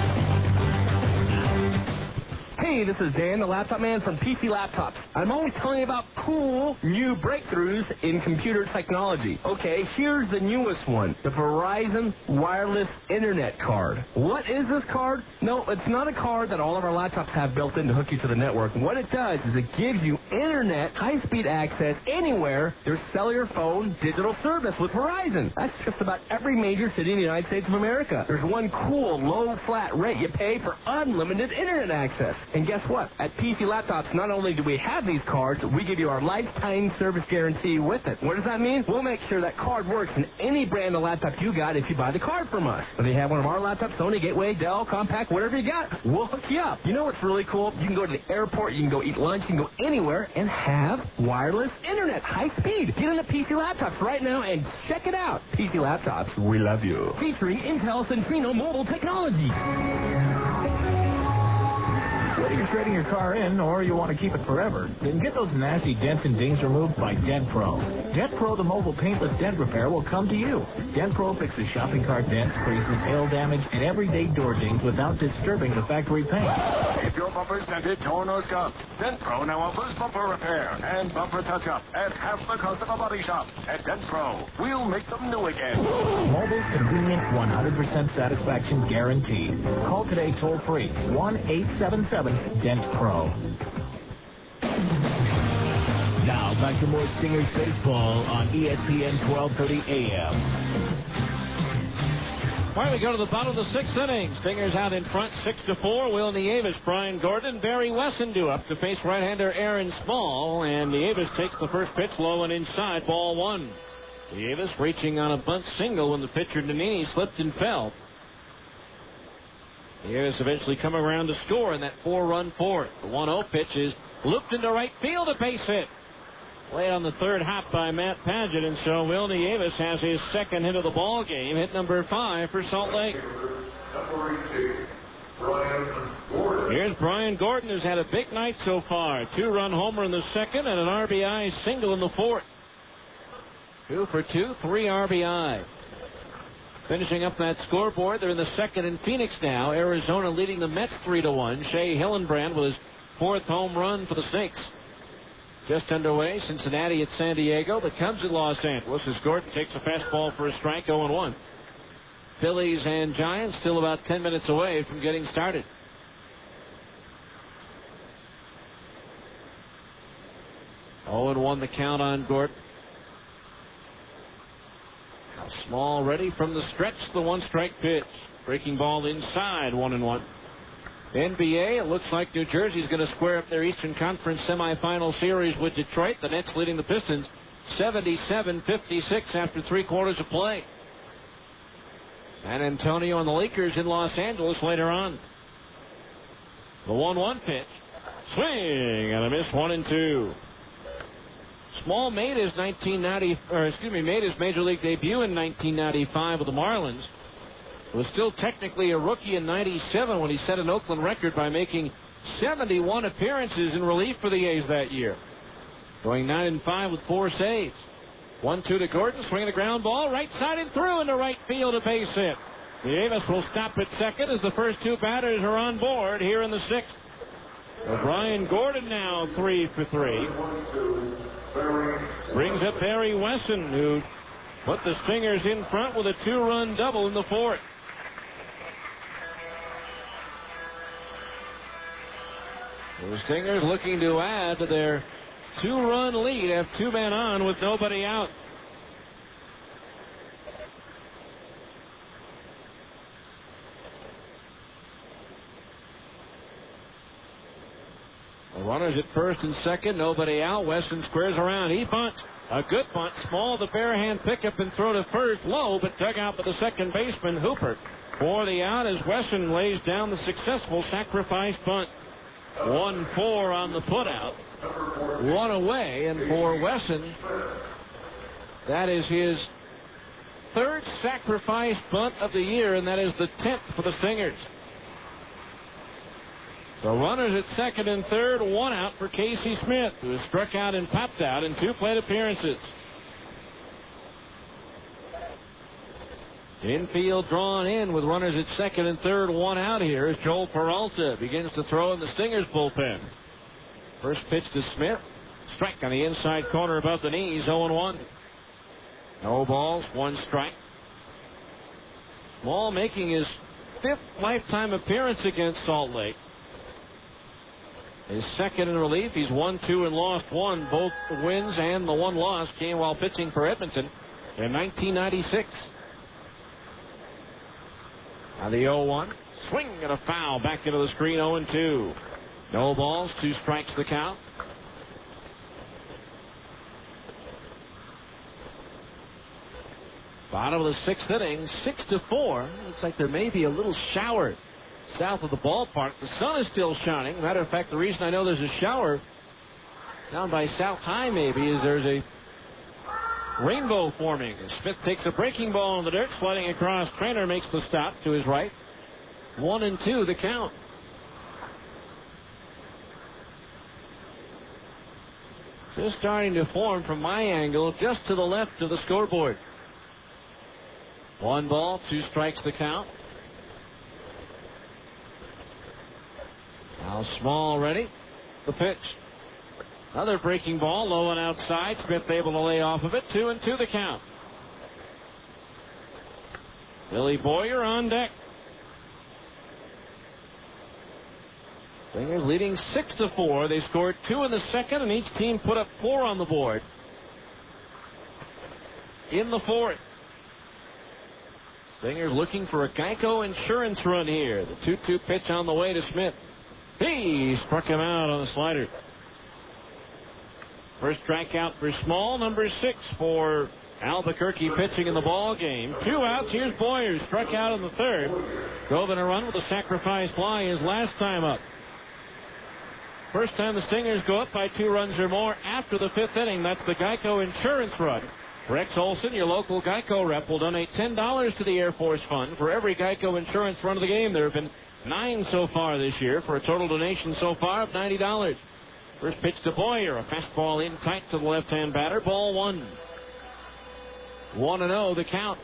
Hey, this is Dan, the laptop man from PC Laptops. I'm always telling you about cool new breakthroughs in computer technology. Okay, here's the newest one, the Verizon Wireless Internet Card. What is this card? No, it's not a card that all of our laptops have built in to hook you to the network. What it does is it gives you internet, high-speed access anywhere there's cellular phone digital service with Verizon. That's just about every major city in the United States of America. There's one cool, low, flat rate you pay for unlimited internet access. And guess what? At PC Laptops, not only do we have these cards, we give you our lifetime service guarantee with it. What does that mean? We'll make sure that card works in any brand of laptop you got if you buy the card from us. Whether you have one of our laptops, Sony, Gateway, Dell, Compaq, whatever you got, we'll hook you up. You know what's really cool? You can go to the airport, you can go eat lunch, you can go anywhere and have wireless internet, high speed. Get into PC Laptops right now and check it out. PC Laptops, we love you. Featuring Intel Centrino mobile technology. Whether you're trading your car in or you want to keep it forever, then get those nasty dents and dings removed by Dent Pro. Dent Pro, the mobile paintless dent repair, will come to you. Dent Pro fixes shopping cart dents, creases, hail damage, and everyday door dings without disturbing the factory paint. If your bumper's dented, torn, or scuffed, Dent Pro now offers bumper repair and bumper touch-up at half the cost of a body shop. At Dent Pro, we'll make them new again. Mobile, convenient, 100% satisfaction guaranteed. Call today toll-free, 1-877-DENT PRO. Now back to more Stingers baseball on ESPN 1230 AM. All right, we go to the bottom of the sixth inning. Stingers out in front, 6-4. Will Nieves, Brian Gordon, Barry Wesson do up to face right-hander Aaron Small. And Nieves takes the first pitch low and inside, ball one. Nieves reaching on a bunt single when the pitcher Nannini slipped and fell. Nieves eventually come around to score in that 4-run fourth. The 1-0 pitch is looped into right field, a base hit. Late on the third hop by Matt Padgett, and so Will Nieves has his second hit of the ball game, hit number 5 for Salt Lake. Here's Brian Gordon, who's had a big night so far. 2-run homer in the second and an RBI single in the fourth. 2 for 2, 3 RBI. Finishing up that scoreboard, they're in the second in Phoenix now. Arizona leading the Mets 3-1. Shea Hillenbrand with his 4th home run for the Snakes. Just underway, Cincinnati at San Diego. The Cubs at Los Angeles as Gordon takes a fastball for a strike, 0-1. Phillies and Giants still about 10 minutes away from getting started. Oh, and 1 the count on Gordon. Small ready from the stretch, the 1-strike pitch. Breaking ball inside, 1-1. NBA, it looks like New Jersey's going to square up their Eastern Conference semifinal series with Detroit. The Nets leading the Pistons 77-56 after 3 quarters of play. San Antonio and the Lakers in Los Angeles later on. The 1-1 pitch. Swing and a miss, 1-2. Small made his made his major league debut in 1995 with the Marlins. Was still technically a rookie in 97 when he set an Oakland record by making 71 appearances in relief for the A's that year. Going 9-5 with 4 saves. 1-2 to Gordon, swinging a ground ball, right side and through into right field, a base hit. Nieves will stop at second as the first 2 batters are on board here in the 6th. Brian Gordon now 3 for 3. Brings up Barry Wesson, who put the Stingers in front with a 2-run double in the 4th. The Stingers looking to add to their 2-run lead, have 2 men on with nobody out. The runners at first and second, nobody out. Wesson squares around. He bunts. A good bunt. Small, the bare-hand pickup and throw to first. Low, but dug out by the second baseman, Hooper. For the out as Wesson lays down the successful sacrifice bunt. 1-4 on the putout. 1 away, and for Wesson, that is his 3rd sacrifice bunt of the year, and that is the 10th for the Stingers. The runners at second and third, 1 out for Casey Smith, who has struck out and popped out in 2 plate appearances. Infield drawn in with runners at second and third, 1 out here as Joel Peralta begins to throw in the Stingers bullpen. First pitch to Smith. Strike on the inside corner above the knees, 0-1. No balls, 1 strike. Small making his 5th lifetime appearance against Salt Lake. His second in relief. He's 1-2 and lost 1. Both the wins and the 1 loss came while pitching for Edmonton in 1996. Now the 0-1. Swing and a foul back into the screen, 0-2. No balls, 2 strikes the count. Bottom of the 6th inning, 6-4. Looks like there may be a little shower south of the ballpark. The sun is still shining. Matter of fact, the reason I know there's a shower down by South High maybe is there's a rainbow forming. Smith takes a breaking ball in the dirt, sliding across. Trainer makes the stop to his right. 1-2 the count. Just starting to form from my angle just to the left of the scoreboard. 1 ball, 2 strikes the count. Now Small ready. The pitch. Another breaking ball, low and outside. Smith able to lay off of it. 2-2 the count. Billy Boyer on deck. Stingers leading 6-4. They scored 2 in the second, and each team put up 4 on the board in the 4th. Stingers looking for a Geico insurance run here. The 2-2 pitch on the way to Smith. He struck him out on the slider. First strikeout for Small, number 6 for Albuquerque pitching in the ball game. 2 outs. Here's Boyer, struck out in the third. Drove in a run with a sacrifice fly his last time up. First time the Stingers go up by 2 runs or more after the 5th inning. That's the Geico insurance run. Rex Olson, your local Geico rep, will donate $10 to the Air Force Fund for every Geico insurance run of the game. There have been 9 so far this year for a total donation so far of $90. First pitch to Boyer, a fastball in tight to the left-hand batter. Ball 1. 1-0 the count.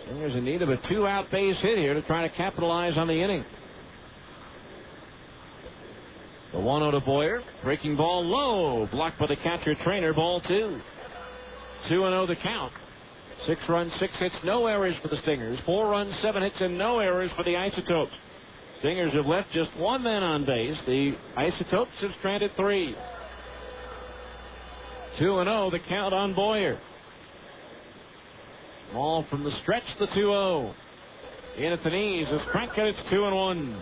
Stingers in need of a 2-out base hit here to try to capitalize on the inning. The 1-0 to Boyer. Breaking ball low. Blocked by the catcher trainer. Ball 2. 2-0 the count. 6 runs, 6 hits, no errors for the Stingers. 4 runs, 7 hits, and no errors for the Isotopes. Stingers have left just 1 man on base. The Isotopes have stranded 3. 2-0 the count on Boyer. Ball from the stretch, the 2-0. In at the knees, a strike, and it's 2-1.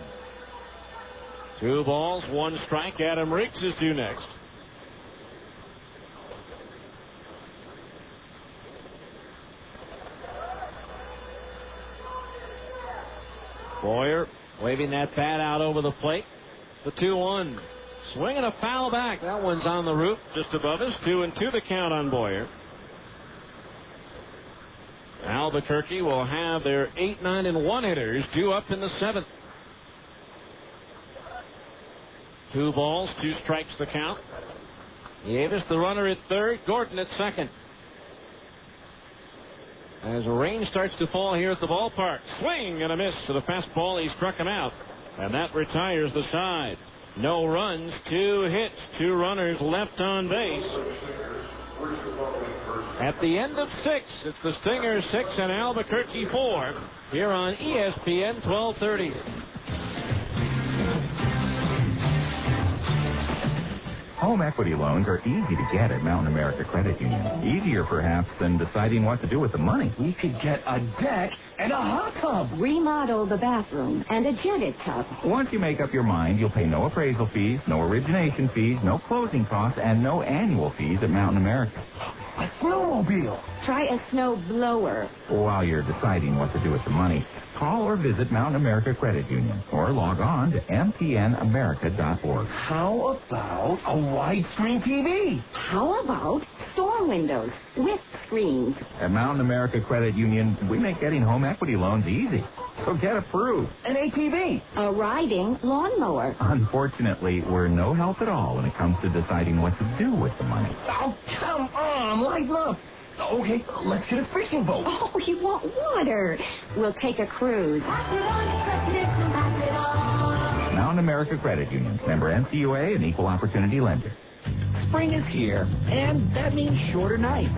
2 balls, 1 strike. Adam Riggs is due next. Boyer waving that bat out over the plate. The 2-1. Swinging a foul back. That one's on the roof just above us. 2-2 the count on Boyer. Albuquerque will have their 8, 9, and 1 hitters due up in the 7th. 2 balls, 2 strikes the count. Davis, the runner at third. Gordon at second. As rain starts to fall here at the ballpark. Swing and a miss to the fastball. He struck him out. And that retires the side. No runs, 2 hits, 2 runners left on base. At the end of 6, it's the Stingers 6 and Albuquerque 4 here on ESPN 1230. Home equity loans are easy to get at Mountain America Credit Union. Easier, perhaps, than deciding what to do with the money. We could get a deck and a hot tub. Remodel the bathroom and a jetted tub. Once you make up your mind, you'll pay no appraisal fees, no origination fees, no closing costs, and no annual fees at Mountain America. A snowmobile. Try a snow blower. While you're deciding what to do with the money, call or visit Mountain America Credit Union or log on to mtnamerica.org. How about a widescreen TV? How about store windows with screens? At Mountain America Credit Union, we make getting home equity loans easy. So get approved. An ATV. A riding lawnmower. Unfortunately, we're no help at all when it comes to deciding what to do with the money. Oh, come on, lighten up. Okay, let's get a fishing boat. Oh, you want water? We'll take a cruise. Mountain America Credit Union, member NCUA, and equal opportunity lender. Spring is here, and that means shorter nights.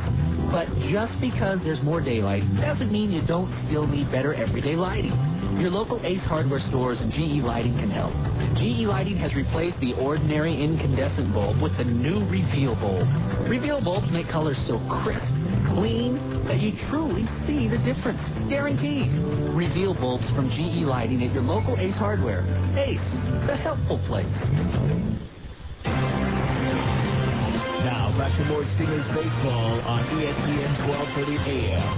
But just because there's more daylight doesn't mean you don't still need better everyday lighting. Your local Ace Hardware stores and GE Lighting can help. GE Lighting has replaced the ordinary incandescent bulb with the new Reveal bulb. Reveal bulbs make colors so crisp, clean, that you truly see the difference. Guaranteed. Reveal bulbs from GE Lighting at your local Ace Hardware. Ace, the helpful place. Now, back to more Stingers baseball on ESPN 1230 AM.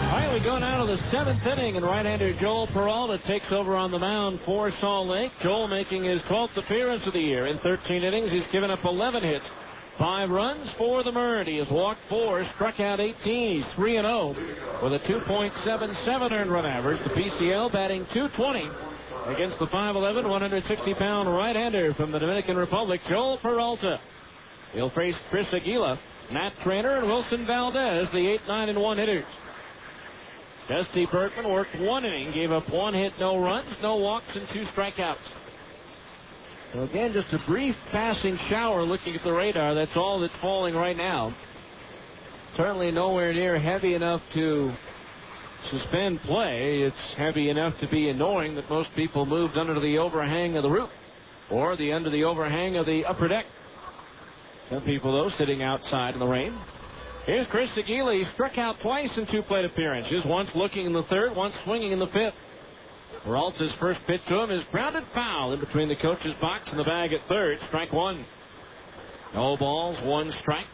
All right, we go now to the 7th inning, and right-hander Joel Peralta takes over on the mound for Salt Lake. Joel making his 12th appearance of the year. In 13 innings, he's given up 11 hits. 5 runs for the Merd. He has walked 4, struck out 18. He's 3-0 with a 2.77 earned run average. The PCL batting .220 against the 5'11", 160-pound right-hander from the Dominican Republic, Joel Peralta. He'll face Chris Aguila, Matt Trainer, and Wilson Valdez, the 8, 9, and 1 hitters. Dusty Bergman worked 1 inning, gave up 1 hit, no runs, no walks, and 2 strikeouts. So again, just a brief passing shower looking at the radar. That's all that's falling right now. Certainly nowhere near heavy enough to suspend play. It's heavy enough to be annoying that most people moved under the overhang of the roof or under the overhang of the upper deck. Some people, though, sitting outside in the rain. Here's Chris Aguila. He struck out twice in 2 plate appearances, once looking in the 3rd, once swinging in the 5th. Peralta's first pitch to him is grounded foul in between the coach's box and the bag at 3rd. Strike 1. No balls, 1 strike.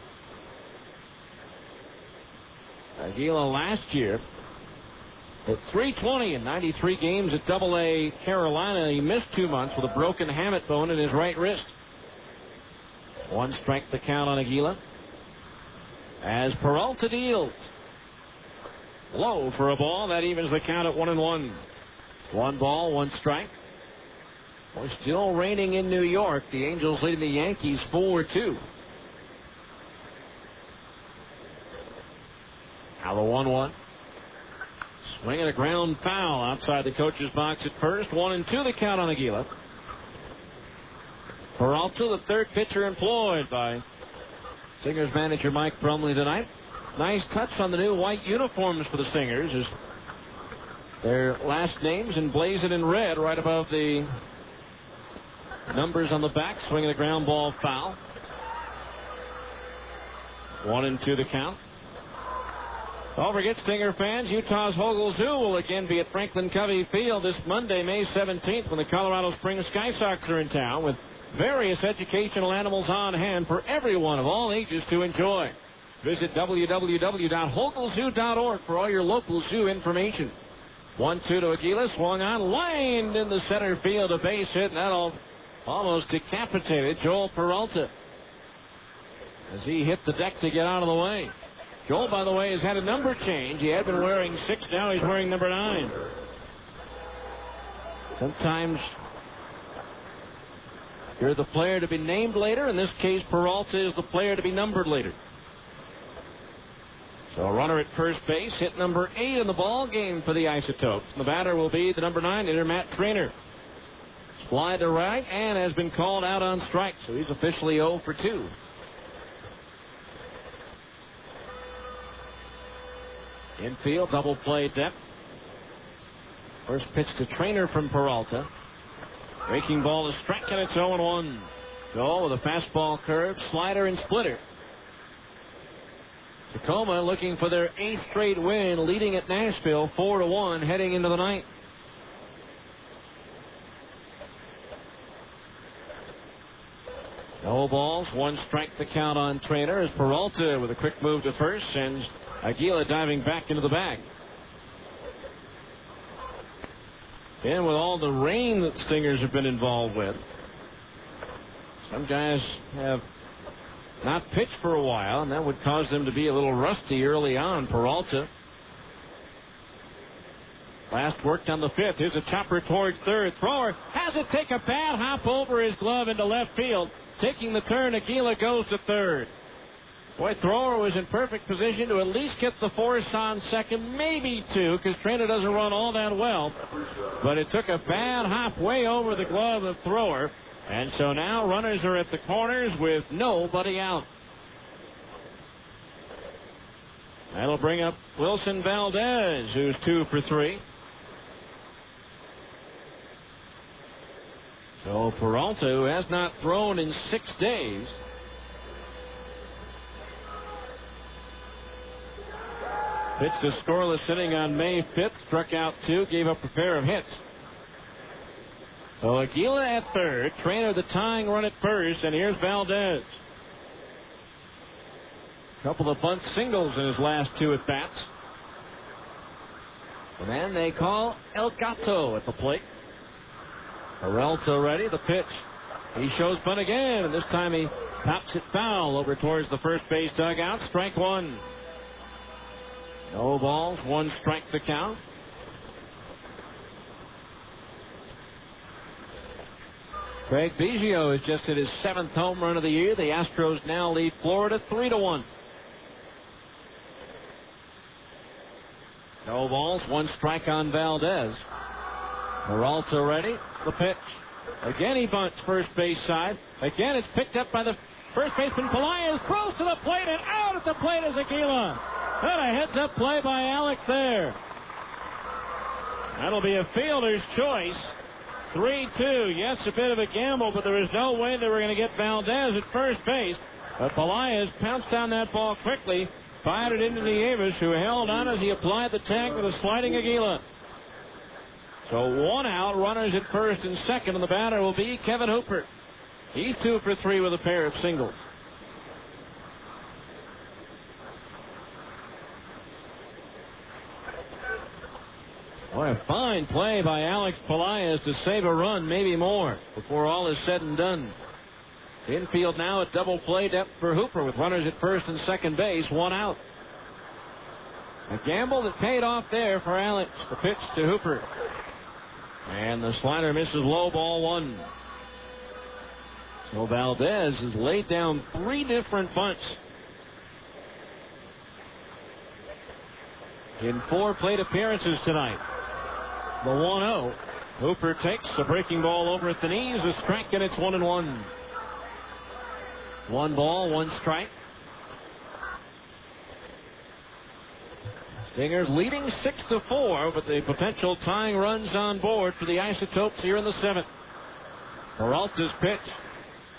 Aguila last year at .320 in 93 games at AA Carolina. He missed 2 months with a broken hamate bone in his right wrist. 1 strike the count on Aguila. As Peralta deals. Low for a ball. That evens the count at 1-1. 1 ball, 1 strike. We're still raining in New York. The Angels leading the Yankees 4-2. Now the 1-1. Swinging a ground foul outside the coach's box at first. 1-2 the count on Aguila. Peralta, the 3rd pitcher employed by Stingers manager Mike Brumley tonight. Nice touch on the new white uniforms for the Stingers as their last names emblazoned in red right above the numbers on the back. Swinging a ground ball foul. 1-2 the count. Don't forget, Stinger fans, Utah's Hogle Zoo will again be at Franklin Covey Field this Monday, May 17th, when the Colorado Springs Sky Sox are in town, with various educational animals on hand for everyone of all ages to enjoy. Visit www.hoglezoo.org for all your local zoo information. 1-2 to Aguila, swung on, lined in the center field, a base hit, and that'll almost decapitated Joel Peralta as he hit the deck to get out of the way. Joel, by the way, has had a number change. He had been wearing 6, now he's wearing number 9. Sometimes you're the player to be named later. In this case, Peralta is the player to be numbered later. So a runner at first base, hit number 8 in the ball game for the Isotopes. The batter will be the number 9 hitter, Matt Trainer. Slide to right and has been called out on strike, so he's officially 0 for 2. Infield, double play depth. First pitch to Trainer from Peralta. Breaking ball is strike, and it's 0-1. Joel with a fastball curve, slider, and splitter. Tacoma looking for their 8th straight win, leading at Nashville 4-1 heading into the ninth. No balls, 1 strike the count on Trainer as Peralta with a quick move to first sends Aguila diving back into the bag. And with all the rain that Stingers have been involved with, some guys have not pitched for a while, and that would cause them to be a little rusty early on. Peralta last worked on the 5th. Here's a chopper towards 3rd. Thrower has it take a bad hop over his glove into left field. Taking the turn, Aguila goes to 3rd. Boy, Thrower was in perfect position to at least get the force on second, maybe 2, because Trainer doesn't run all that well. But it took a bad hop way over the glove of Thrower. And so now runners are at the corners with nobody out. That'll bring up Wilson Valdez, who's 2 for 3. So Peralta, who has not thrown in 6 days, pitched a scoreless inning on May 5th, struck out 2, gave up a pair of hits. So Aguila at 3rd, Trainer the tying run at first, and here's Valdez. A couple of bunt singles in his last 2 at-bats. And then they call El Gato at the plate. Peralta ready, the pitch. He shows bunt again, and this time he pops it foul over towards the first base dugout. Strike 1. No balls, 1 strike the count. Craig Biggio has just hit his 7th home run of the year. The Astros now lead Florida 3-1. No balls, 1 strike on Valdez. Peralta ready, the pitch. Again he bunts first base side. Again it's picked up by the first baseman Pelaez. Throws to the plate, and out at the plate is Aguila. And a heads-up play by Alex there. That'll be a fielder's choice. 3-2. Yes, a bit of a gamble, but there was no way they were going to get Valdez at first base. But Pelaez pounced on that ball quickly, fired it into Nieves, who held on as he applied the tag with a sliding Aguila. So 1 out, runners at first and second, and the batter will be Kevin Hooper. He's 2 for 3 with a pair of singles. Boy, a fine play by Alex Pelaez to save a run, maybe more, before all is said and done. Infield now at double play depth for Hooper with runners at first and second base, 1 out. A gamble that paid off there for Alex. The pitch to Hooper. And the slider misses low, ball 1. So Valdez has laid down 3 different bunts in 4 plate appearances tonight. The 1-0. Hooper takes a breaking ball over at the knees, a strike, and it's 1-1. 1 ball, 1 strike. Stingers leading 6-4, but the potential tying runs on board for the Isotopes here in the 7th. Peralta's pitch.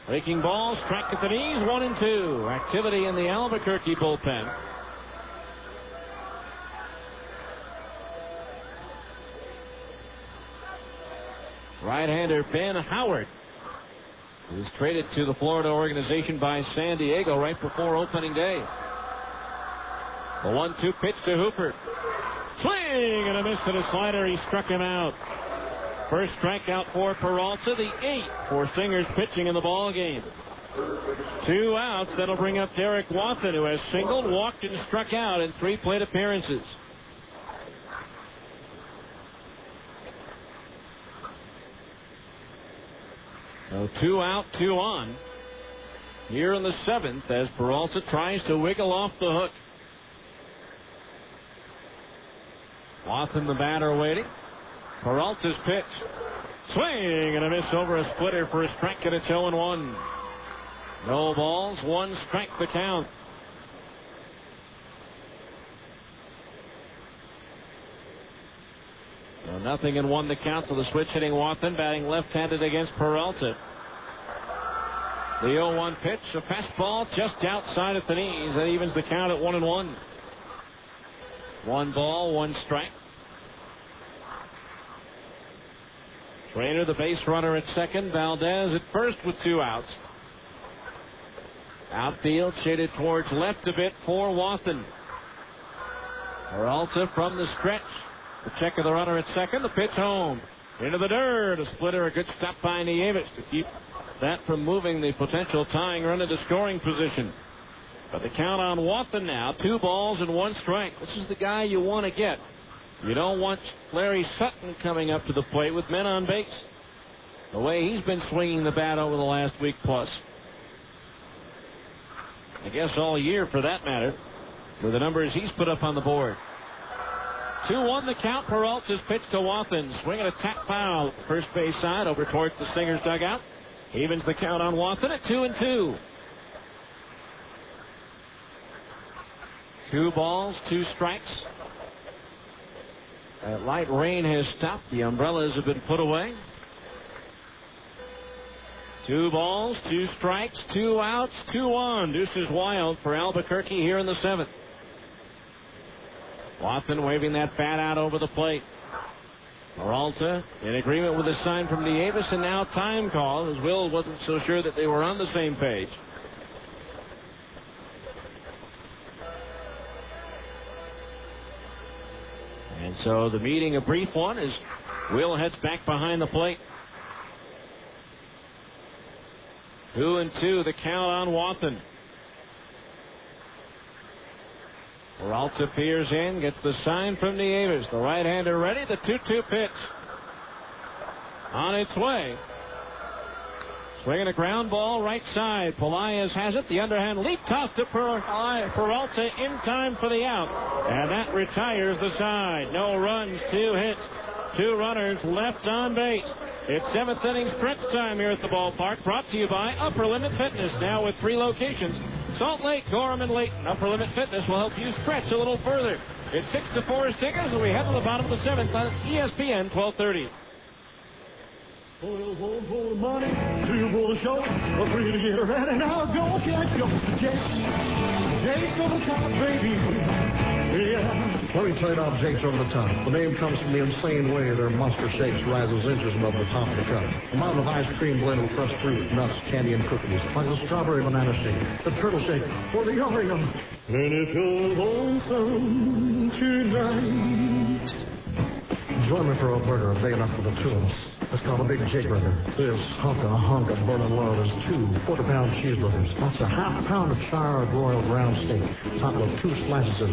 Breaking ball, strike at the knees, 1-2. Activity in the Albuquerque bullpen. Right-hander Ben Howard was traded to the Florida organization by San Diego right before opening day. The 1-2 pitch to Hooper. Swing and a miss to the slider. He struck him out. First strikeout for Peralta, the 8th for Stingers pitching in the ball game. 2 outs. That'll bring up Derek Watson, who has singled, walked, and struck out in 3 plate appearances. So 2 out, 2 on. Here in the 7th as Peralta tries to wiggle off the hook. Watson, the batter, waiting. Peralta's pitch. Swing and a miss over a splitter for a strike, and it's 0-1. No balls, 1 strike the count. So 0-1 the count to the switch hitting Watson, batting left-handed against Peralta. The 0-1 pitch, a fastball just outside at the knees. That evens the count at 1-1. 1 ball, 1 strike. Trainer, the base runner at second. Valdez at first with 2 outs. Outfield shaded towards left a bit for Watson. Peralta from the stretch. The check of the runner at second. The pitch home. Into the dirt. A splitter. A good stop by Nieves to keep that from moving the potential tying run into scoring position. But the count on Watson now. 2 balls and 1 strike. This is the guy you want to get. You don't want Larry Sutton coming up to the plate with men on base. The way he's been swinging the bat over the last week plus. I guess all year for that matter, with the numbers he's put up on the board. 2-1 the count. Peralta's pitch to Watson. Swinging a tap foul. First base side over towards the Stingers dugout. Evens the count on Watson at 2-2. 2 balls, 2 strikes. That light rain has stopped. The umbrellas have been put away. 2 balls, 2 strikes, 2 outs, 2-1. Deuces wild for Albuquerque here in the 7th. Watson waving that bat out over the plate. Peralta in agreement with a sign from Nieves, and now time call, as Will wasn't so sure that they were on the same page. And so the meeting, a brief one, as Will heads back behind the plate. 2-2 the count on Watson. Peralta peers in, gets the sign from Nieves. The right-hander ready. The 2-2 pitch. On its way. Swinging a ground ball right side. Pelaez has it. The underhand leap toss to Peralta in time for the out. And that retires the side. No runs, 2 hits. 2 runners left on base. It's 7th inning stretch time here at the ballpark. Brought to you by Upper Limit Fitness. Now with 3 locations. Salt Lake, Gorham, and Layton. Upper Limit Fitness will help you stretch a little further. It's 6-4 Stingers, and we head to the bottom of the 7th on ESPN 1230. For the money, two for the show, a three to get ready. Now go catch up with Jake's over the top, baby. Yeah. Let me tell you about Jake's Over the Top. The name comes from the insane way their monster shakes rises inches above the top of the cup. A mountain of ice cream blended with fresh fruit, nuts, candy, and cookies. Like the strawberry banana shake, the turtle shake, or the Oreo. And if you're lonesome tonight, join me for a burger big enough for the two of us. It's called a Big Jake Burger. This hunk of burning love is 2 quarter-pound cheeseburgers. That's a half-pound of charred royal ground steak, topped with 2 slices of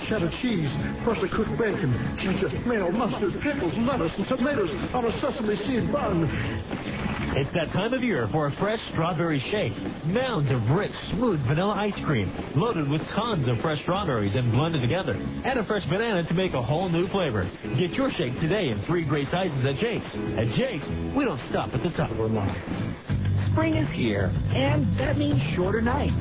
cheddar cheese, freshly cooked bacon, ketchup, mayo, mustard, pickles, lettuce, and tomatoes on a sesame seed bun. It's that time of year for a fresh strawberry shake. Mounds of rich, smooth vanilla ice cream, loaded with tons of fresh strawberries and blended together. Add a fresh banana to make a whole new flavor. Get your shake today in 3 great sizes at Jake's. At Jake's, we don't stop at the top. Spring is here, and that means shorter nights.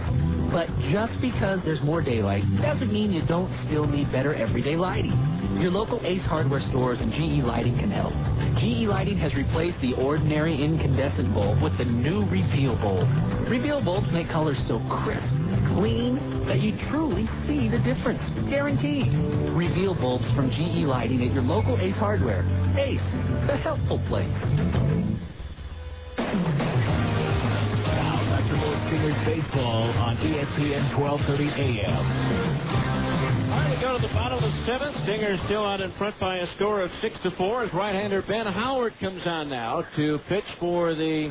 But just because there's more daylight doesn't mean you don't still need better everyday lighting. Your local Ace Hardware stores and GE Lighting can help. GE Lighting has replaced the ordinary incandescent bulb with the new Reveal bulb. Reveal bulbs make colors so crisp, clean, that you truly see the difference. Guaranteed. Reveal bulbs from GE Lighting at your local Ace Hardware. Ace, the helpful place. Stingers baseball on ESPN 1230 AM. All right, we go to the bottom of the 7th. Stingers still out in front by a score of 6-4 as right-hander Ben Howard comes on now to pitch for the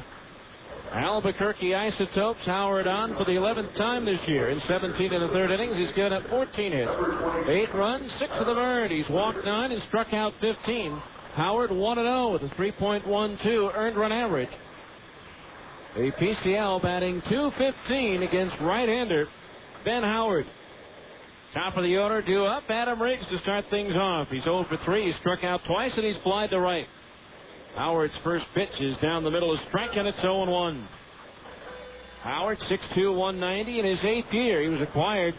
Albuquerque Isotopes. Howard on for the 11th time this year. In 17 and a third innings, he's given up 14 hits. 8 runs, 6 of them earned. He's walked 9 and struck out 15. Howard 1-0 with a 3.12 earned run average. A PCL batting .215 against right-hander Ben Howard. Top of the order, due up, Adam Riggs to start things off. He's 0 for 3. He struck out twice, and he's flied to right. Howard's first pitch is down the middle of strike, and it's 0-1. Howard, 6'2", 190 in his 8th year. He was acquired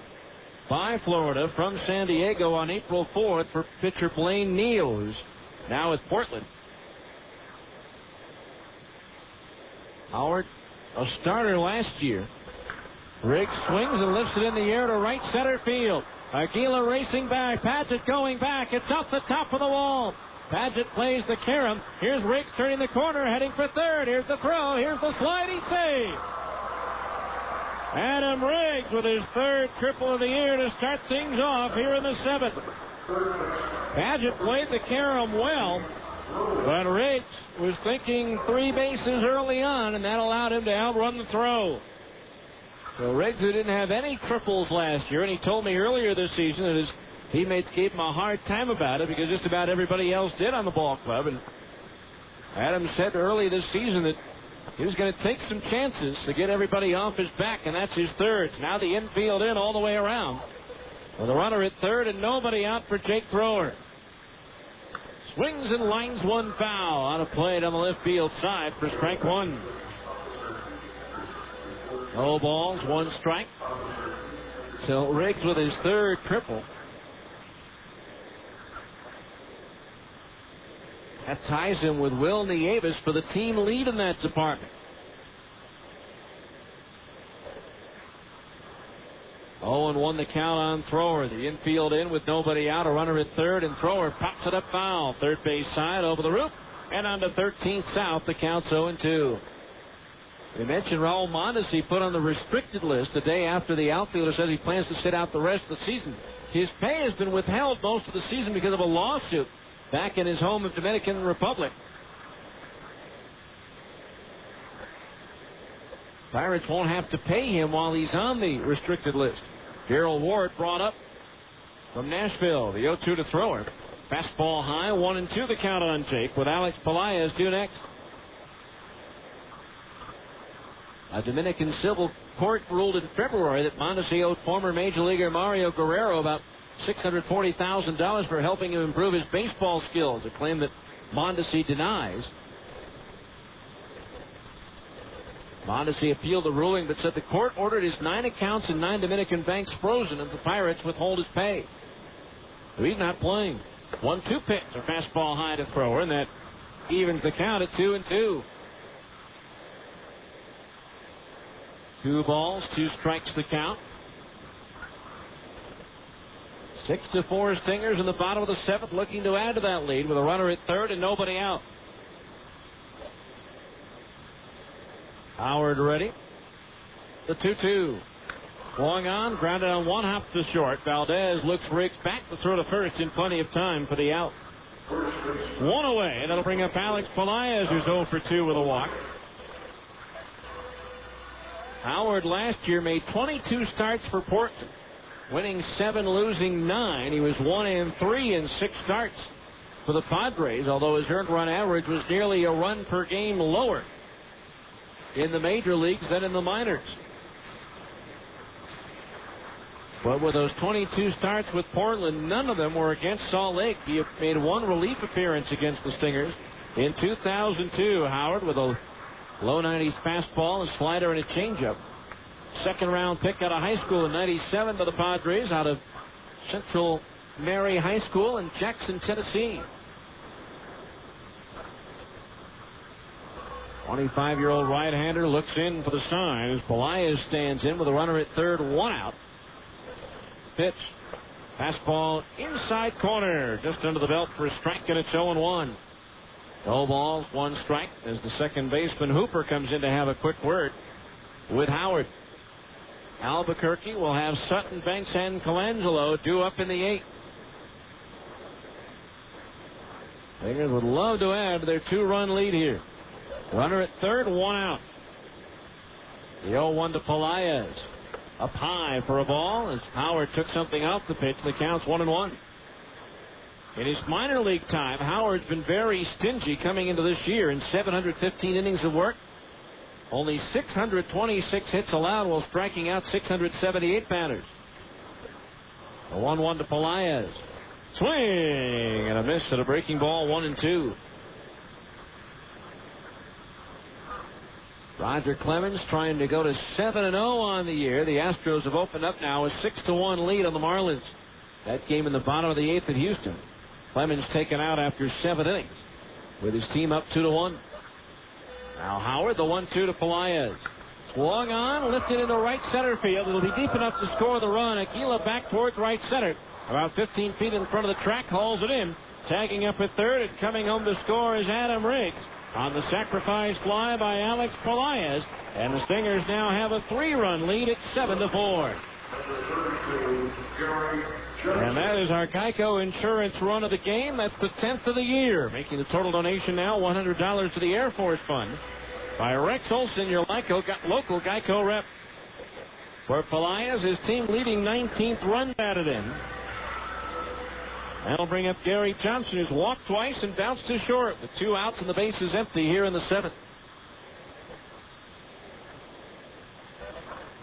by Florida from San Diego on April 4th for pitcher Blaine Neal, who's now with Portland. Howard, a starter last year. Riggs swings and lifts it in the air to right center field. Aguila racing back. Padgett going back. It's off the top of the wall. Padgett plays the carom. Here's Riggs turning the corner, heading for third. Here's the throw. Here's the slide. He saved. Adam Riggs with his 3rd triple of the year to start things off here in the 7th. Padgett played the carom well. But Riggs was thinking 3 bases early on, and that allowed him to outrun the throw. So Riggs, who didn't have any triples last year, and he told me earlier this season that his teammates gave him a hard time about it because just about everybody else did on the ball club. And Adam said early this season that he was going to take some chances to get everybody off his back, and that's his 3rd. Now the infield in all the way around. With a runner at 3rd and nobody out for Jake Thrower. Swings and lines one foul on a play on the left field side for strike 1. No balls, 1 strike. So Riggs with his 3rd triple. That ties him with Will Nieves for the team lead in that department. 0-1 the count on Thrower. The infield in with nobody out. A runner at 3rd, and Thrower pops it up foul. 3rd base side over the roof. And on to 13th south. The count's 0-2. We mentioned Raul Mondesi put on the restricted list the day after the outfielder says he plans to sit out the rest of the season. His pay has been withheld most of the season because of a lawsuit back in his home of Dominican Republic. Pirates won't have to pay him while he's on the restricted list. Gerald Ward brought up from Nashville. The 0-2 to Thrower. Fastball high, 1-2 the count on Jake, with Alex Pelaez due next. A Dominican civil court ruled in February that Mondesi owed former Major Leaguer Mario Guerrero about $640,000 for helping him improve his baseball skills, a claim that Mondesi denies. Mondesi appealed the ruling but said the court ordered his 9 accounts in 9 Dominican banks frozen and the Pirates withhold his pay. So he's not playing. 1-2 pitch, a fastball high to Thrower, and that evens the count at 2-2. 2 balls, 2 strikes the count. 6-4 Stingers in the bottom of the 7th, looking to add to that lead with a runner at third and nobody out. Howard ready. The 2-2. Swung on, grounded on 1 hop to short. Valdez looks Riggs back to throw to first in plenty of time for the out. 1 away. That'll bring up Alex Pelaez, who's 0 for 2 with a walk. Howard last year made 22 starts for Portland, winning 7, losing 9. He was 1-3 in 6 starts for the Padres, although his earned run average was nearly a run per game lower in the major leagues than in the minors. But with those 22 starts with Portland, none of them were against Salt Lake. He made 1 relief appearance against the Stingers in 2002. Howard with a low 90s fastball, a slider, and a changeup. Second-round pick out of high school in '97 by the Padres, out of Central Mary High School in Jackson, Tennessee. 25-year-old right-hander looks in for the sign as Pelaez stands in with a runner at third, 1 out. Pitch. Fastball inside corner, just under the belt for a strike, and it's 0-1. No balls, 1 strike, as the second baseman Hooper comes in to have a quick word with Howard. Albuquerque will have Sutton, Banks, and Colangelo due up in the 8th. Stingers would love to add to their 2-run lead here. Runner at third, 1 out. The 0-1 to Pelaez. Up high for a ball as Howard took something off the pitch. The count's 1-1. In his minor league time, Howard's been very stingy coming into this year. In 715 innings of work, only 626 hits allowed while striking out 678 batters. The 1-1 to Pelaez. Swing and a miss at a breaking ball, 1-2. Roger Clemens trying to go to 7-0 on the year. The Astros have opened up now a 6-1 lead on the Marlins. That game in the bottom of the 8th at Houston. Clemens taken out after 7 innings with his team up 2-1. Now Howard, the 1-2 to Pelaez. Swung on, lifted into right center field. It'll be deep enough to score the run. Aquila back towards right center. About 15 feet in front of the track, hauls it in. Tagging up at third and coming home to score is Adam Riggs on the sacrifice fly by Alex Pelaez. And the Stingers now have a 3-run lead at 7-4. And that is our Geico Insurance run of the game. That's the 10th of the year, making the total donation now $100 to the Air Force Fund by Rex Olson, your local Geico rep. For Pelaez, his team leading 19th run batted in. That'll bring up Gary Johnson, who's walked twice and bounced to short with 2 outs and the bases empty here in the 7th.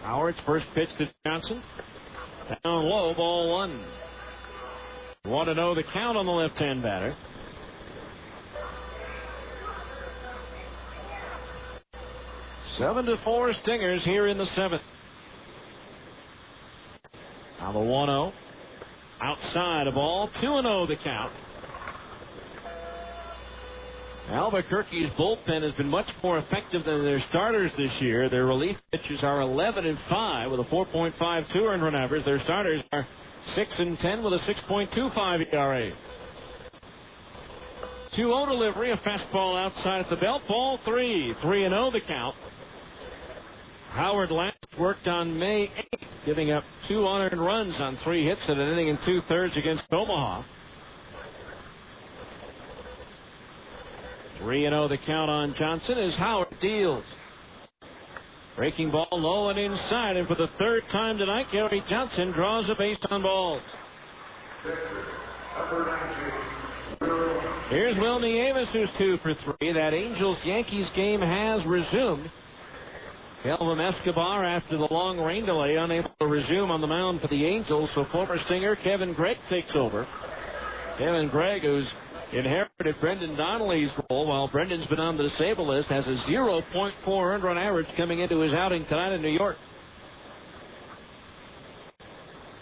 Howard's first pitch to Johnson. Down low, ball 1. 1-0 the count on the left-hand batter. Seven to 4 Stingers here in the 7th. Now the 1-0. Outside a ball, 2-0 the count. Albuquerque's bullpen has been much more effective than their starters this year. Their relief pitchers are 11-5 with a 4.52 earned run average. Their starters are 6-10 with a 6.25 ERA. 2-0 delivery, a fastball outside at the belt. Ball 3. 3-0 the count. Howard last worked on May 8th, giving up 2 unearned runs on 3 hits in an inning and 2/3 against Omaha. 3-0 the count on Johnson as Howard deals. Breaking ball low and inside, and for the 3rd time tonight, Gary Johnson draws a base on balls. Here's Will Nieves, who's 2 for 3. That Angels-Yankees game has resumed. Kelvin Escobar, after the long rain delay, unable to resume on the mound for the Angels, so former Stinger Kevin Gregg takes over. Kevin Gregg, who's inherited Brendan Donnelly's role while Brendan's been on the disabled list, has a 0.4 earned run average coming into his outing tonight in New York.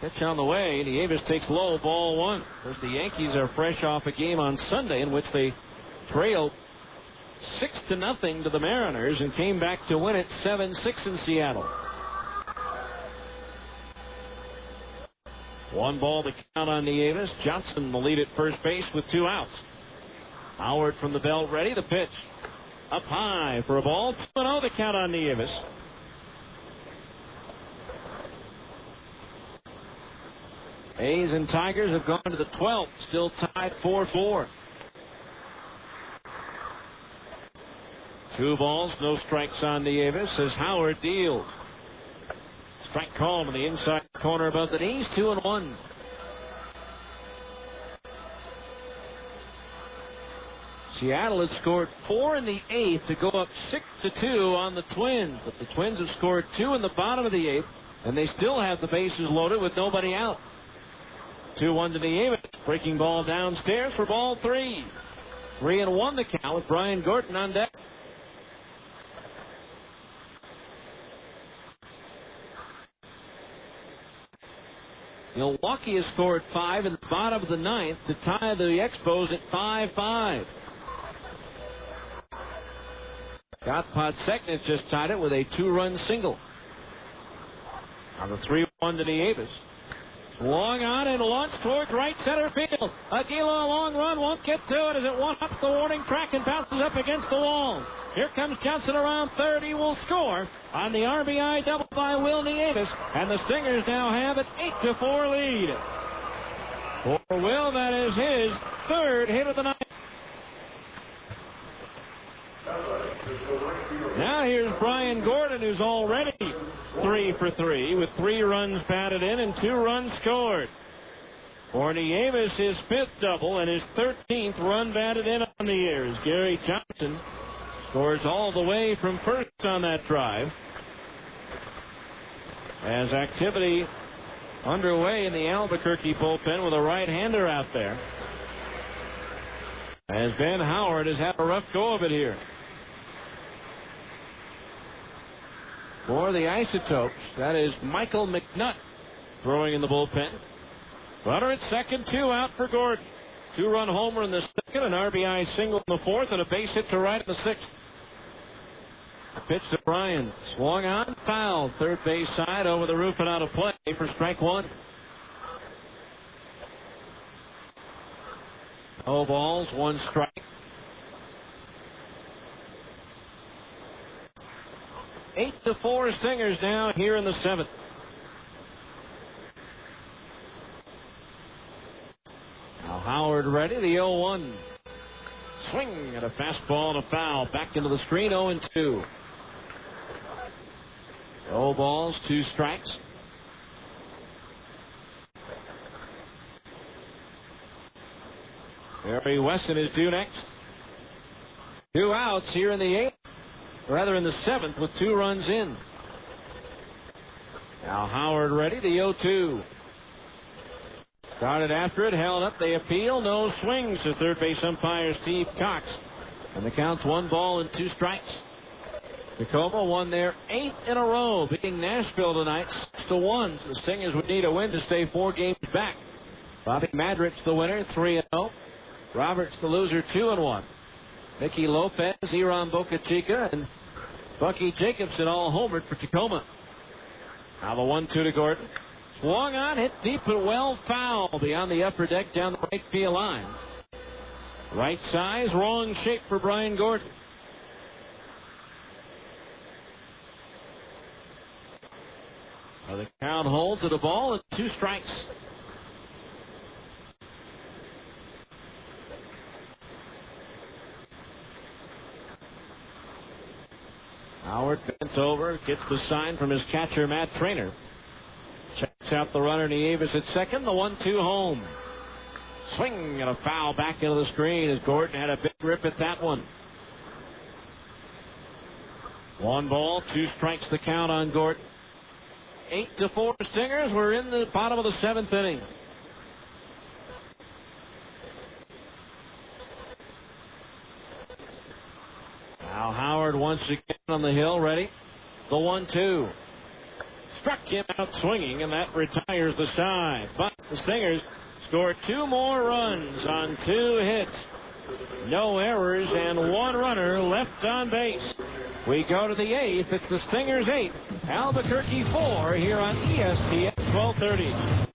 Pitch on the way. Nieves takes low, ball 1. Of course, the Yankees are fresh off a game on Sunday in which they trailed 6-0 to the Mariners and came back to win it 7-6 in Seattle. 1 ball to count on Nieves. Johnson the lead at first base with 2 outs. Howard from the belt ready. The pitch up high for a ball. 2-0 the count on Nieves. A's and Tigers have gone to the 12th, still tied 4-4. 2 balls, no strikes on Nieves as Howard deals. Strike call to the inside corner above the knees, 2-1. Seattle had scored 4 in the 8th to go up 6-2 on the Twins, but the Twins have scored 2 in the bottom of the 8th, and they still have the bases loaded with nobody out. 2-1 to Nieves. Breaking ball downstairs for ball 3. 3-1 the count with Brian Gordon on deck. Milwaukee has scored 5 in the bottom of the 9th to tie the Expos at 5-5. Scott Podseknik just tied it with a 2-run single. On the 3-1 to Nieves. Swung on and launched towards right center field. Aguila, a long run, won't get to it as it one-ups the warning track and bounces up against the wall. Here comes Johnson around third. He will score on the RBI double by Will Nieves, and the Stingers now have an 8-4 lead. For Will, that is his 3rd hit of the night. Now here's Brian Gordon, who's already 3 for 3 with 3 runs batted in and 2 runs scored. For Nieves, his 5th double and his 13th run batted in on the year as Gary Johnson scores all the way from first on that drive. As activity underway in the Albuquerque bullpen with a right-hander out there, as Ben Howard has had a rough go of it here. For the Isotopes, that is Michael McNutt throwing in the bullpen. Runner at second, 2 out for Gordon. 2-run homer in the 2nd, an RBI single in the 4th, and a base hit to right in the 6th. Pitch to Bryan. Swung on, fouled. 3rd base side over the roof and out of play for strike 1. No balls, 1 strike. Eight to 4 Stingers now here in the 7th. Now Howard ready, the 0-1. Swing at a fastball and a foul. Back into the screen, 0-2. No balls, 2 strikes. Barry Weston is due next. 2 outs here in the 8th. Rather in the 7th with 2 runs in. Now Howard ready, the 0-2. Started after it, held up, they appeal, no swings to 3rd base umpire Steve Cox. And the count's 1 ball and 2 strikes. Tacoma won their 8th in a row, beating Nashville tonight 6-1. So the Stingers would need a win to stay 4 games back. Bobby Madrich the winner, 3-0. Roberts the loser, 2-1. Mickey Lopez, Iran Boca Chica, and Bucky Jacobson all homered for Tacoma. Now the 1-2 to Gordon. Swung on, hit deep but well foul beyond the upper deck down the right field line. Right size, wrong shape for Brian Gordon. Now the count holds at a ball and 2 strikes. Howard bent over, gets the sign from his catcher, Matt Trainer. Checks out the runner, Nieves at second, the 1-2 home. Swing and a foul back into the screen as Gordon had a big rip at that one. 1 ball, 2 strikes the count on Gordon. 8-4 Stingers. We're in the bottom of the 7th inning. Now Howard once again on the hill, ready. The 1-2. Struck him out swinging, and that retires the side. But the Stingers score 2 more runs on 2 hits. No errors and one runner left on base. We go to the 8th. It's the Stingers 8, Albuquerque 4 here on ESPN 1230.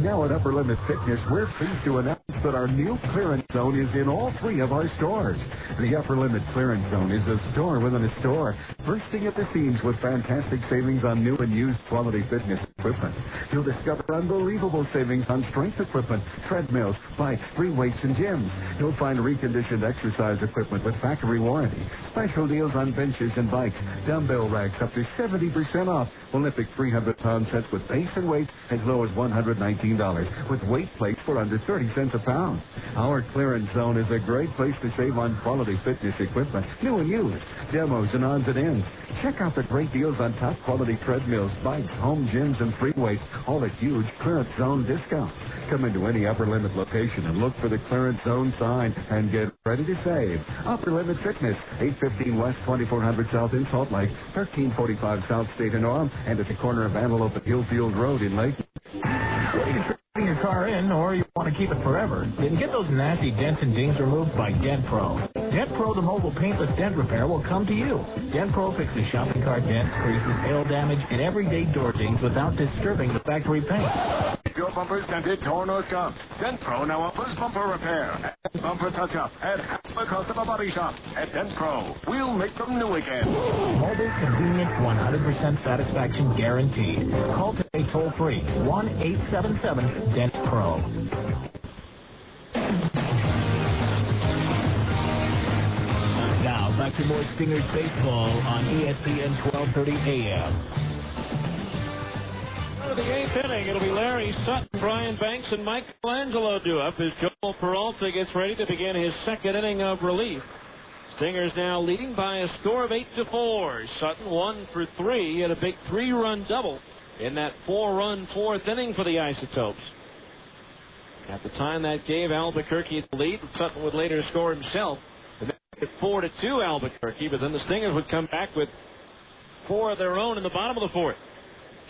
Now at Upper Limit Fitness, we're pleased to announce that our new clearance zone is in all 3 of our stores. The Upper Limit Clearance Zone is a store within a store, bursting at the seams with fantastic savings on new and used quality fitness equipment. You'll discover unbelievable savings on strength equipment, treadmills, bikes, free weights, and gyms. You'll find reconditioned exercise equipment with factory warranty, special deals on benches and bikes, dumbbell racks up to 70% off, Olympic 300-pound sets with base and weights as low as $119, with weight plates for under 30 cents a pound. Our clearance zone is a great place to save on quality fitness equipment, new and used, demos and odds and ends. Check out the great deals on top quality treadmills, bikes, home gyms, and free weights, all at huge clearance zone discounts. Come into any Upper Limit location and look for the clearance zone sign and get ready to save. Upper Limit Fitness, 815 West 2400 South in Salt Lake, 1345 South State in Orem, and at the corner of Antelope and Hillfield Road in Lake. Whether you're trading your car in or you want to keep it forever, then get those nasty dents and dings removed by Dent Pro. Dent Pro, the mobile paintless dent repair, will come to you. Dent Pro fixes shopping cart dents, creases, hail damage, and everyday door dings without disturbing the factory paint. If your bumper's dented, torn, or scuffed, Dent Pro now offers bumper repair and bumper touch-up at half the cost of a body shop. At Dent Pro, we'll make them new again. Mobile, convenient, 100% satisfaction guaranteed. Call today toll-free, 1-877-DENT-PRO. Now, back to more Stingers baseball on ESPN 1230 AM. The 8th inning, it'll be Larry Sutton, Brian Banks, and Michelangelo due up as Joel Peralta gets ready to begin his second inning of relief. Stingers now leading by a score of 8-4. Sutton 1 for 3 and a big 3-run double in that 4-run 4th inning for the Isotopes. At the time that gave Albuquerque the lead, Sutton would later score himself. And then 4-2 Albuquerque, but then the Stingers would come back with 4 of their own in the bottom of the 4th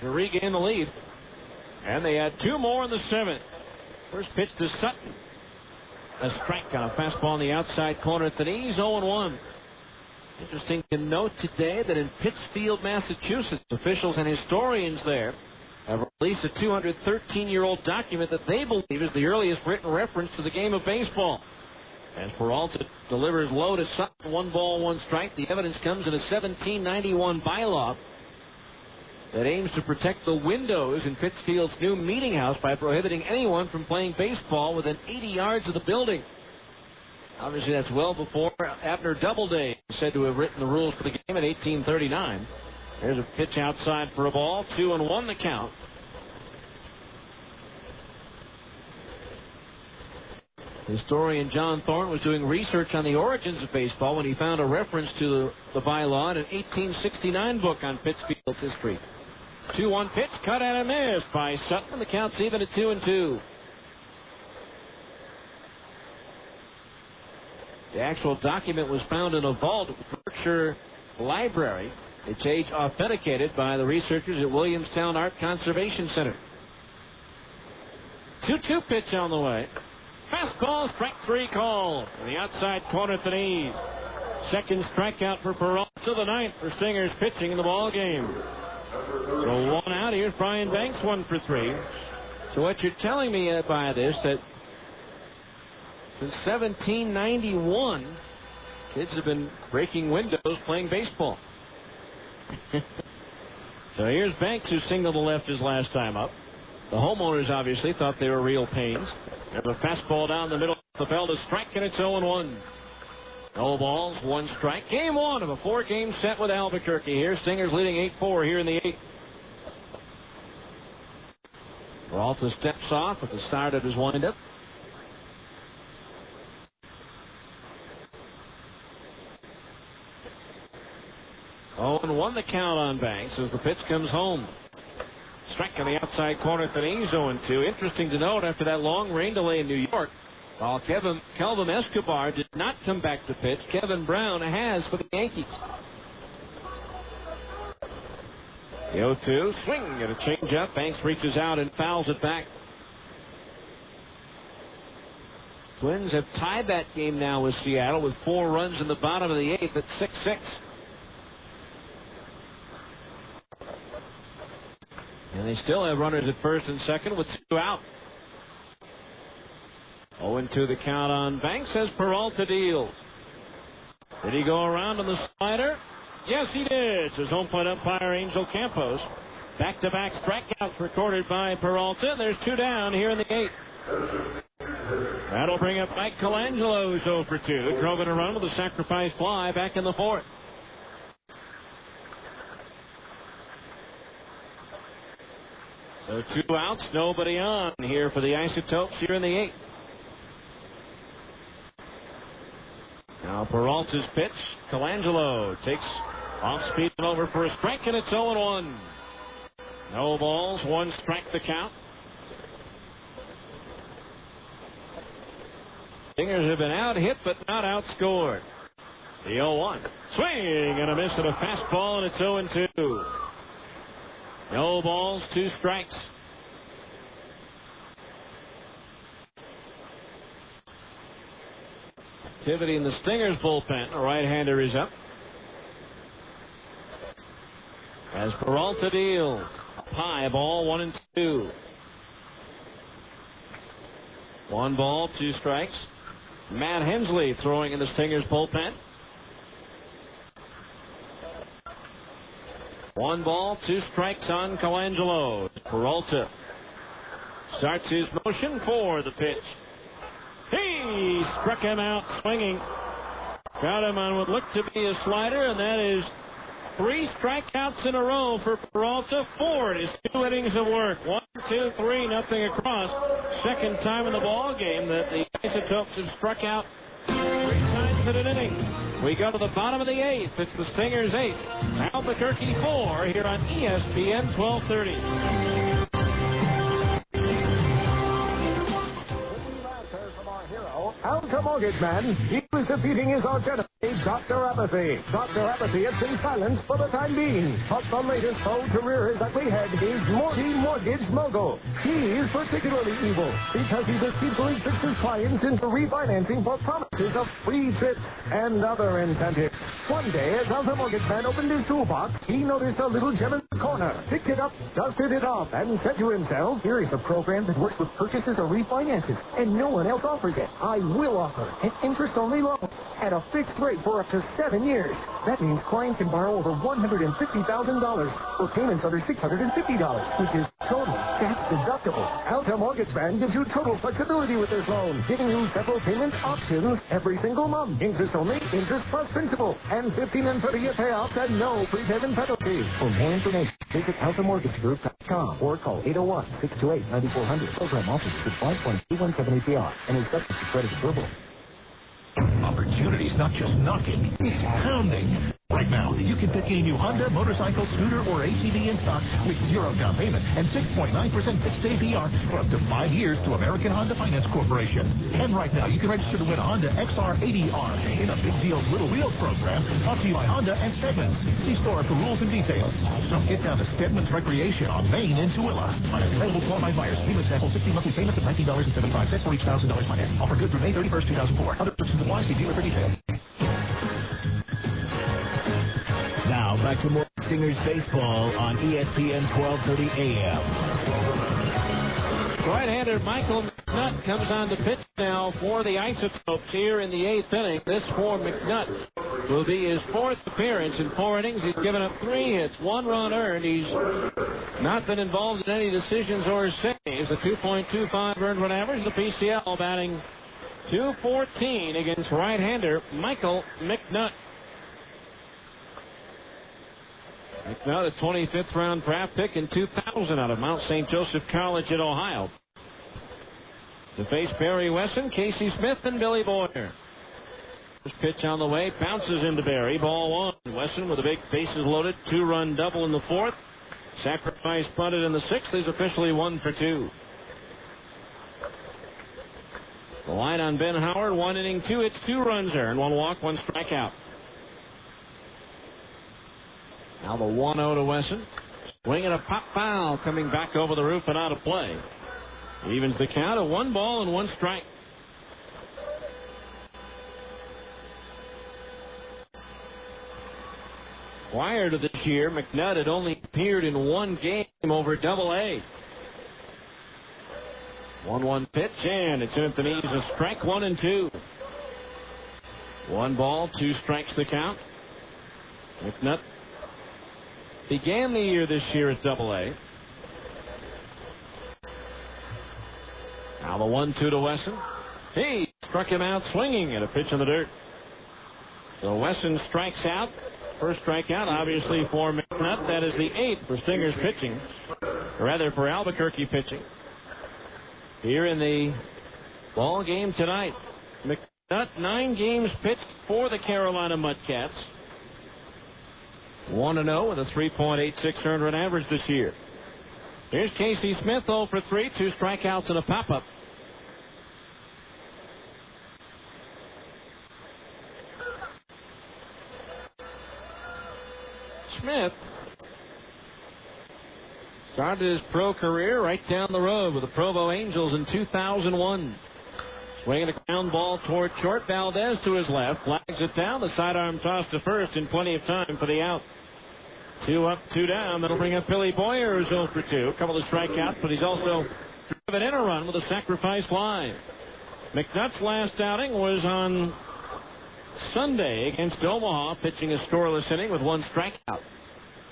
to regain the lead. And they had 2 more in the 7th. First pitch to Sutton. A strike on a fastball on the outside corner at the knees, 0-1. Interesting to note today that in Pittsfield, Massachusetts, officials and historians there have released a 213-year-old document that they believe is the earliest written reference to the game of baseball. As Peralta delivers low to Sutton, 1 ball, 1 strike. The evidence comes in a 1791 bylaw that aims to protect the windows in Pittsfield's new meeting house by prohibiting anyone from playing baseball within 80 yards of the building. Obviously, that's well before Abner Doubleday said to have written the rules for the game in 1839. There's a pitch outside for a ball, 2-1 the count. Historian John Thorne was doing research on the origins of baseball when he found a reference to the bylaw in an 1869 book on Pittsfield's history. 2-1 pitch, cut and a miss by Sutton. The count's even at 2-2. The actual document was found in a vault at the Berkshire Library. It's age authenticated by the researchers at Williamstown Art Conservation Center. 2-2 pitch on the way. Fastball, strike 3 call. On the outside corner at the knees. Second strikeout for Peralta, the 9th for Stingers pitching in the ball game. So 1 out. Here's Brian Banks, 1 for 3. So what you're telling me by this, that since 1791, kids have been breaking windows playing baseball. So here's Banks, who singled to left his last time up. The homeowners obviously thought they were real pains. There's a fastball down the middle of the bell to strike, and it's 0-1. No balls, 1 strike. Game 1 of a 4-game set with Albuquerque here. Stingers leading 8-4 here in the 8th. Peralta steps off at the start of his windup. Oh, and 1 the count on Banks as the pitch comes home. Strike on the outside corner at the knees, 0-2. Interesting to note, after that long rain delay in New York, while Kelvin Escobar did not come back to pitch, Kevin Brown has for the Yankees. The 0-2, swing and a changeup. Banks reaches out and fouls it back. Twins have tied that game now with Seattle with 4 runs in the bottom of the 8th at 6-6. And they still have runners at first and second with 2 out. 0-2 the count on Banks as Peralta deals. Did he go around on the slider? Yes, he did. Says home plate umpire Angel Campos. Back-to-back strikeouts recorded by Peralta. There's 2 down here in the 8th. That'll bring up Mike Colangelo, who's 0 for 2. Drove in a run with a sacrifice fly back in the 4th. So 2 outs, nobody on here for the Isotopes here in the 8th. Now Peralta's pitch. Colangelo takes off speed and over for a strike, and it's 0-1. No balls, 1 strike the count. Stingers have been out-hit, but not outscored. The 0-1. Swing and a miss at a fastball, and it's 0-2. No balls, 2 strikes. Activity in the Stingers bullpen. A right-hander is up. As Peralta deals. High ball, 1-2. 1 ball, 2 strikes. Matt Hensley throwing in the Stingers bullpen. 1 ball, 2 strikes on Colangelo. Peralta starts his motion for the pitch. He struck him out swinging. Got him on what looked to be a slider, and that is 3 strikeouts in a row for Peralta. 4 in his 2 innings of work. 1, 2, 3, nothing across. Second time in the ball game that the Isotopes have struck out 3 times in an inning. We go to the bottom of the 8th. It's the Stingers 8, Albuquerque 4 here on ESPN 1230. Alta Mortgage Man, he was defeating his archenemy, Dr. Apathy. Dr. Apathy has been silenced for the time being. But the latest foe to rear his ugly head is Morty Mortgage Mogul. He is particularly evil because he deceitfully tricks his clients into refinancing for promises of free trips and other incentives. One day, as Alta Mortgage Man opened his toolbox, he noticed a little gem in the corner, picked it up, dusted it off, and said to himself, here is a program that works with purchases or refinances, and no one else offers it. I will offer an interest-only loan at a fixed rate for up to 7 years. That means clients can borrow over $150,000 for payments under $650, which is total tax deductible. Alta Mortgage Man gives you total flexibility with this loan, giving you several payment options every single month. Interest-only, interest plus principal, and 15 and 30-year payouts at no prepayment penalty. For more information, visit altamortgagegroup.com or call 801-628-9400. Program offers with 5.217 APR and is subject to credit approval. Opportunity's not just knocking, it's pounding. Right now, you can pick a new Honda, motorcycle, scooter, or ATV in stock with 0 down payment and 6.9% fixed APR for up to 5 years to American Honda Finance Corporation. And right now, you can register to win a Honda XR80R in a Big Deals Little Wheels program brought to you by Honda and Stedman's. See store for rules and details. So get down to Stedman's Recreation on Main in Tooele. Finance available to qualified buyers. Payment sample 60 monthly payments of $19.75 for each $1,000 finance. Offer good through May 31st, 2004. Other restrictions apply. See dealer for details. Now back to more Stingers baseball on ESPN 1230 AM. Right-hander Michael McNutt comes on the pitch now for the Isotopes here in the 8th inning. This for McNutt will be his 4th appearance in 4 innings. He's given up 3 hits, 1 run earned. He's not been involved in any decisions or saves. A 2.25 earned run average. The PCL batting .214 against right-hander Michael McNutt. McNutt, a 25th round draft pick in 2000 out of Mount St. Joseph College in Ohio. To face Barry Wesson, Casey Smith, and Billy Boyer. This pitch on the way, bounces into Barry. Ball 1. Wesson with a big bases loaded, 2-run double in the 4th. Sacrifice bunted in the 6th. He's officially 1 for 2. The line on Ben Howard, 1 inning, 2 hits, 2 runs earned, 1 walk, 1 strikeout. Now the 1-0 to Wesson. Swinging a pop foul coming back over the roof and out of play. Evens the count at 1 ball and 1 strike. Prior to this year, McNutt had only appeared in 1 game over Double-A. 1-1 pitch, and it's in at the knees. A strike, 1 and 2. 1 ball, 2 strikes the count. McNutt began the year this year at Double-A. Now the 1-2 to Wesson. He struck him out swinging at a pitch in the dirt. So Wesson strikes out. First strikeout, obviously, for McNutt. That is the 8th for Stingers pitching, or rather for Albuquerque pitching. Here in the ball game tonight, McNutt 9 games pitched for the Carolina Mudcats. 1-0 with a 3.86 earned run average this year. Here's Casey Smith, 0 for 3, 2 strikeouts and a pop-up. Smith started his pro career right down the road with the Provo Angels in 2001. Swinging a ground ball toward short. Valdez to his left. Flags it down. The sidearm toss to first in plenty of time for the out. 2 up, 2 down. That'll bring up Billy Boyer, who's 0 for 2. A couple of strikeouts, but he's also driven in a run with a sacrifice fly. McNutt's last outing was on Sunday against Omaha, pitching a scoreless inning with 1 strikeout.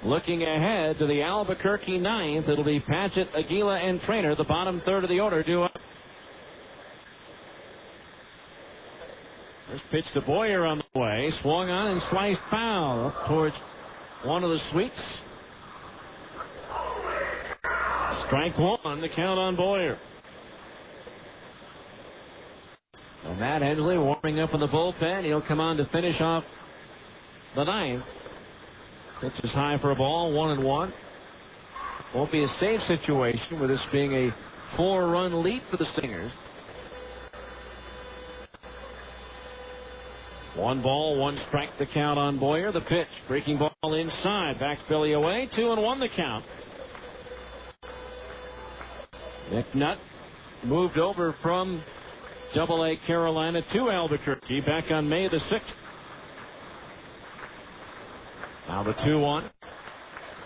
Looking ahead to the Albuquerque 9th, it'll be Padgett, Aguila, and Trainer, the bottom third of the order, due up. First pitch to Boyer on the way. Swung on and sliced foul up towards one of the sweeps. Strike 1, the count on Boyer. And Matt Hensley warming up in the bullpen. He'll come on to finish off the 9th. Pitch is high for a ball, 1-1. Won't be a safe situation with this being a 4-run lead for the Stingers. 1 ball, 1 strike, the count on Boyer. The pitch, breaking ball inside, backs Billy away. 2-1 the count. McNutt moved over from Double-A Carolina to Albuquerque back on May the 6th. Now the 2-1.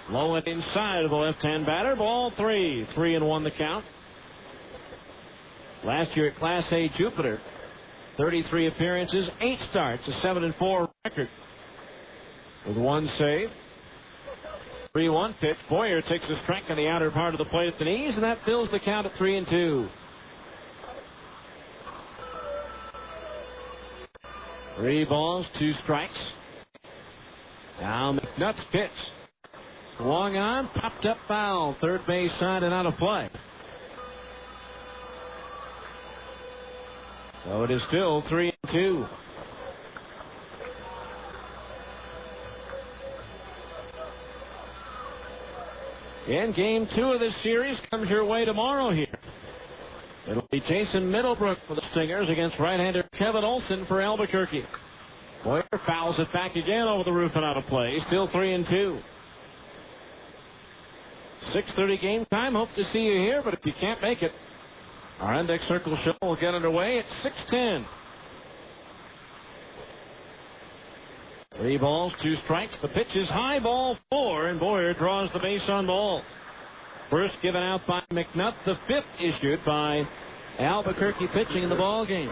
Low and inside of the left-hand batter. Ball 3. 3-1 the count. Last year at Class A Jupiter, 33 appearances, 8 starts, a 7-4 record with 1 save. 3-1 pitch. Boyer takes a strike on the outer part of the plate at the knees, and that fills the count at 3-2. 3 balls, 2 strikes. Now McNutt's pitch. Swung on, popped up foul. Third base side and out of play. So it is still 3-2. And game 2 of this series comes your way tomorrow here. It'll be Jason Middlebrook for the Stingers against right-hander Kevin Olson for Albuquerque. Boyer fouls it back again over the roof and out of play. Still 3-2. 6:30 game time. Hope to see you here, but if you can't make it, our Index Circle show will get underway at 6:10. 3 balls, 2 strikes. The pitch is high, ball 4, and Boyer draws the base on ball. First given out by McNutt, the 5th issued by Albuquerque pitching in the ball game.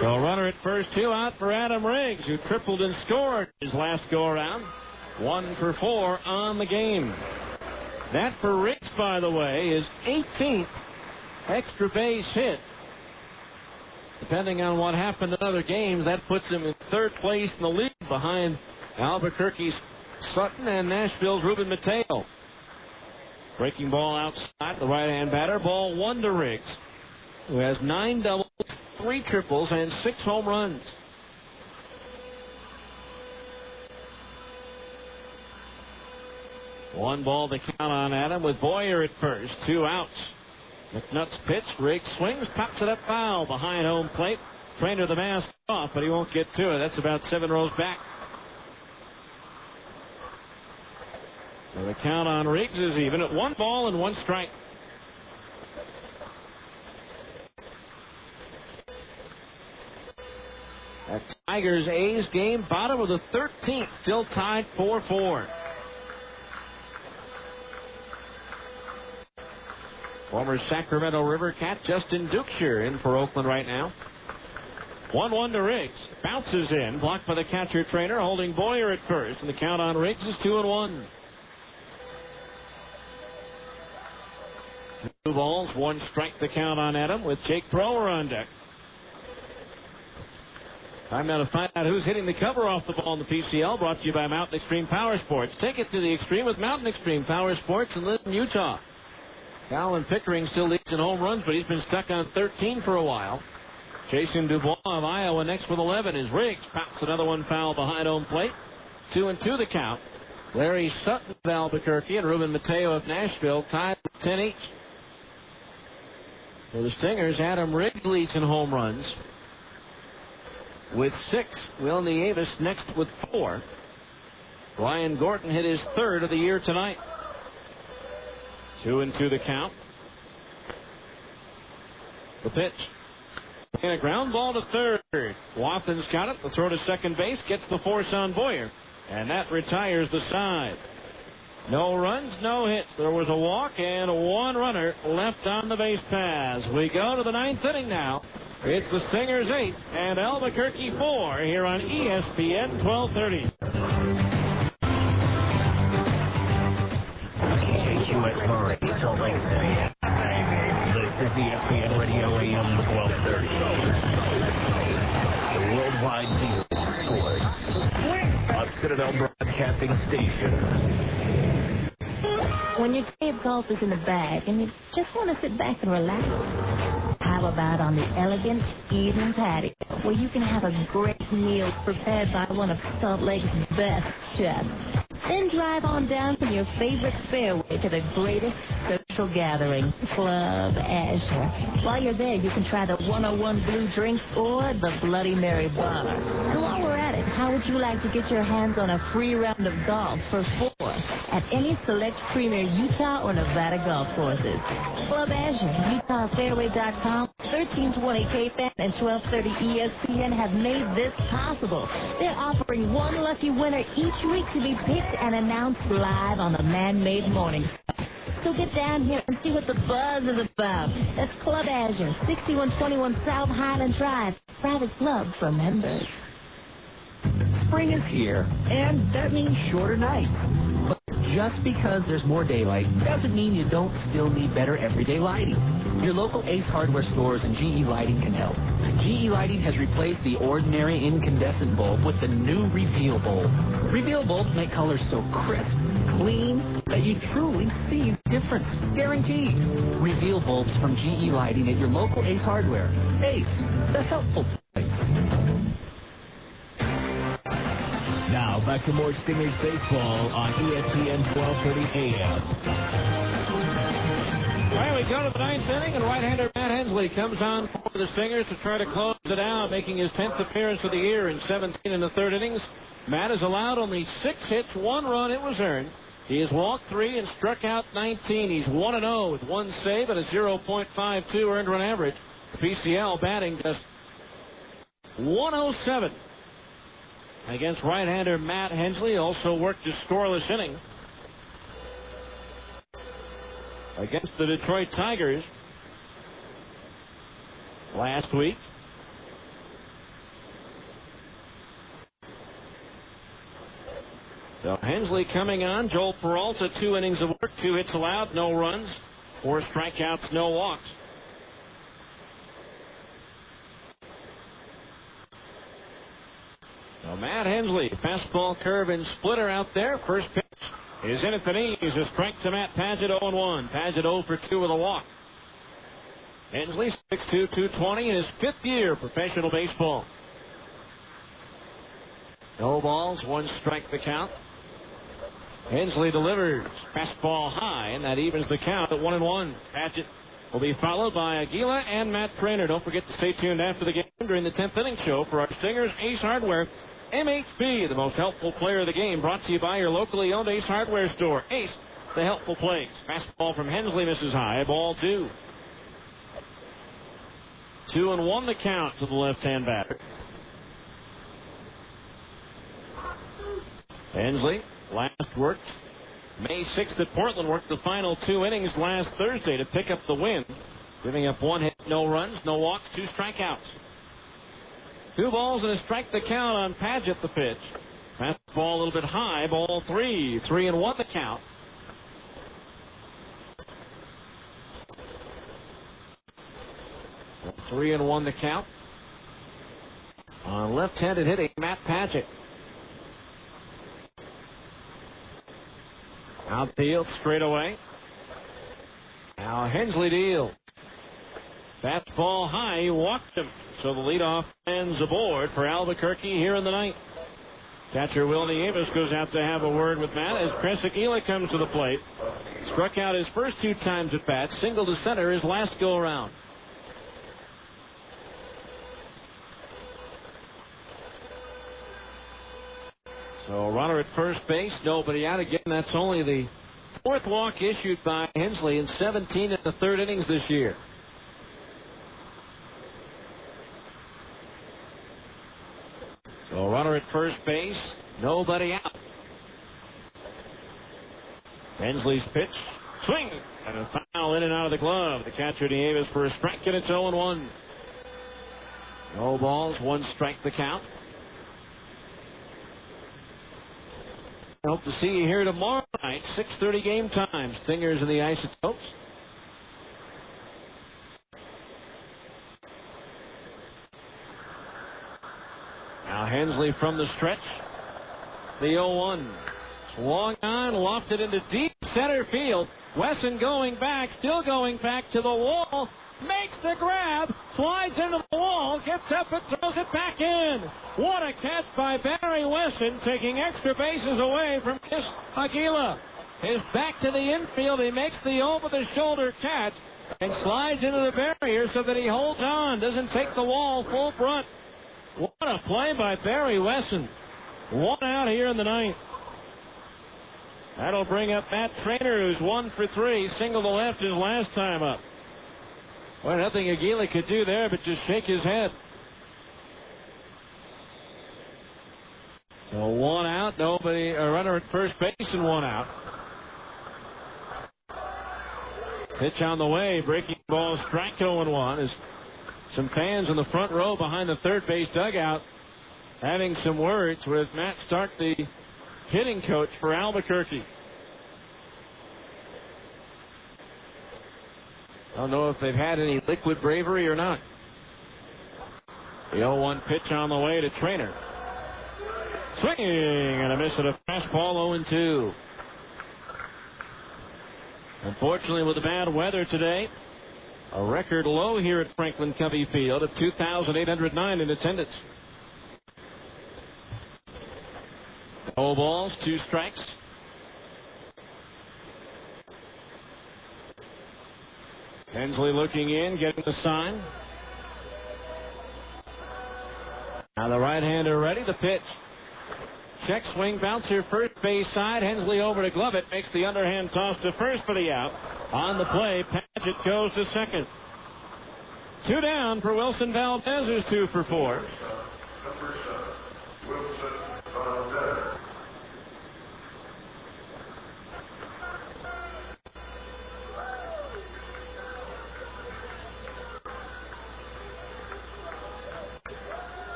So a runner at first, 2 out for Adam Riggs, who tripled and scored his last go-around. 1 for 4 on the game. That for Riggs, by the way, is 18th extra base hit. Depending on what happened in other games, that puts him in 3rd place in the league behind Albuquerque's Sutton and Nashville's Ruben Mateo. Breaking ball outside, the right-hand batter. Ball 1 to Riggs, who has 9 doubles, 3 triples, and 6 home runs. One ball to count on Adam with Boyer at first. 2 outs. McNutt's pitch. Riggs swings, pops it up foul behind home plate. Trainer the mask off, but he won't get to it. That's about 7 rows back. So the count on Riggs is even at 1 ball and 1 strike. That Tigers-A's game, bottom of the 13th, still tied 4-4. Former Sacramento River Cat Justin Dukeshire in for Oakland right now. 1-1 to Riggs. Bounces in, blocked by the catcher trainer, holding Boyer at first, and the count on Riggs is 2-1. 2 balls, 1 strike the count on Adam with Jake Thrower on deck. Time now to find out who's hitting the cover off the ball in the PCL, brought to you by Mountain Extreme Power Sports. Take it to the extreme with Mountain Extreme Power Sports in Linden, Utah. Colin Pickering still leads in home runs, but he's been stuck on 13 for a while. Jason Dubois of Iowa next with 11 is Riggs. Pops another one foul behind home plate. 2-2 the count. Larry Sutton of Albuquerque and Ruben Mateo of Nashville tied with 10 each. For the Stingers, Adam Riggs leads in home runs with 6. Will Nieves next with 4. Ryan Gordon hit his 3rd of the year tonight. 2-2 the count. The pitch. And a ground ball to third. Wathen's got it. The throw to second base gets the force on Boyer. And that retires the side. No runs, no hits. There was a walk and 1 runner left on the base paths. We go to the 9th inning now. It's the Stingers 8 and Albuquerque 4 here on ESPN 1230. KHUS Murray, Salt Lake City. This is ESPN Radio AM 1230. The worldwide leader in sports. A Citadel Broadcasting Station. When your day of golf is in the bag and you just want to sit back and relax, how about on the elegant evening patio, where you can have a great meal prepared by one of Salt Lake's best chefs. Then drive on down from your favorite fairway to the greatest social gathering, Club Azure. While you're there, you can try the 101 Blue Drinks or the Bloody Mary Bar. So while we're at it, how would you like to get your hands on a free round of golf for 4 at any select premier Utah or Nevada golf courses? Club Azure, UtahFairway.com, 1320 KFAN, and 1230 ESPN have made this possible. They're offering one lucky winner each week to be picked and announced live on the man-made morning show. So get down here and see what the buzz is about. That's Club Azure, 6121 South Highland Drive, private club for members. Spring is here, and that means shorter nights. But just because there's more daylight doesn't mean you don't still need better everyday lighting. Your local Ace Hardware stores and GE Lighting can help. GE Lighting has replaced the ordinary incandescent bulb with the new Reveal bulb. Reveal bulbs make colors so crisp, clean, that you truly see the difference. Guaranteed. Reveal bulbs from GE Lighting at your local Ace Hardware. Ace, the helpful place. Now back to more Stingers baseball on ESPN 1230 AM. All right, we go to the 9th inning, and right-hander Matt Hensley comes on for the Stingers to try to close it out, making his 10th appearance of the year in 17 in the 3rd innings. Matt has allowed only 6 hits, 1 run. It was earned. He has walked 3 and struck out 19. He's 1-0 with 1 save and a 0.52 earned run average. The PCL batting just 107. Against right-hander Matt Hensley, also worked his scoreless inning against the Detroit Tigers last week. So Hensley coming on. Joel Peralta, 2 innings of work, 2 hits allowed, no runs, 4 strikeouts, no walks. So Matt Hensley, fastball, curve, and splitter out there. First pitch is in at the knees. A strike to Matt Padgett, 0-1. Padgett 0 for 2 with a walk. Hensley, 6'2", 220 in his 5th year of professional baseball. No balls, 1 strike the count. Hensley delivers. Fastball high, and that evens the count at 1-1. Padgett will be followed by Aguila and Matt Trainer. Don't forget to stay tuned after the game during the 10th inning show for our Stingers Ace Hardware MHB, the most helpful player of the game, brought to you by your locally owned Ace Hardware store. Ace, the helpful plays. Fastball from Hensley misses high. Ball 2. 2-1 the count to the left-hand batter. Hensley, last worked May 6th at Portland, worked the final 2 innings last Thursday to pick up the win, giving up 1 hit, no runs, no walks, 2 strikeouts. 2 balls and a strike the count on Padgett, the pitch. Fastball a little bit high, ball 3. 3-1 the count. So 3-1 the count. On left-handed hitting, Matt Padgett. Outfield straight away. Now Hensley deals. Fastball high, he walked him. So the leadoff man's aboard for Albuquerque here in the ninth. Catcher Will Nieves goes out to have a word with Matt as Chris Aguila comes to the plate. Struck out his first 2 times at bat, single to center his last go around. So runner at first base, nobody out. Again, that's only the 4th walk issued by Hensley in 17 in the 3rd innings this year. So runner at first base, nobody out. Hensley's pitch, swing, and a foul in and out of the glove. The catcher Nieves for a strike, and it's 0-1. No balls, 1 strike the count. Hope to see you here tomorrow night, 6:30 game time. Stingers and the Isotopes. Now Hensley from the stretch. The 0-1. Swung on, lofted into deep center field. Wesson going back, still going back to the wall. Makes the grab, slides into the wall, gets up and throws it back in. What a catch by Barry Wesson, taking extra bases away from Chris Aguila. His back to the infield, he makes the over-the-shoulder catch and slides into the barrier so that he holds on, doesn't take the wall full front. What a play by Barry Wesson. 1 out here in the 9th. That'll bring up Matt Trainer, who's 1 for 3, single to left his last time up. Well, nothing Aguila could do there but just shake his head. So 1 out, nobody, a runner at first base and 1 out. Pitch on the way, breaking ball, strike 0-1 as some fans in the front row behind the third base dugout having some words with Matt Stark, the hitting coach for Albuquerque. I don't know if they've had any liquid bravery or not. The 0-1 pitch on the way to Trainer. Swinging and a miss at a fastball, 0-2. Unfortunately, with the bad weather today, a record low here at Franklin Covey Field of 2,809 in attendance. No balls, 2 strikes. Hensley looking in, getting the sign. Now the right-hander ready, the pitch. Check swing, bouncer first base side. Hensley over to glove it, makes the underhand toss to first for the out. On the play, Padgett goes to second. 2 down for Wilson Valdez, who's 2 for 4.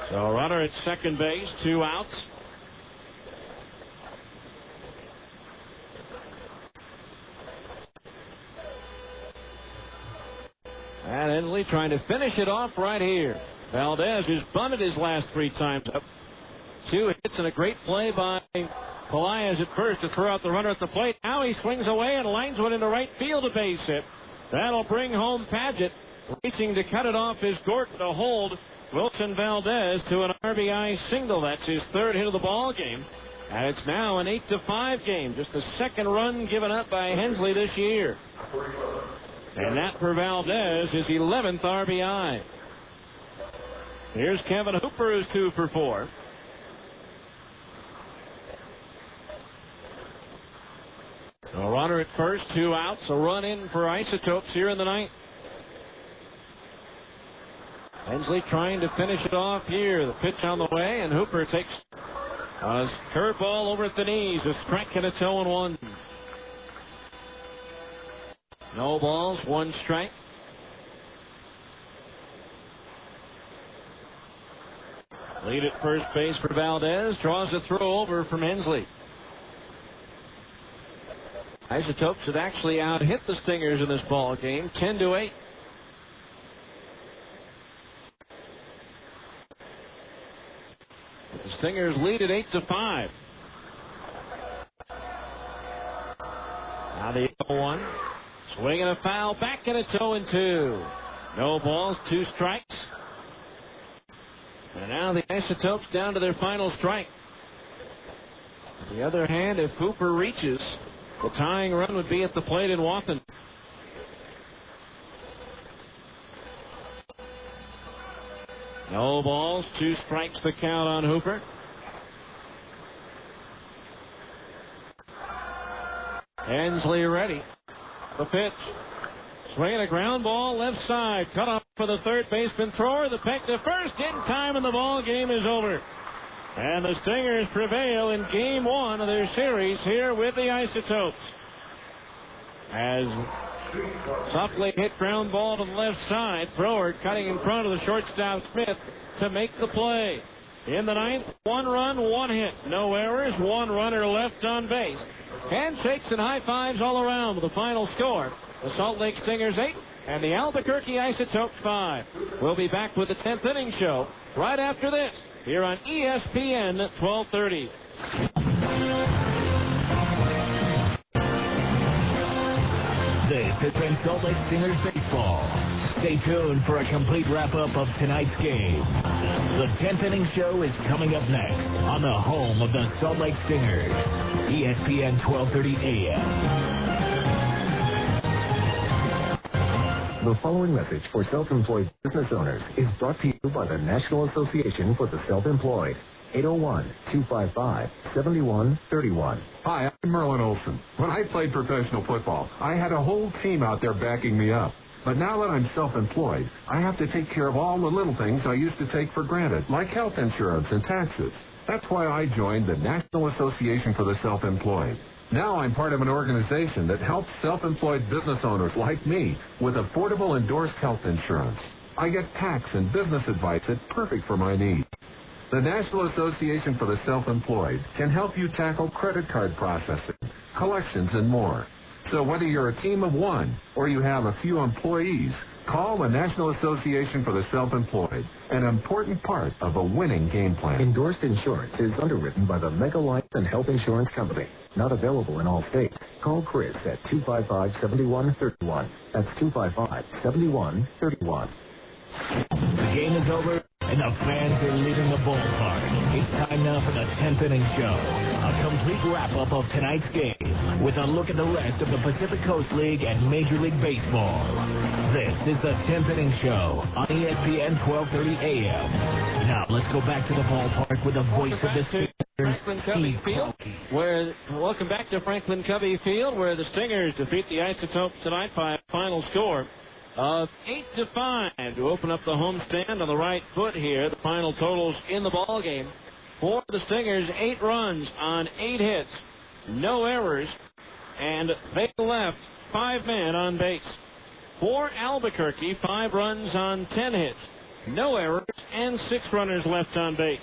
So runner at second base, 2 outs. And Hensley trying to finish it off right here. Valdez, who's bunted his last 3 times up. 2 hits and a great play by Pelaez at first to throw out the runner at the plate. Now he swings away and lines one into right field, a base hit. That'll bring home Padgett. Racing to cut it off is Gordon to hold Wilson Valdez to an RBI single. That's his 3rd hit of the ball game. And it's now an 8-5 game. Just the 2nd run given up by Hensley this year. And that for Valdez is 11th RBI. Here's Kevin Hooper, who's 2 for 4. A runner at first, 2 outs, a run in for Isotopes here in the ninth. Hensley trying to finish it off here. The pitch on the way, and Hooper takes a curveball over at the knees. A strike and a 0-1. No balls, 1 strike. Lead at first base for Valdez. Draws a throw over from Hensley. Isotopes had actually out-hit the Stingers in this ball game, 10-8. The Stingers lead at 8-5. Now the 0-1. Swinging a foul, back and it's 0-2. No balls, 2 strikes. And now the Isotopes down to their final strike. On the other hand, if Hooper reaches, the tying run would be at the plate in Wathen. No balls, 2 strikes the count on Hooper. Hensley ready. The pitch. Swinging a ground ball left side. Cut off for the third baseman thrower. The peck to first in time, and the ball game is over. And the Stingers prevail in game 1 of their series here with the Isotopes. As softly hit ground ball to the left side. Thrower cutting in front of the shortstop Smith to make the play. In the ninth, 1 run, 1 hit. No errors, 1 runner left on base. Handshakes and high fives all around with the final score. The Salt Lake Stingers 8 and the Albuquerque Isotopes 5. We'll be back with the 10th inning show right after this here on ESPN 1230. This has been Salt Lake Stingers baseball. Stay tuned for a complete wrap-up of tonight's game. The 10th inning show is coming up next on the home of the Salt Lake Stingers, ESPN 1230 AM. The following message for self-employed business owners is brought to you by the National Association for the Self-Employed. 801-255-7131. Hi, I'm Merlin Olsen. When I played professional football, I had a whole team out there backing me up. But now that I'm self-employed, I have to take care of all the little things I used to take for granted, like health insurance and taxes. That's why I joined the National Association for the Self-Employed. Now I'm part of an organization that helps self-employed business owners like me with affordable endorsed health insurance. I get tax and business advice that's perfect for my needs. The National Association for the Self-Employed can help you tackle credit card processing, collections, and more. So whether you're a team of 1 or you have a few employees, call the National Association for the Self-Employed, an important part of a winning game plan. Endorsed insurance is underwritten by the Mega Life and Health Insurance Company. Not available in all states. Call Chris at 255-7131. That's 255-7131. The game is over, and the fans are leaving the ballpark. It's time now for the 10th inning show. A complete wrap-up of tonight's game with a look at the rest of the Pacific Coast League and Major League Baseball. This is the 10th inning show on ESPN 1230 AM. Now let's go back to the ballpark with the voice of the Stingers, Franklin Covey Field, welcome back to Franklin Covey Field, where the Stingers defeat the Isotopes tonight by a final score of 8-5 to open up the homestand on the right foot here. The final totals in the ball game for the Stingers: 8 runs on 8 hits, no errors, and they left 5 men on base. For Albuquerque, 5 runs on 10 hits, no errors, and 6 runners left on base.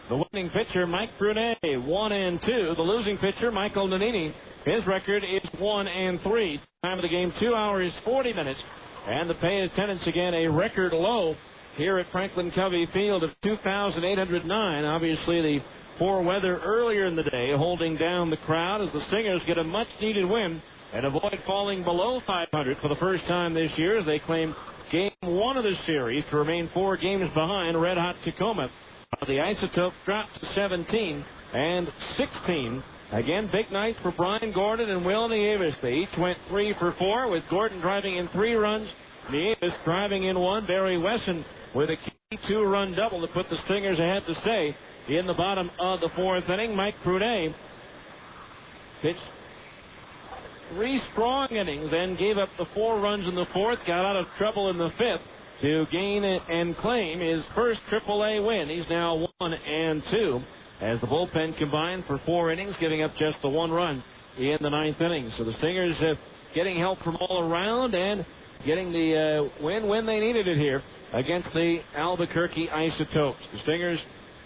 The winning pitcher, Mike Brunet, 1-2. The losing pitcher, Michael Nannini, his record is 1-3. Time of the game, 2 hours, 40 minutes. And the pay attendance again, a record low here at Franklin Covey Field of 2,809. Obviously, the poor weather earlier in the day holding down the crowd as the Stingers get a much-needed win and avoid falling below 500 for the first time this year as they claim game 1 of the series to remain 4 games behind red-hot Tacoma. The Isotopes dropped to 17 and 16. Again, big night for Brian Gordon and Will Nieves. They each went 3 for 4, with Gordon driving in 3 runs, Nieves driving in 1. Barry Wesson with a key 2-run double to put the Stingers ahead to stay in the bottom of the 4th inning. Mike Prunet pitched 3 strong innings and gave up the 4 runs in the 4th, got out of trouble in the 5th to gain and claim his first AAA win. He's now 1-2 as the bullpen combined for 4 innings, giving up just the 1 run in the 9th inning. So the Stingers getting help from all around and getting the win when they needed it here against the Albuquerque Isotopes. The Stingers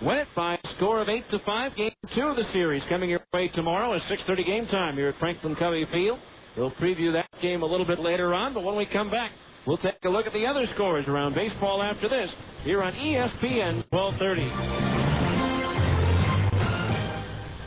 win it by a score of 8-5. Game 2 of the series coming your way tomorrow at 6:30 game time here at Franklin Covey Field. We'll preview that game a little bit later on, but when we come back, we'll take a look at the other scores around baseball after this here on ESPN 1230.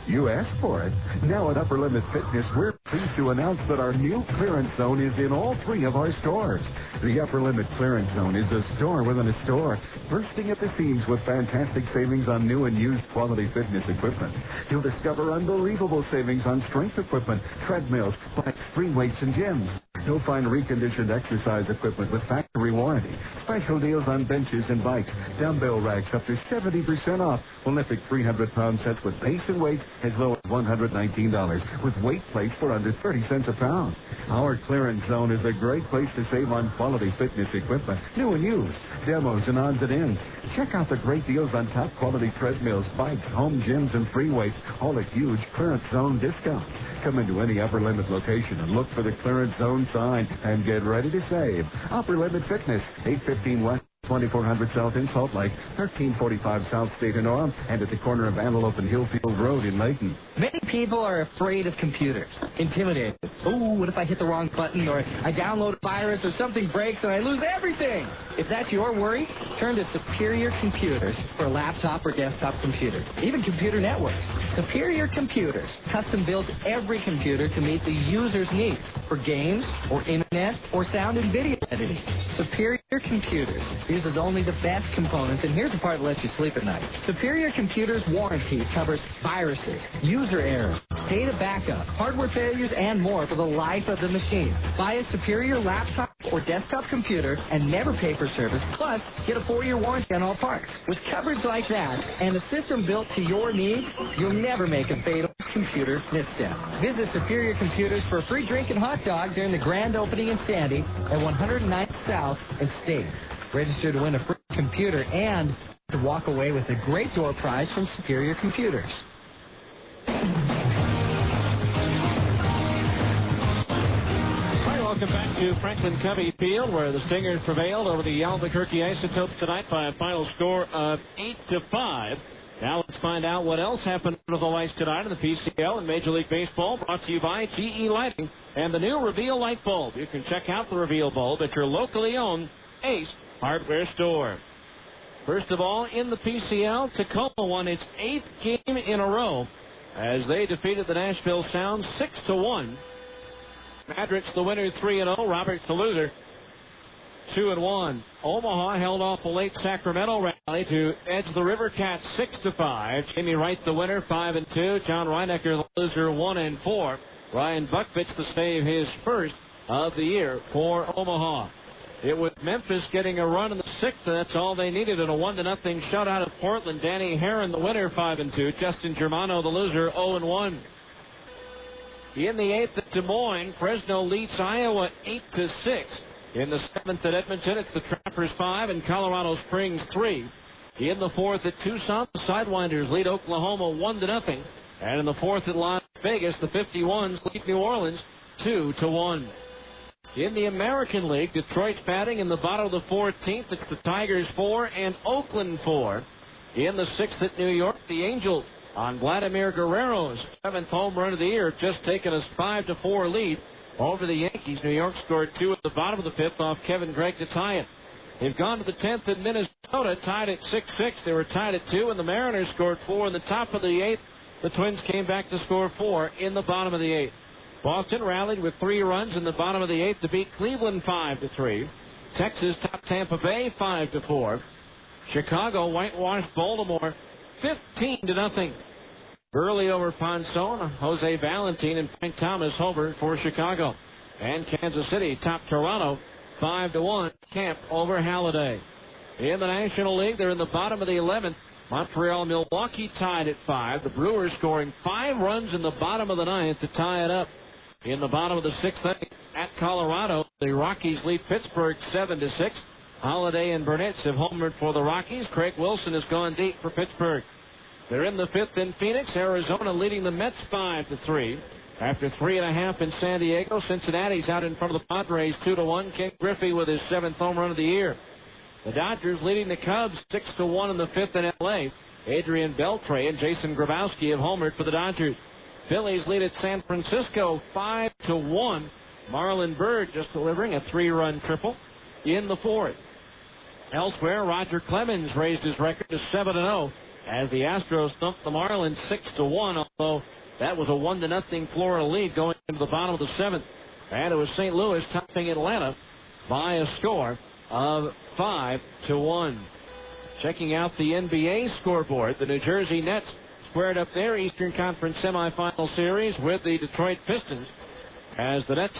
You asked for it. Now at Upper Limit Fitness, we're pleased to announce that our new clearance zone is in all 3 of our stores. The Upper Limit Clearance Zone is a store within a store, bursting at the seams with fantastic savings on new and used quality fitness equipment. You'll discover unbelievable savings on strength equipment, treadmills, bikes, free weights, and gyms. You'll find reconditioned exercise equipment with factory warranty, special deals on benches and bikes, dumbbell racks up to 70% off, Olympic 300-pound sets with base and weights as low as $119, with weight plates for under 30 cents a pound. Our clearance zone is a great place to save on quality fitness equipment, new and used, demos and odds and ends. Check out the great deals on top quality treadmills, bikes, home gyms, and free weights, all at huge clearance zone discounts. Come into any Upper Limit location and look for the clearance zone sign and get ready to save. Upper Limit Fitness, 815 West 2400 South in Salt Lake, 1345 South State in Orem, and at the corner of Antelope and Hillfield Road in Layton. Many people are afraid of computers, intimidated. Oh, what if I hit the wrong button, or I download a virus, or something breaks and I lose everything? If that's your worry, turn to Superior Computers for a laptop or desktop computer, even computer networks. Superior Computers custom builds every computer to meet the user's needs for games or internet or sound and video editing. Superior Computers uses only the best components, and here's the part that lets you sleep at night. Superior Computers warranty covers viruses, user errors, data backup, hardware failures, and more for the life of the machine. Buy a Superior laptop or desktop computer and never pay for service, plus get a 4-year warranty on all parts. With coverage like that and a system built to your needs, you'll never make a fatal computer misstep. Visit Superior Computers for a free drink and hot dog during the grand opening in Sandy at 109th South and State. Register to win a free computer and to walk away with a great door prize from Superior Computers. Welcome back to Franklin Covey Field, where the Stingers prevailed over the Albuquerque Isotopes tonight by a final score of 8-5. Now let's find out what else happened under the lights tonight in the PCL and Major League Baseball, brought to you by GE Lighting and the new Reveal light bulb. You can check out the Reveal bulb at your locally owned Ace Hardware store. First of all, in the PCL, Tacoma won its 8th game in a row as they defeated the Nashville Sound 6-1. Madrid's the winner, 3-0. Roberts the loser, 2-1. Omaha held off a late Sacramento rally to edge the River Cats 6-5. Jamie Wright the winner, 5-2. John Reinecker the loser, 1-4. Ryan Buckvich to save his first of the year for Omaha. It was Memphis getting a run in the 6th, and that's all they needed in a 1-0 shutout of Portland. Danny Herron the winner, 5-2. Justin Germano the loser, 0-1. In the 8th at Des Moines, Fresno leads Iowa 8-6. In the 7th at Edmonton, it's the Trappers 5 and Colorado Springs 3. In the 4th at Tucson, the Sidewinders lead Oklahoma 1-0. And in the 4th at Las Vegas, the 51s lead New Orleans 2-1. In the American League, Detroit's batting in the bottom of the 14th. It's the Tigers 4 and Oakland 4. In the 6th at New York, the Angels on Vladimir Guerrero's 7th home run of the year, just taken a 5-4 lead over the Yankees. New York scored 2 at the bottom of the 5th off Kevin Gregg to tie it. They've gone to the 10th in Minnesota, tied at 6-6. They were tied at 2, and the Mariners scored 4 in the top of the 8th. The Twins came back to score 4 in the bottom of the 8th. Boston rallied with 3 runs in the bottom of the 8th to beat Cleveland 5-3. Texas topped Tampa Bay 5-4. Chicago whitewashed Baltimore 15-0. Burley over Ponson, Jose Valentin and Frank Thomas homered for Chicago. And Kansas City topped Toronto 5-1. Camp over Halliday. In the National League, they're in the bottom of the 11th. Montreal, Milwaukee tied at 5. The Brewers scoring 5 runs in the bottom of the 9th to tie it up. In the bottom of the 6th inning at Colorado, the Rockies lead Pittsburgh 7-6. Holiday and Burnett have homered for the Rockies. Craig Wilson has gone deep for Pittsburgh. They're in the 5th in Phoenix. Arizona leading the Mets 5-3. After 3.5 in San Diego, Cincinnati's out in front of the Padres 2-1. Ken Griffey with his 7th home run of the year. The Dodgers leading the Cubs 6-1 in the 5th in L.A. Adrian Beltre and Jason Grabowski have homered for the Dodgers. Phillies lead at San Francisco 5-1. Marlon Byrd just delivering a 3-run triple in the 4th. Elsewhere, Roger Clemens raised his record to 7-0 as the Astros thumped the Marlins 6-1, although that was a 1-0 Florida lead going into the bottom of the 7th. And it was St. Louis topping Atlanta by a score of 5-1. Checking out the NBA scoreboard, the New Jersey Nets squared up their Eastern Conference semifinal series with the Detroit Pistons as the Nets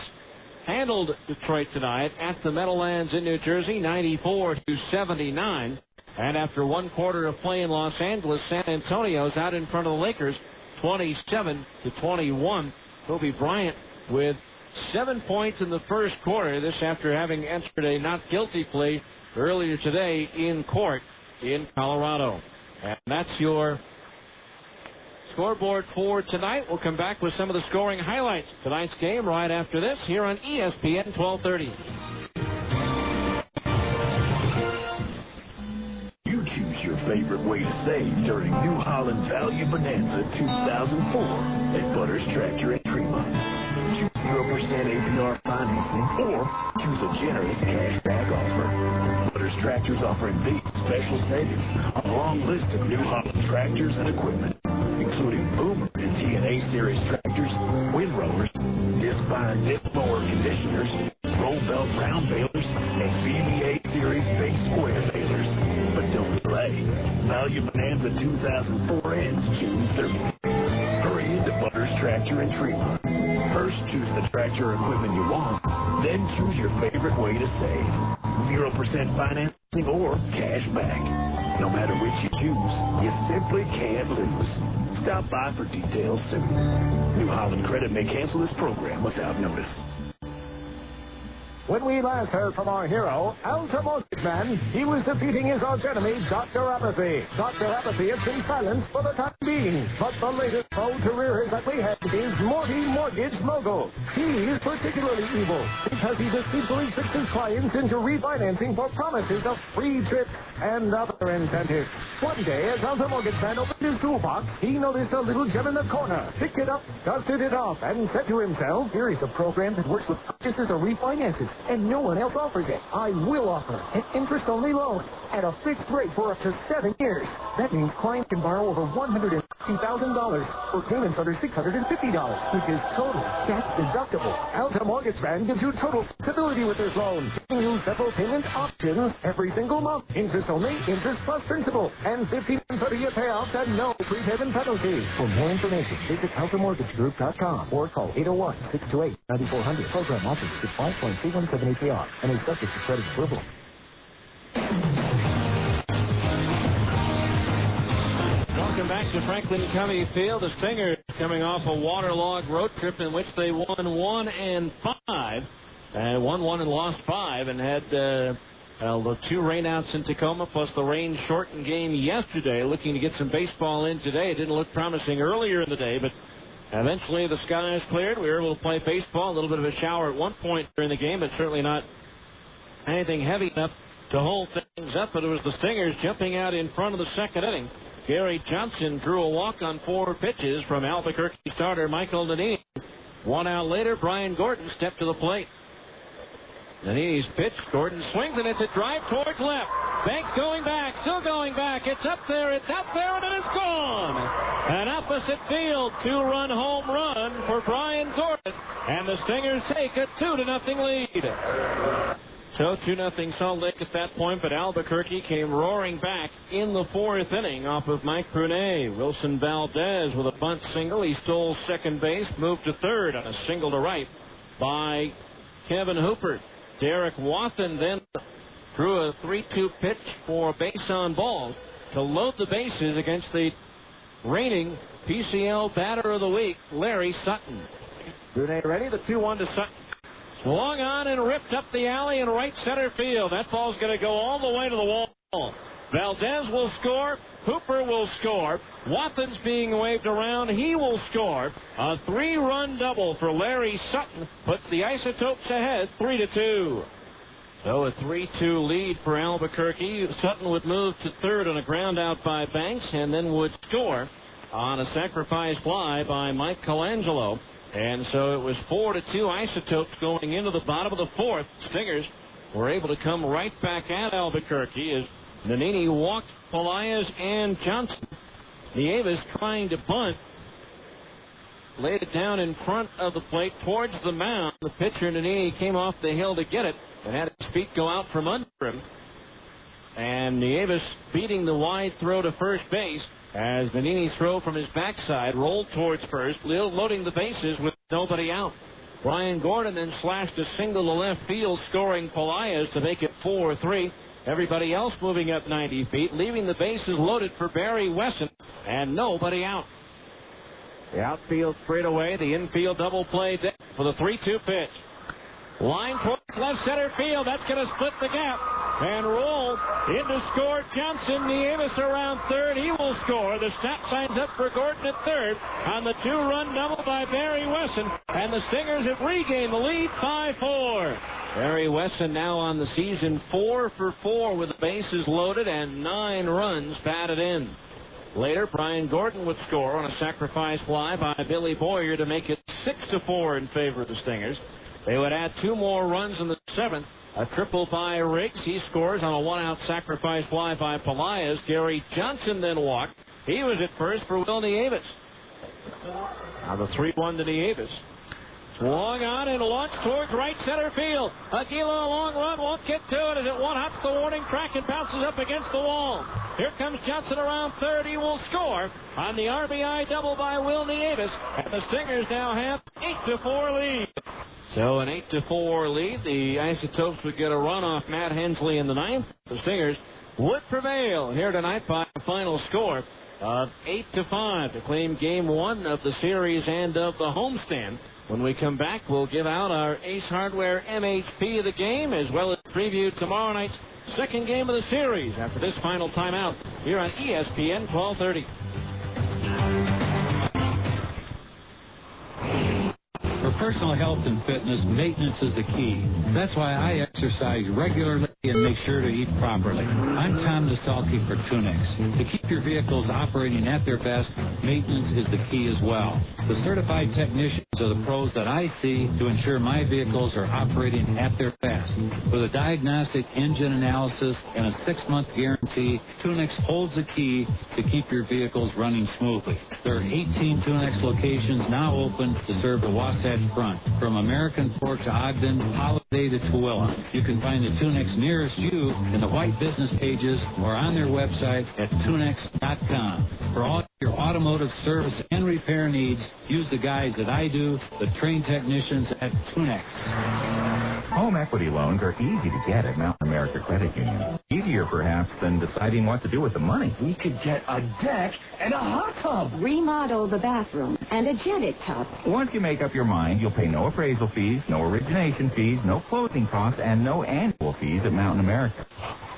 handled Detroit tonight at the Meadowlands in New Jersey 94-79. And after one quarter of play in Los Angeles, San Antonio's out in front of the Lakers 27-21. Kobe Bryant with 7 points in the first quarter. This after having entered a not guilty plea earlier today in court in Colorado. And that's your scoreboard for tonight. We'll come back with some of the scoring highlights of tonight's game right after this here on ESPN 1230. You choose your favorite way to save during New Holland Value Bonanza 2004 at Butters Tractor in Tremont. Choose 0% APR financing or choose a generous cashback offer. Butters Tractors offering these special savings on a long list of New Holland tractors and equipment, including Boomer and TNA Series tractors, windrowers, disc bind disc mower conditioners, roll belt round balers, and VBA Series big square balers. But don't delay. Value Bonanza 2004 ends June 30th. Hurry into Butters Tractor in Tremont. First, choose the tractor or equipment you want. Then choose your favorite way to save. 0% financing or cash back. No matter which you choose, you simply can't lose. Stop by for details soon. New Holland Credit may cancel this program without notice. When we last heard from our hero, Alta Mortgage Man, he was defeating his archenemy, Dr. Apathy. Dr. Apathy has been silenced for the time being, but the latest foe to rear his ugly head is Morty Mortgage Mogul. He is particularly evil because he deceitfully tricks his clients into refinancing for promises of free trips and other incentives. One day, as Alta Mortgage Man opened his toolbox, he noticed a little gem in the corner, picked it up, dusted it off, and said to himself, here is a program that works with purchases or refinances, and no one else offers it. I will offer an interest-only loan at a fixed rate for up to 7 years. That means clients can borrow over $150,000 for payments under $650, which is total tax deductible. Alta Mortgage Man gives you total flexibility with this loan, giving you several payment options every single month. Interest only, interest plus principal, and 15 and 30-year payouts at no prepayment penalty. For more information, visit altamortgagegroup.com or call 801-628-9400. Program offers with 5.317 APR and is subject to credit approval. Welcome back to Franklin County Field. The Stingers coming off a waterlogged road trip in which they won 1 and 5, won 1 and lost 5, and had the 2 rainouts in Tacoma plus the rain-shortened game yesterday. Looking to get some baseball in today. It didn't look promising earlier in the day, but eventually the skies cleared. We were able to play baseball. A little bit of a shower at one point during the game, but certainly not anything heavy enough to hold things up. But it was the Stingers jumping out in front of the second inning. Gary Johnson drew a walk on 4 pitches from Albuquerque starter Michael Nannini. 1 out later, Brian Gordon stepped to the plate. Nannini's pitch, Gordon swings, and it's a drive towards left. Banks going back, still going back. It's up there, and it is gone. An opposite field 2-run home run for Brian Gordon, and the Stingers take a 2-0 lead. So 2-0 Salt Lake at that point, but Albuquerque came roaring back in the 4th inning off of Mike Prunet. Wilson Valdez with a bunt single. He stole second base, moved to third on a single to right by Kevin Hooper. Derek Wathen then threw a 3-2 pitch for base on balls to load the bases against the reigning PCL batter of the week, Larry Sutton. Brunei ready. The 2-1 to Sutton. Swung on and ripped up the alley in right center field. That ball's going to go all the way to the wall. Valdez will score. Hooper will score. Wathan's being waved around. He will score. A 3-run double for Larry Sutton puts the Isotopes ahead 3-2. So a 3-2 lead for Albuquerque. Sutton would move to third on a ground out by Banks and then would score on a sacrifice fly by Mike Colangelo. And so it was 4-2 Isotopes going into the bottom of the fourth. Stingers were able to come right back at Albuquerque as Nannini walked Pelaez and Johnson. Nieves trying to bunt. Laid it down in front of the plate towards the mound. The pitcher, Nannini, came off the hill to get it and had his feet go out from under him. And Nieves beating the wide throw to first base as Nannini's throw from his backside rolled towards first, loading the bases with nobody out. Brian Gordon then slashed a single to left field, scoring Pelaez to make it 4-3. Everybody else moving up 90 feet, leaving the bases loaded for Barry Wesson, and nobody out. The outfield straightaway, the infield double play for the 3-2 pitch. Line towards left center field. That's going to split the gap and roll into score Johnson. Nieves around third. He will score. The stop sign's up for Gordon at third on the 2-run double by Barry Wesson. And the Stingers have regained the lead 5-4. Barry Wesson now on the season 4 for 4 with the bases loaded and 9 runs batted in. Later, Brian Gordon would score on a sacrifice fly by Billy Boyer to make it 6-4 in favor of the Stingers. They would add 2 more runs in the 7th. A triple by Riggs. He scores on a 1-out sacrifice fly by Pelaez. Gary Johnson then walked. He was at first for Will Nieves. Now the 3-1 to Nieves. Swung on and launched towards right center field. Aguila, a long run, won't get to it as it one-hops the warning track and bounces up against the wall. Here comes Johnson around third. He will score on the RBI double by Will Nieves. And the Stingers now have 8-4 lead. So an 8-4 lead. The Isotopes would get a run off Matt Hensley in the 9th. The Stingers would prevail here tonight by a final score of 8-5 to claim game 1 of the series and of the homestand. When we come back, we'll give out our Ace Hardware MHP of the game, as well as preview tomorrow night's second game of the series after this final timeout here on ESPN 1230. For personal health and fitness, maintenance is the key. That's why I exercise regularly and make sure to eat properly. I'm Tom DeSalke for Tunex. To keep your vehicles operating at their best, maintenance is the key as well. The certified technicians are the pros that I see to ensure my vehicles are operating at their best. With a diagnostic engine analysis and a 6-month guarantee, Tunex holds the key to keep your vehicles running smoothly. There are 18 Tunex locations now open to serve the Wasatch Front, from American Fork to Ogden, Holiday to Tooele. You can find the Tunex nearest you in the white business pages or on their website at tunex.com. For all your automotive service and repair needs, use the guys that I do, the trained technicians at Tunex. Home equity loans are easy to get at Mountain America Credit Union. Easier, perhaps, than deciding what to do with the money. We could get a deck and a hot tub. Remodel the bathroom and a jetted tub. Once you make up your mind, you'll pay no appraisal fees, no origination fees, no closing costs, and no annual fees at Mountain America.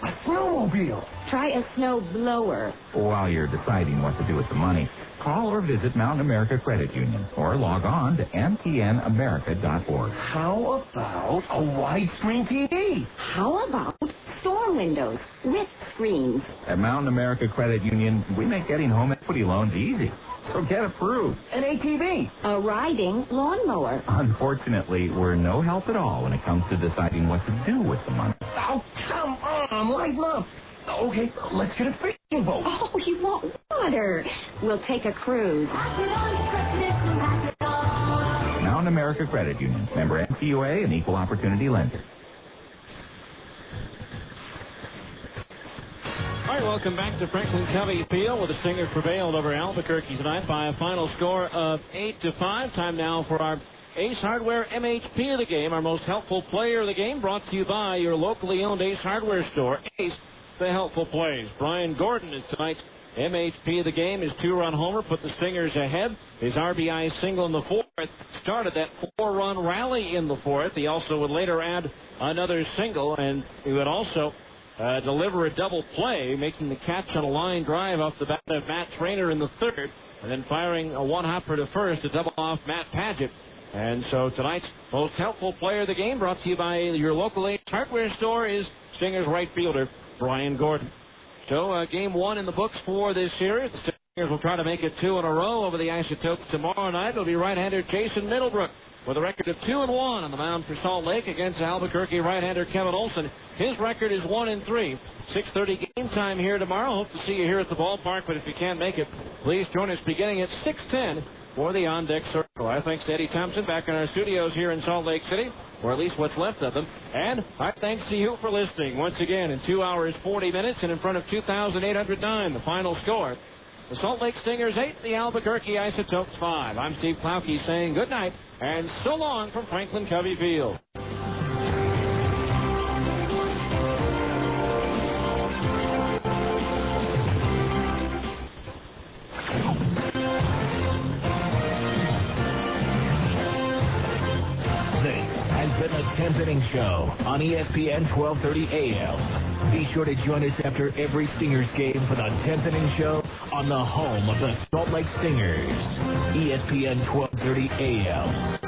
A snowmobile. Try a snow blower. While you're deciding what to do with the money, call or visit Mountain America Credit Union or log on to mtnamerica.org. How about a widescreen TV? How about storm windows with screens? At Mountain America Credit Union, we make getting home equity loans easy. So get approved. An ATV. A riding lawnmower. Unfortunately, we're no help at all when it comes to deciding what to do with the money. Oh, come on, lighten up. Okay, let's get a fishing boat. Oh, you want water. We'll take a cruise. Mountain America Credit Union. Member NCUA and Equal Opportunity Lender. All right, welcome back to Franklin Covey Field, where the Stingers prevailed over Albuquerque tonight by a final score of 8-5. Time now for our Ace Hardware MHP of the game, our most helpful player of the game, brought to you by your locally owned Ace Hardware store. Ace, the helpful plays. Brian Gordon is tonight's MHP of the game, his 2-run homer put the Stingers ahead. His RBI single in the 4th started that 4-run rally in the 4th. He also would later add another single, and he would also deliver a double play, making the catch on a line drive off the bat of Matt Traynor in the 3rd, and then firing a one-hopper to first to double off Matt Padgett. And so tonight's most helpful player of the game, brought to you by your local Ace Hardware store, is Stingers right fielder Brian Gordon. So game 1 in the books for this series. The Stingers will try to make it 2 in a row over the Isotopes tomorrow night. It'll be right-hander Jason Middlebrook with a record of 2-1 on the mound for Salt Lake against Albuquerque right-hander Kevin Olson. His record is 1-3. 6:30 game time here tomorrow. Hope to see you here at the ballpark, but if you can't make it, please join us beginning at 6:10 for the On-Deck Circle. Our thanks to Eddie Thompson back in our studios here in Salt Lake City, or at least what's left of them. And our thanks to you for listening once again in 2 hours, 40 minutes, and in front of 2,809, the final score. The Salt Lake Stingers 8, the Albuquerque Isotopes 5. I'm Steve Plowke saying good night and so long from Franklin Covey Field. Been the 10th Inning Show on ESPN 1230 AM. Be sure to join us after every Stingers game for the 10th Inning Show on the home of the Salt Lake Stingers. ESPN 1230 AM.